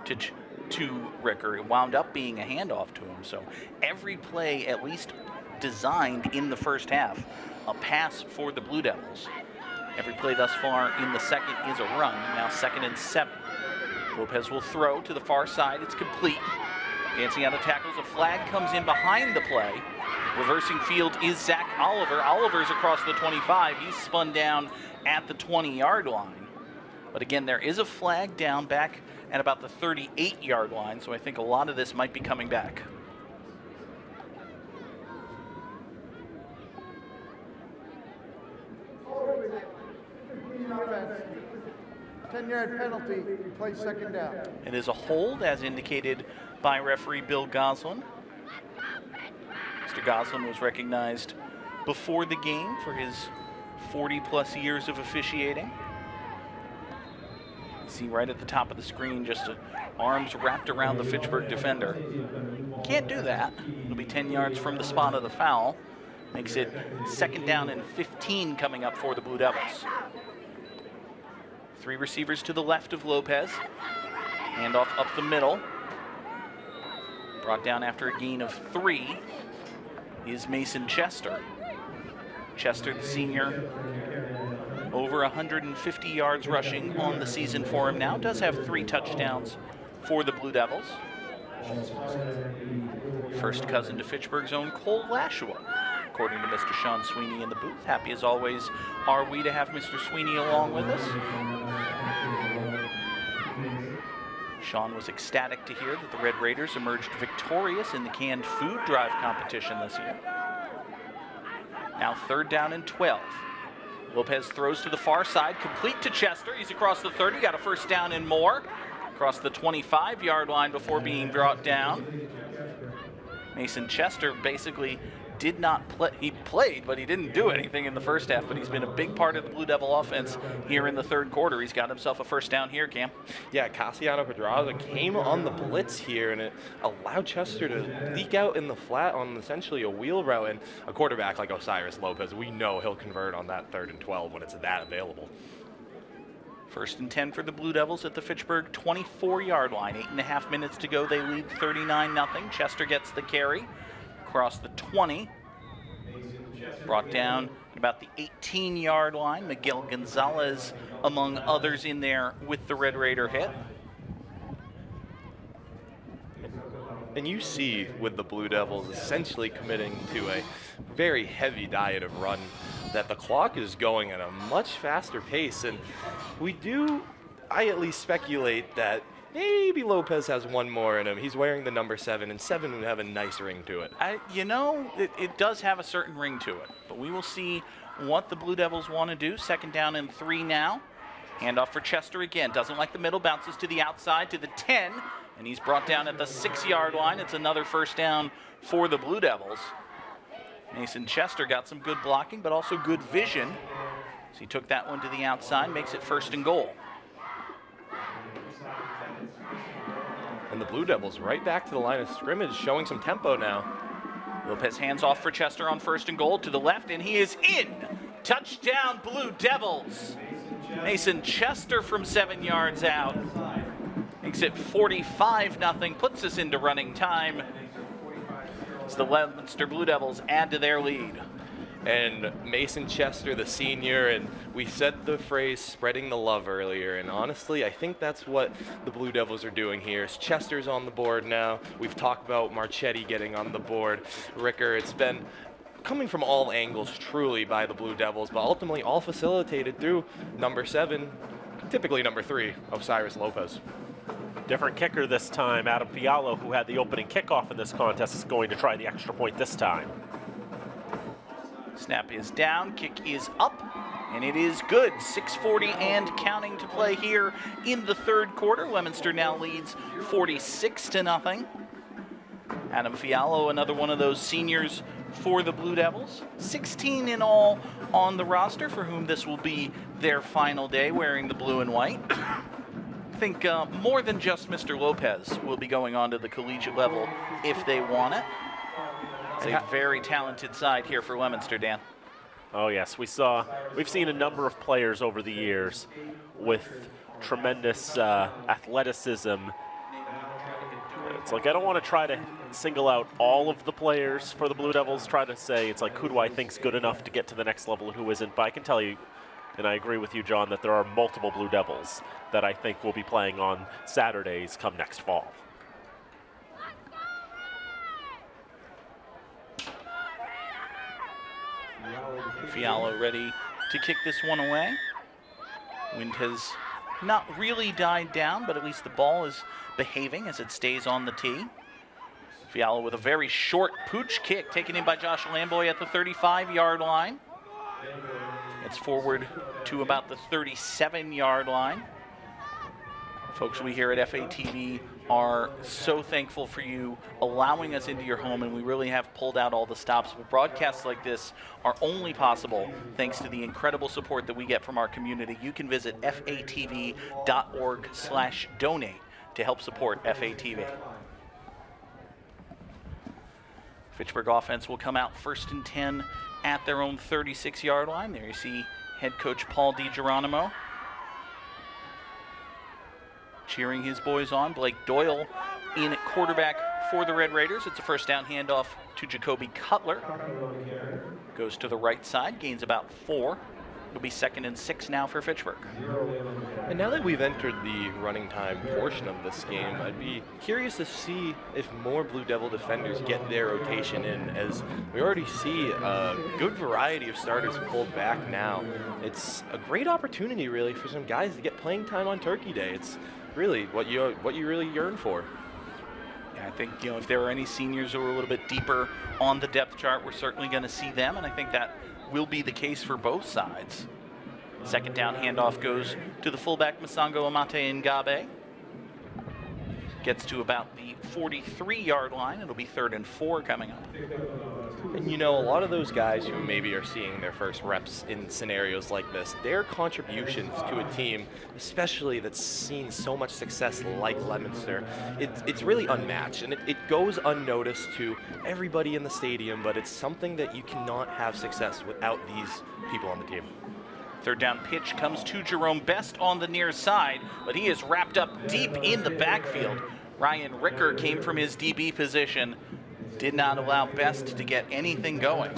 to Ricker. It wound up being a handoff to him. So every play at least designed in the first half, a pass for the Blue Devils. Every play thus far in the second is a run. Now 2nd and 7. Lopez will throw to the far side. It's complete. Dancing out of tackles, a flag comes in behind the play. Reversing field is Zach Oliver. Oliver's across the 25. He's spun down at the 20-yard line. But again, there is a flag down back at about the 38-yard line, so I think a lot of this might be coming back. 10-yard penalty, play second down. It is a hold, as indicated by referee Bill Goslin. Mr. Goslin was recognized before the game for his 40-plus years of officiating. You see right at the top of the screen, just arms wrapped around the Fitchburg defender. Can't do that. It'll be 10 yards from the spot of the foul. Makes it second down and 15 coming up for the Blue Devils. 3 receivers to the left of Lopez. Handoff up the middle. Brought down after a gain of 3 is Mason Chester. Chester, the senior, over 150 yards rushing on the season for him now. Does have 3 touchdowns for the Blue Devils. First cousin to Fitchburg's own Cole Lashua, according to Mr. Sean Sweeney in the booth. Happy as always are we to have Mr. Sweeney along with us. Sean was ecstatic to hear that the Red Raiders emerged victorious in the canned food drive competition this year. Now third down and 12. Lopez throws to the far side, complete to Chester. He's across the 30, got a first down and more. Across the 25-yard line before being brought down. Mason Chester basically did not play. He played, but he didn't do anything in the first half, but he's been a big part of the Blue Devil offense here in the third quarter. He's got himself a first down here, Cam. Yeah, Cassiano Pedraza came on the blitz here, and it allowed Chester to leak out in the flat on essentially a wheel route, and a quarterback like Osiris Lopez, we know he'll convert on that 3rd and 12 when it's that available. First and 10 for the Blue Devils at the Fitchburg 24-yard line. 8.5 minutes to go. They lead 39-0. Chester gets the carry across the 20. Brought down at about the 18-yard line. Miguel Gonzalez, among others, in there with the Red Raider hit. And you see with the Blue Devils essentially committing to a very heavy diet of run that the clock is going at a much faster pace. And I at least speculate that maybe Lopez has one more in him. He's wearing the number 7, and 7 would have a nice ring to it. It does have a certain ring to it, but we will see what the Blue Devils want to do. Second down and 3 now. Handoff for Chester again. Doesn't like the middle, bounces to the outside to the 10, and he's brought down at the 6-yard line. It's another first down for the Blue Devils. Mason Chester got some good blocking, but also good vision. So he took that one to the outside, makes it 1st and goal. And the Blue Devils right back to the line of scrimmage, showing some tempo now. Lopez hands off for Chester on 1st and goal to the left, and he is in. Touchdown, Blue Devils. Mason Chester from 7 yards out. Makes it 45-0, puts us into running time. As the Leominster Blue Devils add to their lead. And Mason Chester, the senior, and we said the phrase spreading the love earlier, and honestly, I think that's what the Blue Devils are doing here. Is Chester's on the board now. We've talked about Marchetti getting on the board. Ricker, it's been coming from all angles, truly, by the Blue Devils, but ultimately all facilitated through number 7, typically number 3, Osiris Lopez. Different kicker this time. Adam Fiallo, who had the opening kickoff in this contest, is going to try the extra point this time. Snap is down, kick is up, and it is good. 6:40 and counting to play here in the third quarter. Leominster now leads 46-0. Adam Fiallo, another one of those seniors for the Blue Devils. 16 in all on the roster, for whom this will be their final day wearing the blue and white. I think more than just Mr. Lopez will be going on to the collegiate level if they want it. It's a very talented side here for Leominster, Dan. Oh yes, we've seen a number of players over the years with tremendous athleticism. It's like I don't want to try to single out all of the players for the Blue Devils, try to say it's like who do I think's good enough to get to the next level and who isn't, but I can tell you, and I agree with you, John, that there are multiple Blue Devils that I think will be playing on Saturdays come next fall. Fiallo ready to kick this one away. Wind has not really died down, but at least the ball is behaving as it stays on the tee. Fiallo with a very short pooch kick taken in by Josh Lamboy at the 35-yard line. It's forward to about the 37-yard line. Folks, we here at FATV are so thankful for you allowing us into your home, and we really have pulled out all the stops. But broadcasts like this are only possible thanks to the incredible support that we get from our community. You can visit fatv.org/donate to help support FATV. Fitchburg offense will come out 1st and 10 at their own 36-yard line. There you see head coach Paul DiGeronimo cheering his boys on. Blake Doyle in at quarterback for the Red Raiders. It's a first down handoff to Jacoby Cutler. Goes to the right side, gains about 4. It'll be 2nd and 6 now for Fitchburg. And now that we've entered the running time portion of this game, I'd be curious to see if more Blue Devil defenders get their rotation in, as we already see a good variety of starters pulled back now. It's a great opportunity, really, for some guys to get playing time on Turkey Day. It's really what you really yearn for. Yeah, I think, if there are any seniors who are a little bit deeper on the depth chart, we're certainly going to see them, and I think that will be the case for both sides. 2nd down handoff goes to the fullback Masango Amate Ngabe. Gets to about the 43-yard line. It'll be 3rd and 4 coming up. And a lot of those guys who maybe are seeing their first reps in scenarios like this, their contributions to a team, especially that's seen so much success like Leominster, it's really unmatched, and it goes unnoticed to everybody in the stadium, but it's something that you cannot have success without these people on the team. 3rd down pitch comes to Jerome Best on the near side, but he is wrapped up deep in the backfield. Ryan Ricker came from his DB position, did not allow Best to get anything going.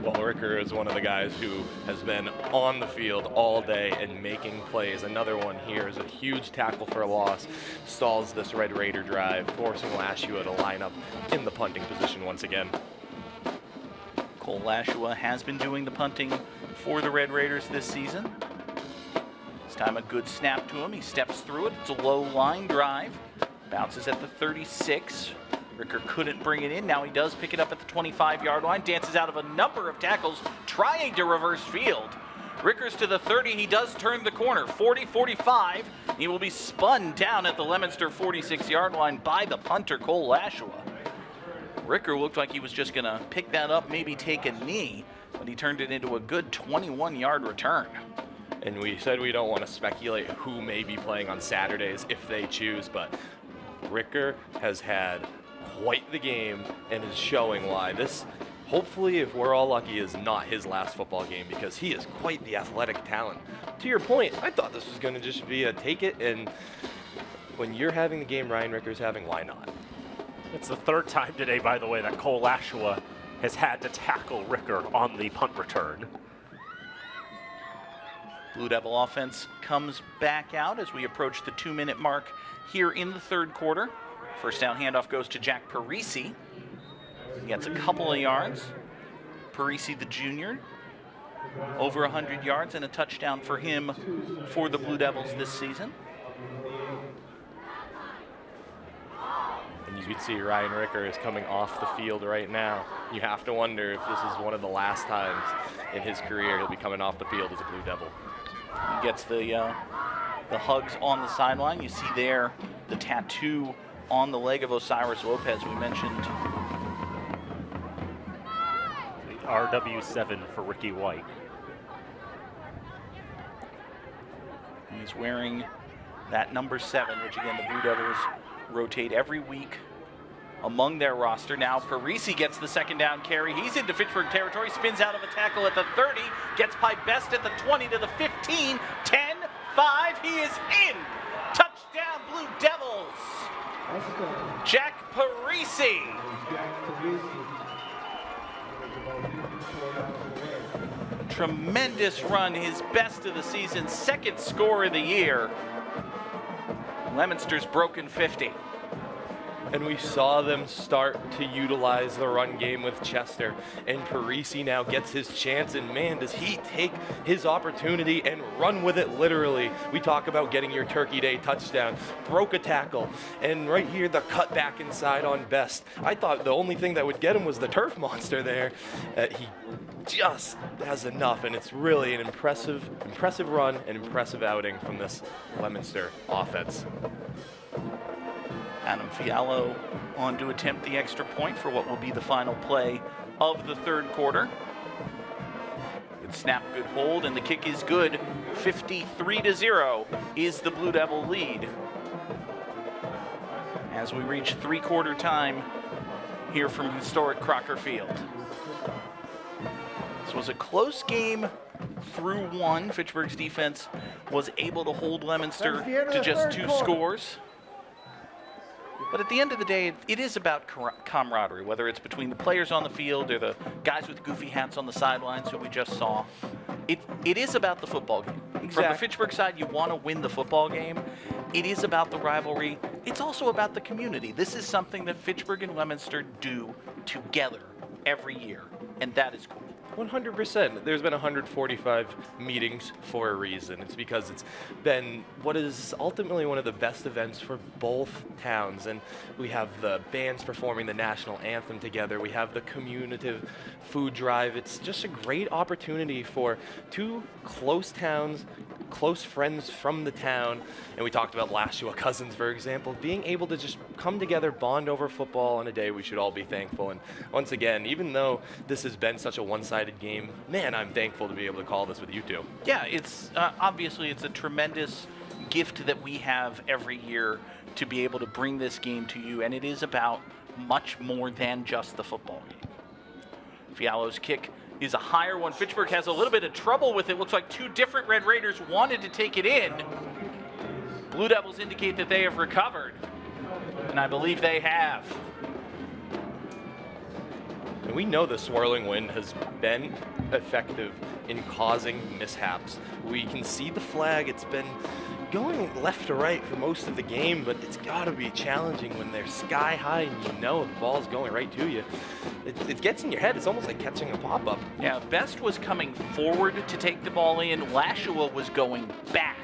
Well, Ricker is one of the guys who has been on the field all day and making plays. Another one here is a huge tackle for a loss. Stalls this Red Raider drive, forcing Lashua to line up in the punting position once again. Cole Lashua has been doing the punting for the Red Raiders this season. This time a good snap to him. He steps through it. It's a low line drive. Bounces at the 36. Ricker couldn't bring it in. Now he does pick it up at the 25-yard line. Dances out of a number of tackles, trying to reverse field. Ricker's to the 30. He does turn the corner. 40, 45. He will be spun down at the Leominster 46-yard line by the punter, Cole Lashua. Ricker looked like he was just going to pick that up, maybe take a knee, but he turned it into a good 21-yard return. And we said we don't want to speculate who may be playing on Saturdays if they choose, but Ricker has had quite the game and is showing why. This, hopefully, if we're all lucky, is not his last football game, because he is quite the athletic talent. To your point, I thought this was going to just be a take it, and when you're having the game Ryan Ricker's having, why not? It's the 3rd time today, by the way, that Cole Lashua has had to tackle Ricker on the punt return. Blue Devil offense comes back out as we approach the 2-minute mark here in the 3rd quarter. First down handoff goes to Jack Parisi. He gets a couple of yards. Parisi, the junior, over 100 yards and a touchdown for him for the Blue Devils this season. And you can see Ryan Ricker is coming off the field right now. You have to wonder if this is one of the last times in his career he'll be coming off the field as a Blue Devil. He gets the hugs on the sideline. You see there the tattoo on the leg of Osiris Lopez we mentioned. The RW7 for Ricky White. He's wearing that number 7, which again the Blue Devils rotate every week among their roster. Now Parisi gets the 2nd down carry. He's into Fitchburg territory, spins out of a tackle at the 30, gets by Best at the 20 to the 15, 10, 5, he is in! Touchdown Blue Devils! Jack Parisi! Tremendous run, his best of the season, 2nd score of the year. Leominster's broken 50. And we saw them start to utilize the run game with Chester. And Parisi now gets his chance, and man, does he take his opportunity and run with it literally. We talk about getting your Turkey Day touchdown. Broke a tackle, and right here, the cut back inside on Best. I thought the only thing that would get him was the turf monster there. He just has enough, and it's really an impressive run and impressive outing from this Leominster offense. Adam Fiallo on to attempt the extra point for what will be the final play of the third quarter. Good snap, good hold, and the kick is good. 53-0 is the Blue Devil lead. As we reach three-quarter time here from historic Crocker Field. This was a close game through one. Fitchburg's defense was able to hold Leominster to just 2 scores. But at the end of the day, it is about camaraderie, whether it's between the players on the field or the guys with goofy hats on the sidelines who we just saw. It is about the football game. Exactly. From the Fitchburg side, you want to win the football game. It is about the rivalry. It's also about the community. This is something that Fitchburg and Leominster do together every year, and that is cool. 100%. There's been 145 meetings for a reason. It's because it's been what is ultimately one of the best events for both towns. And we have the bands performing the national anthem together. We have the communitive food drive. It's just a great opportunity for 2 close towns, close friends from the town. And we talked about Lashua cousins, for example, being able to just come together, bond over football on a day we should all be thankful. And once again, even though this has been such a one-sided game, man, I'm thankful to be able to call this with you two. Yeah, it's obviously it's a tremendous gift that we have every year to be able to bring this game to you, and it is about much more than just the football game. Fiallo's kick is a higher one. Fitchburg has a little bit of trouble with it. Looks like 2 different Red Raiders wanted to take it in. Blue Devils indicate that they have recovered, and I believe they have. And we know the swirling wind has been effective in causing mishaps. We can see the flag. It's been going left to right for most of the game, but it's got to be challenging when they're sky high and you know the ball's going right to you. It gets in your head. It's almost like catching a pop-up. Yeah, Best was coming forward to take the ball in. Lashua was going back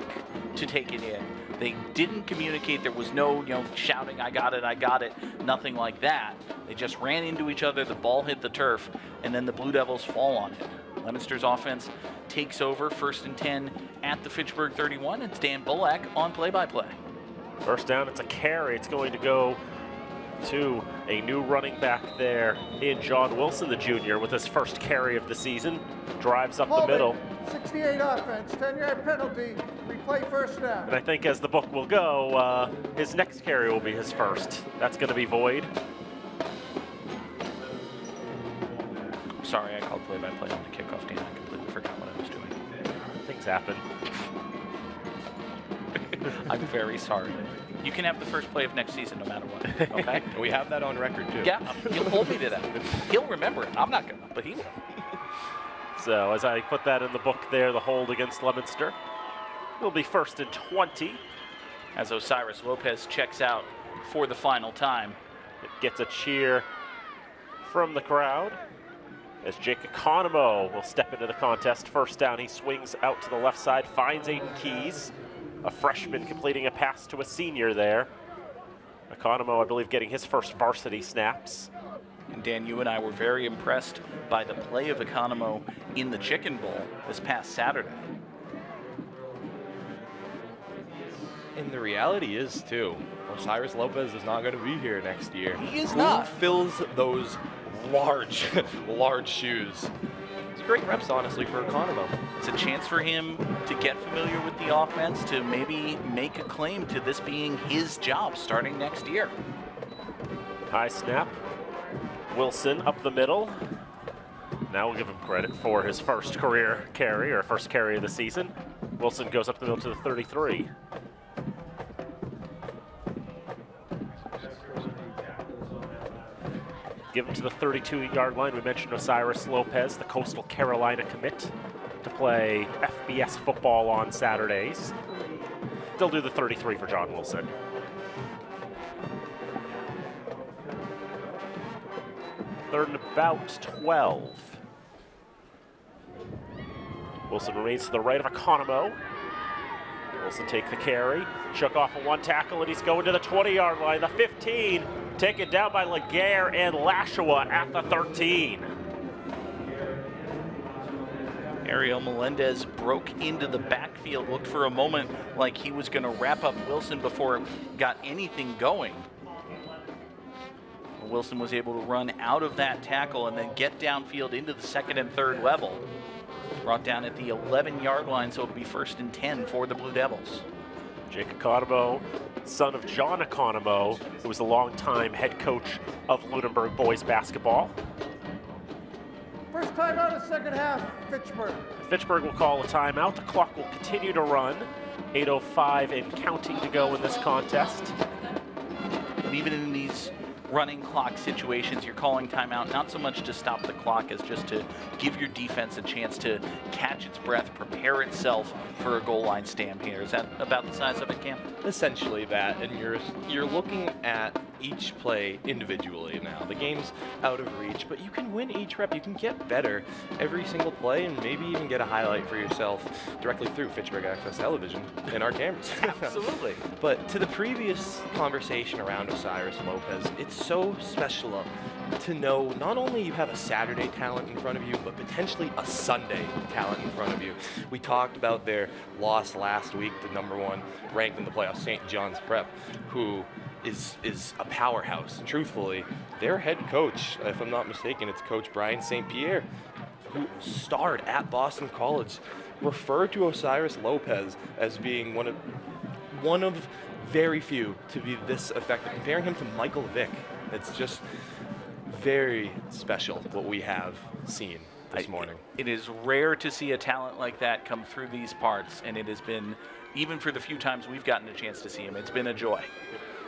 to take it in. They didn't communicate. There was no, shouting, I got it, nothing like that. They just ran into each other. The ball hit the turf, and then the Blue Devils fall on it. Leominster's offense takes over 1st and 10 at the Fitchburg 31. It's Dan Bullock on play-by-play. First down, it's a carry. It's going to go to a new running back there in John Wilson, the junior, with his first carry of the season. Drives up the middle. 68 offense, 10-yard penalty, replay first down. And I think as the book will go, his next carry will be his first. That's going to be void. Sorry, I called play-by-play on the kickoff, Dan. I completely forgot what I was doing. Things happen. I'm very sorry. You can have the first play of next season no matter what, okay? We have that on record, too. Yeah, he'll hold me to that. He'll remember it. I'm not going to, but he will. So as I put that in the book there, the hold against Leominster will be 1st and 20. As Osiris Lopez checks out for the final time. It gets a cheer from the crowd as Jake Economo will step into the contest. First down, he swings out to the left side, finds Aiden Keys, a freshman completing a pass to a senior there. Economo, I believe, getting his first varsity snaps. And Dan, you and I were very impressed by the play of Economo in the Chicken Bowl this past Saturday. And the reality is, too, Osiris Lopez is not going to be here next year. He is not. Who fills those large, large shoes? It's great reps, honestly, for Economo. It's a chance for him to get familiar with the offense, to maybe make a claim to this being his job starting next year. High snap. Wilson up the middle. Now we'll give him credit for his first career carry, or first carry of the season. Wilson goes up the middle to the 33. Give him to the 32-yard line. We mentioned Osiris Lopez, the Coastal Carolina commit, to play FBS football on Saturdays. They'll do the 33 for John Wilson. Third and about 12. Wilson remains to the right of Economo. Wilson take the carry, shook off a one tackle, and he's going to the 20-yard line, the 15, taken down by Laguerre and Lashua at the 13. Ariel Melendez broke into the backfield, looked for a moment like he was going to wrap up Wilson before it got anything going. Wilson was able to run out of that tackle and then get downfield into the second and third level. Brought down at the 11-yard line, so it'll be 1st and 10 for the Blue Devils. Jake Economou, son of John Economou, who was a longtime head coach of Lunenburg boys basketball. First timeout of second half, Fitchburg. Fitchburg will call a timeout. The clock will continue to run. 8:05 and counting to go in this contest. And even in these running clock situations, you're calling timeout not so much to stop the clock as just to give your defense a chance to catch its breath, prepare itself for a goal line stand here. Is that about the size of it, Cam? Essentially that, and you're looking at each play individually now. The game's out of reach, but you can win each rep. You can get better every single play and maybe even get a highlight for yourself directly through Fitchburg Access Television in our cameras. Absolutely. But to the previous conversation around Osiris Lopez, it's so special to know not only you have a Saturday talent in front of you, but potentially a Sunday talent in front of you. We talked about their loss last week to #1 ranked in the playoffs, St. John's Prep, who is a powerhouse. Truthfully, their head coach, if I'm not mistaken, it's Coach Brian St. Pierre, who starred at Boston College, referred to Osiris Lopez as being one of very few to be this effective, comparing him to Michael Vick. It's just very special what we have seen this morning. It is rare to see a talent like that come through these parts, and it has been, even for the few times we've gotten a chance to see him, it's been a joy.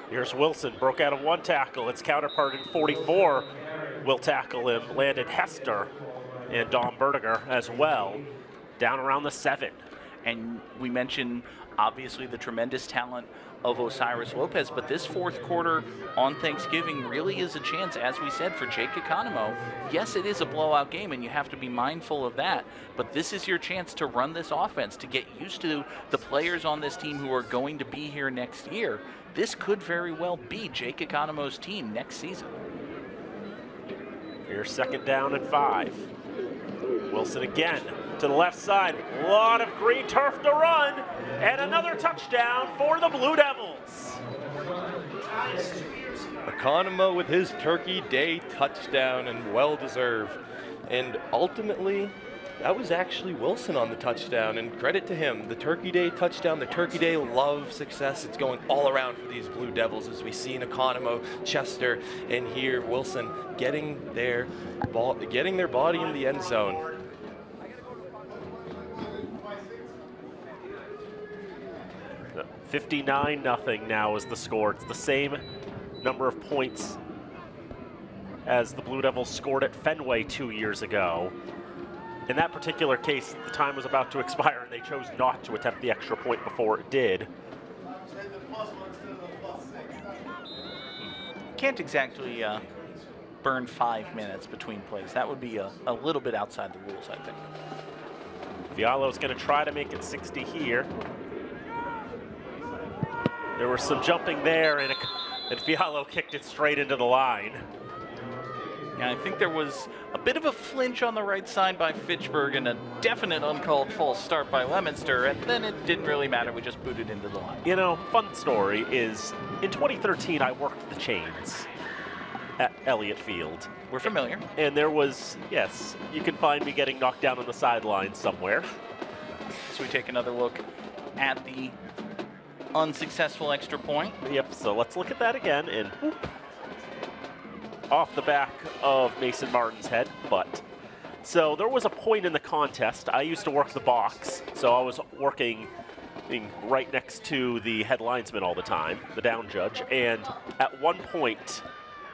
Here's Wilson, broke out of one tackle. Its counterpart in 44 will tackle him. Landon Hester and Dom Bertiger as well, down around the 7. And we mentioned, obviously, the tremendous talent of Osiris Lopez, but this fourth quarter on Thanksgiving really is a chance, as we said, for Jake Economou. Yes, it is a blowout game, and you have to be mindful of that, but this is your chance to run this offense, to get used to the players on this team who are going to be here next year. This could very well be Jake Economou's team next season. Here's 2nd down and 5. Wilson again to the left side. A lot of green turf to run, and another touchdown for the Blue Devils. Economou with his Turkey Day touchdown, and well-deserved. And ultimately, that was actually Wilson on the touchdown, and credit to him. The Turkey Day touchdown, the Turkey Day love success, it's going all around for these Blue Devils, as we see in Economou, Chester, and here Wilson getting their body in the end zone. The 59-0 now is the score. It's the same number of points as the Blue Devils scored at Fenway 2 years ago. In that particular case, the time was about to expire, and they chose not to attempt the extra point before it did. Can't exactly burn 5 minutes between plays. That would be a little bit outside the rules, I think. Fialo's going to try to make it 60 here. There was some jumping there, and Fialo kicked it straight into the line. Yeah, I think there was a bit of a flinch on the right side by Fitchburg and a definite uncalled false start by Leominster, and then it didn't really matter. We just booted into the line. You know, fun story is, in 2013, I worked the chains at Elliott Field. We're familiar. And there was, yes, you can find me getting knocked down on the sidelines somewhere. So we take another look at the unsuccessful extra point. Yep, so let's look at that again, and whoop, off the back of Mason Martin's head, but. So there was a point in the contest. I used to work the box, so I was working right next to the head linesman all the time, the down judge, and at one point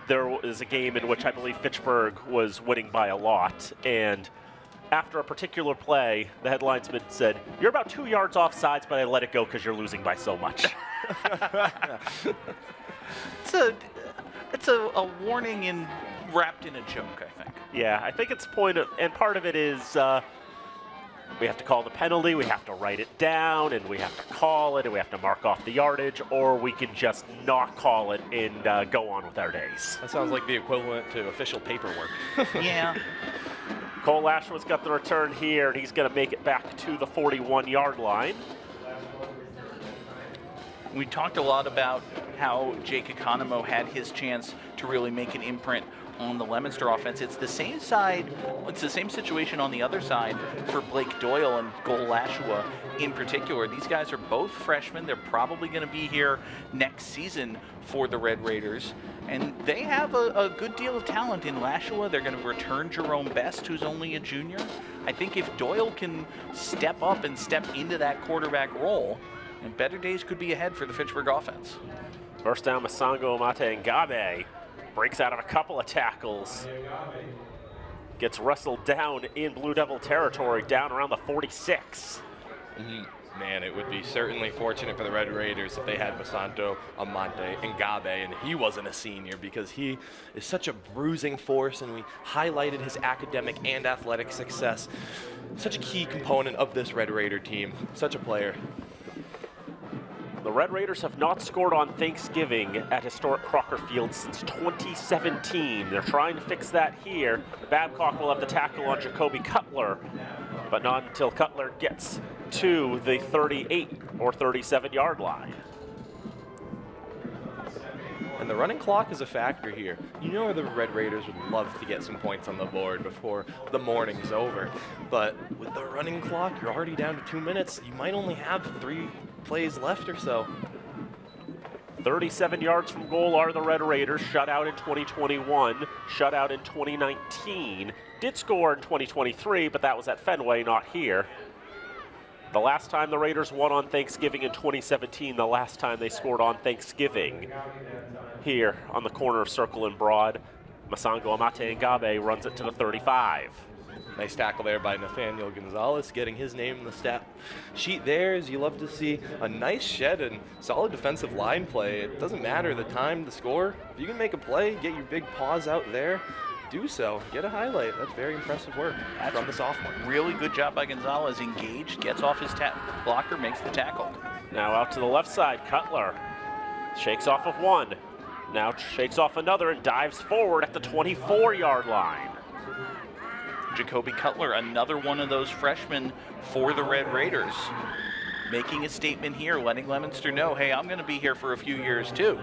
there was a game in which I believe Fitchburg was winning by a lot, and after a particular play, the head linesman said, "You're about 2 yards off sides, but I let it go because you're losing by so much." It's a warning wrapped in a joke, I think. Yeah, I think it's and part of it is we have to call the penalty, we have to write it down, and we have to call it, and we have to mark off the yardage, or we can just not call it and go on with our days. That sounds like the equivalent to official paperwork. Yeah. Cole Lashua's got the return here, and he's going to make it back to the 41-yard line. We talked a lot about how Jake Economo had his chance to really make an imprint on the Leominster offense. It's the same side, it's the same situation on the other side for Blake Doyle and Cole Lashua in particular. These guys are both freshmen. They're probably going to be here next season for the Red Raiders. And they have a good deal of talent in Lashua. They're going to return Jerome Best, who's only a junior. I think if Doyle can step up and step into that quarterback role, and better days could be ahead for the Fitchburg offense. First down, Masango Amate Ngabe breaks out of a couple of tackles. Gets wrestled down in Blue Devil territory, down around the 46. Man, it would be certainly fortunate for the Red Raiders if they had Masanto Amate Ngabe and he wasn't a senior, because he is such a bruising force, and we highlighted his academic and athletic success. Such a key component of this Red Raider team. Such a player. The Red Raiders have not scored on Thanksgiving at historic Crocker Field since 2017. They're trying to fix that here. Babcock will have the tackle on Jacoby Cutler, but not until Cutler gets to the 38 or 37-yard line. And the running clock is a factor here. You know the Red Raiders would love to get some points on the board before the morning's over. But with the running clock, you're already down to 2 minutes. You might only have 3 plays left or so. 37 yards from goal are the Red Raiders, shut out in 2021, shut out in 2019. Did score in 2023, but that was at Fenway, not here. The last time the Raiders won on Thanksgiving in 2017, the last time they scored on Thanksgiving. Here on the corner of Circle and Broad, Masango Amate Ngabe runs it to the 35. Nice tackle there by Nathaniel Gonzalez, getting his name in the stat sheet there, as you love to see a nice shed and solid defensive line play. It doesn't matter the time, the score. If you can make a play, get your big paws out there, do so. Get a highlight. That's very impressive work from the sophomore. Really good job by Gonzalez. Engaged, gets off his blocker, makes the tackle. Now out to the left side, Cutler shakes off of one. Now shakes off another and dives forward at the 24-yard line. Jacoby Cutler, another one of those freshmen for the Red Raiders, making a statement here, letting Leominster know, hey, I'm going to be here for a few years too.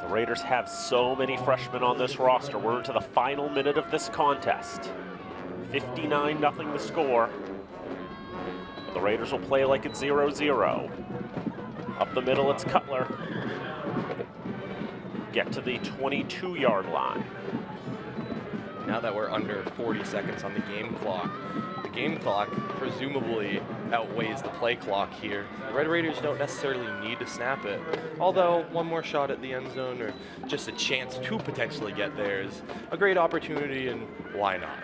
The Raiders have so many freshmen on this roster. We're into the final minute of this contest. 59-0 the score. The Raiders will play like it's 0-0. Up the middle, it's Cutler. Get to the 22-yard line. Now that we're under 40 seconds on the game clock presumably outweighs the play clock here. The Red Raiders don't necessarily need to snap it, although one more shot at the end zone or just a chance to potentially get there is a great opportunity, and why not?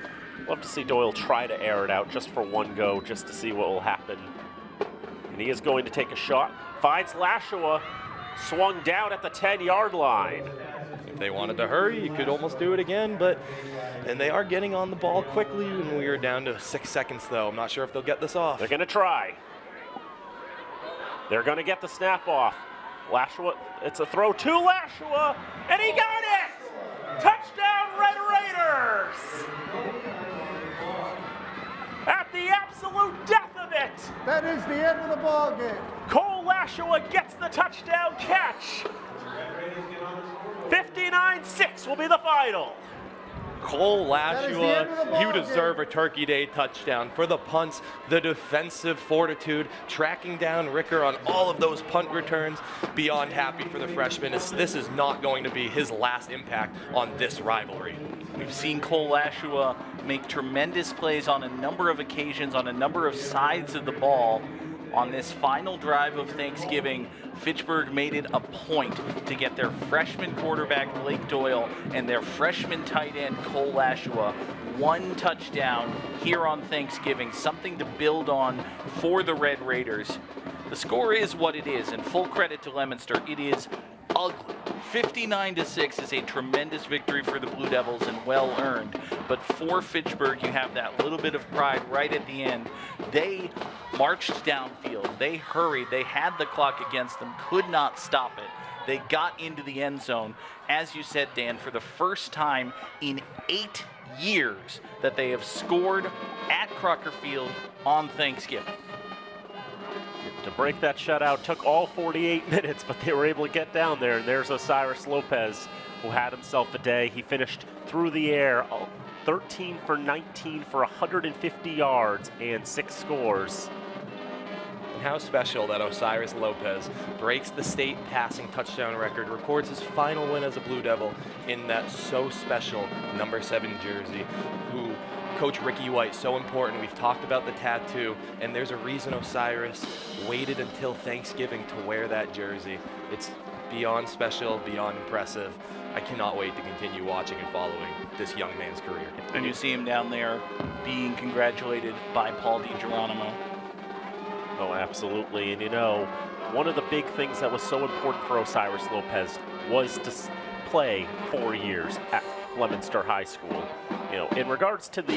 Love to see Doyle try to air it out just for one go, just to see what will happen. And he is going to take a shot. Finds Lashua, swung down at the 10-yard line. If they wanted to hurry, you could almost do it again, and they are getting on the ball quickly, and we are down to 6 seconds, though. I'm not sure if they'll get this off. They're going to try. They're going to get the snap off. Lashua, it's a throw to Lashua, and he got it! Touchdown, Red Raiders! At the absolute death of it! That is the end of the ball game. Cole Lashua gets the touchdown catch. 59-6 will be the final. Cole Lashua, you deserve a Turkey Day touchdown for the punts, the defensive fortitude, tracking down Ricker on all of those punt returns. Beyond happy for the freshman. This is not going to be his last impact on this rivalry. We've seen Cole Lashua make tremendous plays on a number of occasions, on a number of sides of the ball. On this final drive of Thanksgiving, Fitchburg made it a point to get their freshman quarterback, Blake Doyle, and their freshman tight end, Cole Lashua, one touchdown here on Thanksgiving, something to build on for the Red Raiders. The score is what it is, and full credit to Leominster. It is ugly. 59-6 is a tremendous victory for the Blue Devils and well earned. But for Fitchburg, you have that little bit of pride right at the end. They marched downfield. They hurried. They had the clock against them, could not stop it. They got into the end zone, as you said, Dan, for the first time in 8 years that they have scored at Crocker Field on Thanksgiving. To break that shutout took all 48 minutes, but they were able to get down there. And there's Osiris Lopez, who had himself a day. He finished through the air 13 for 19 for 150 yards and 6 scores. And how special that Osiris Lopez breaks the state passing touchdown record, records his final win as a Blue Devil in that so special number 7 jersey, who Coach Ricky White, so important. We've talked about the tattoo, and there's a reason Osiris waited until Thanksgiving to wear that jersey. It's beyond special, beyond impressive. I cannot wait to continue watching and following this young man's career. And you see him down there being congratulated by Paul DiGeronimo. Oh, absolutely. And you know, one of the big things that was so important for Osiris Lopez was to play 4 years at Leominster High School. You know, in regards to the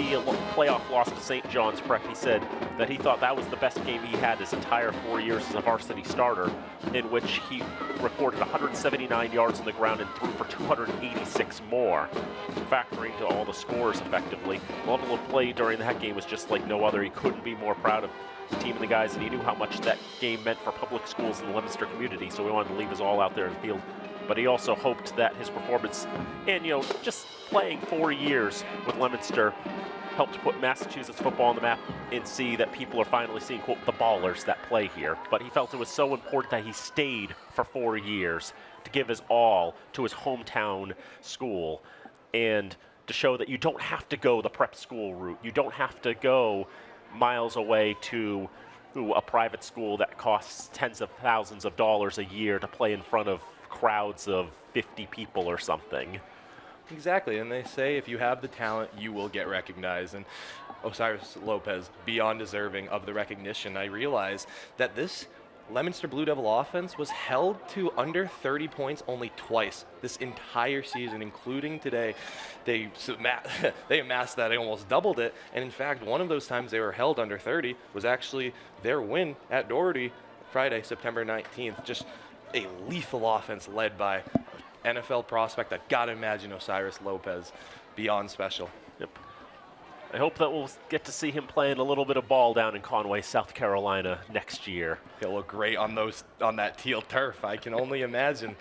playoff loss to St. John's Prep, he said that he thought that was the best game he had his entire 4 years as a varsity starter, in which he recorded 179 yards on the ground and threw for 286 more, factoring to all the scores effectively. The level of play during that game was just like no other. He couldn't be more proud of the team and the guys, and he knew how much that game meant for public schools in the Leominster community, so he wanted to leave us all out there in the field. But he also hoped that his performance and, you know, just playing 4 years with Leominster helped put Massachusetts football on the map and see that people are finally seeing, quote, the ballers that play here. But he felt it was so important that he stayed for 4 years to give his all to his hometown school and to show that you don't have to go the prep school route. You don't have to go miles away to a private school that costs tens of thousands of dollars a year to play in front of crowds of 50 people or something. Exactly, and they say if you have the talent, you will get recognized. And Osiris Lopez, beyond deserving of the recognition. I realize that this Leominster Blue Devil offense was held to under 30 points only twice this entire season, including today. They amassed that, they almost doubled it. And in fact, one of those times they were held under 30 was actually their win at Doherty Friday, September 19th. Just a lethal offense led by NFL prospect. I gotta imagine Osiris Lopez, beyond special. Yep. I hope that we'll get to see him playing a little bit of ball down in Conway, South Carolina next year. He'll look great on that teal turf. I can only imagine.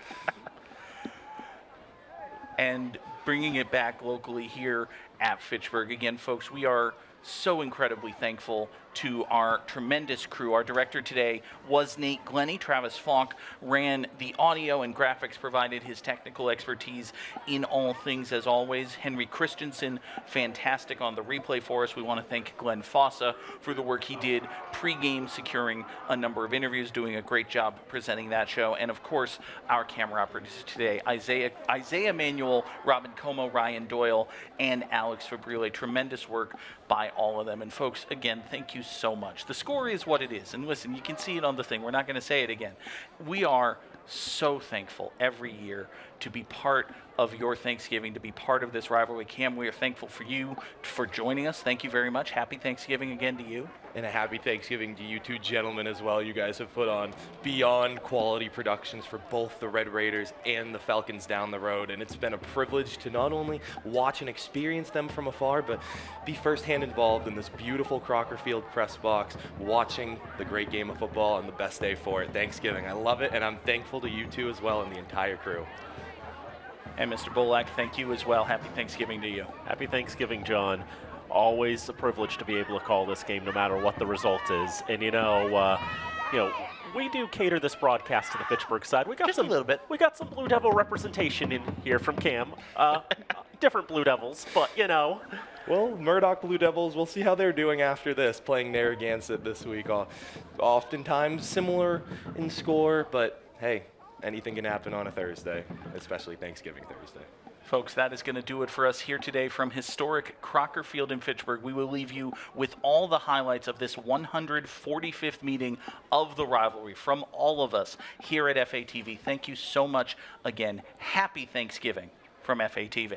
And bringing it back locally here at Fitchburg, again, folks, we are so incredibly thankful to our tremendous crew. Our director today was Nate Glennie. Travis Falk ran the audio and graphics, provided his technical expertise in all things as always. Henry Christensen, fantastic on the replay for us. We want to thank Glenn Fossa for the work he did pre-game, securing a number of interviews, doing a great job presenting that show. And of course, our camera operators today, Isaiah Manuel, Robin Como, Ryan Doyle, and Alex Fabrile. Tremendous work by all of them. And folks, again, thank you so much. The score is what it is. And listen, you can see it on the thing. We're not going to say it again. We are so thankful every year to be part of your Thanksgiving, to be part of this rivalry. Cam, we are thankful for you for joining us. Thank you very much. Happy Thanksgiving again to you. And a happy Thanksgiving to you two gentlemen as well. You guys have put on beyond quality productions for both the Red Raiders and the Falcons down the road. And it's been a privilege to not only watch and experience them from afar, but be firsthand involved in this beautiful Crocker Field press box, watching the great game of football and the best day for it, Thanksgiving. I love it, and I'm thankful to you two as well and the entire crew. And Mr. Bolak, thank you as well. Happy Thanksgiving to you. Happy Thanksgiving, John. Always a privilege to be able to call this game no matter what the result is. And you know, we do cater this broadcast to the Fitchburg side. We got just a little bit. We got some Blue Devil representation in here from Cam. Different Blue Devils, but you know. Well, Murdoch Blue Devils, we'll see how they're doing after this, playing Narragansett this week. Oftentimes similar in score, but hey, anything can happen on a Thursday, especially Thanksgiving Thursday. Folks, that is going to do it for us here today from historic Crocker Field in Fitchburg. We will leave you with all the highlights of this 145th meeting of the rivalry from all of us here at FATV. Thank you so much again. Happy Thanksgiving from FATV.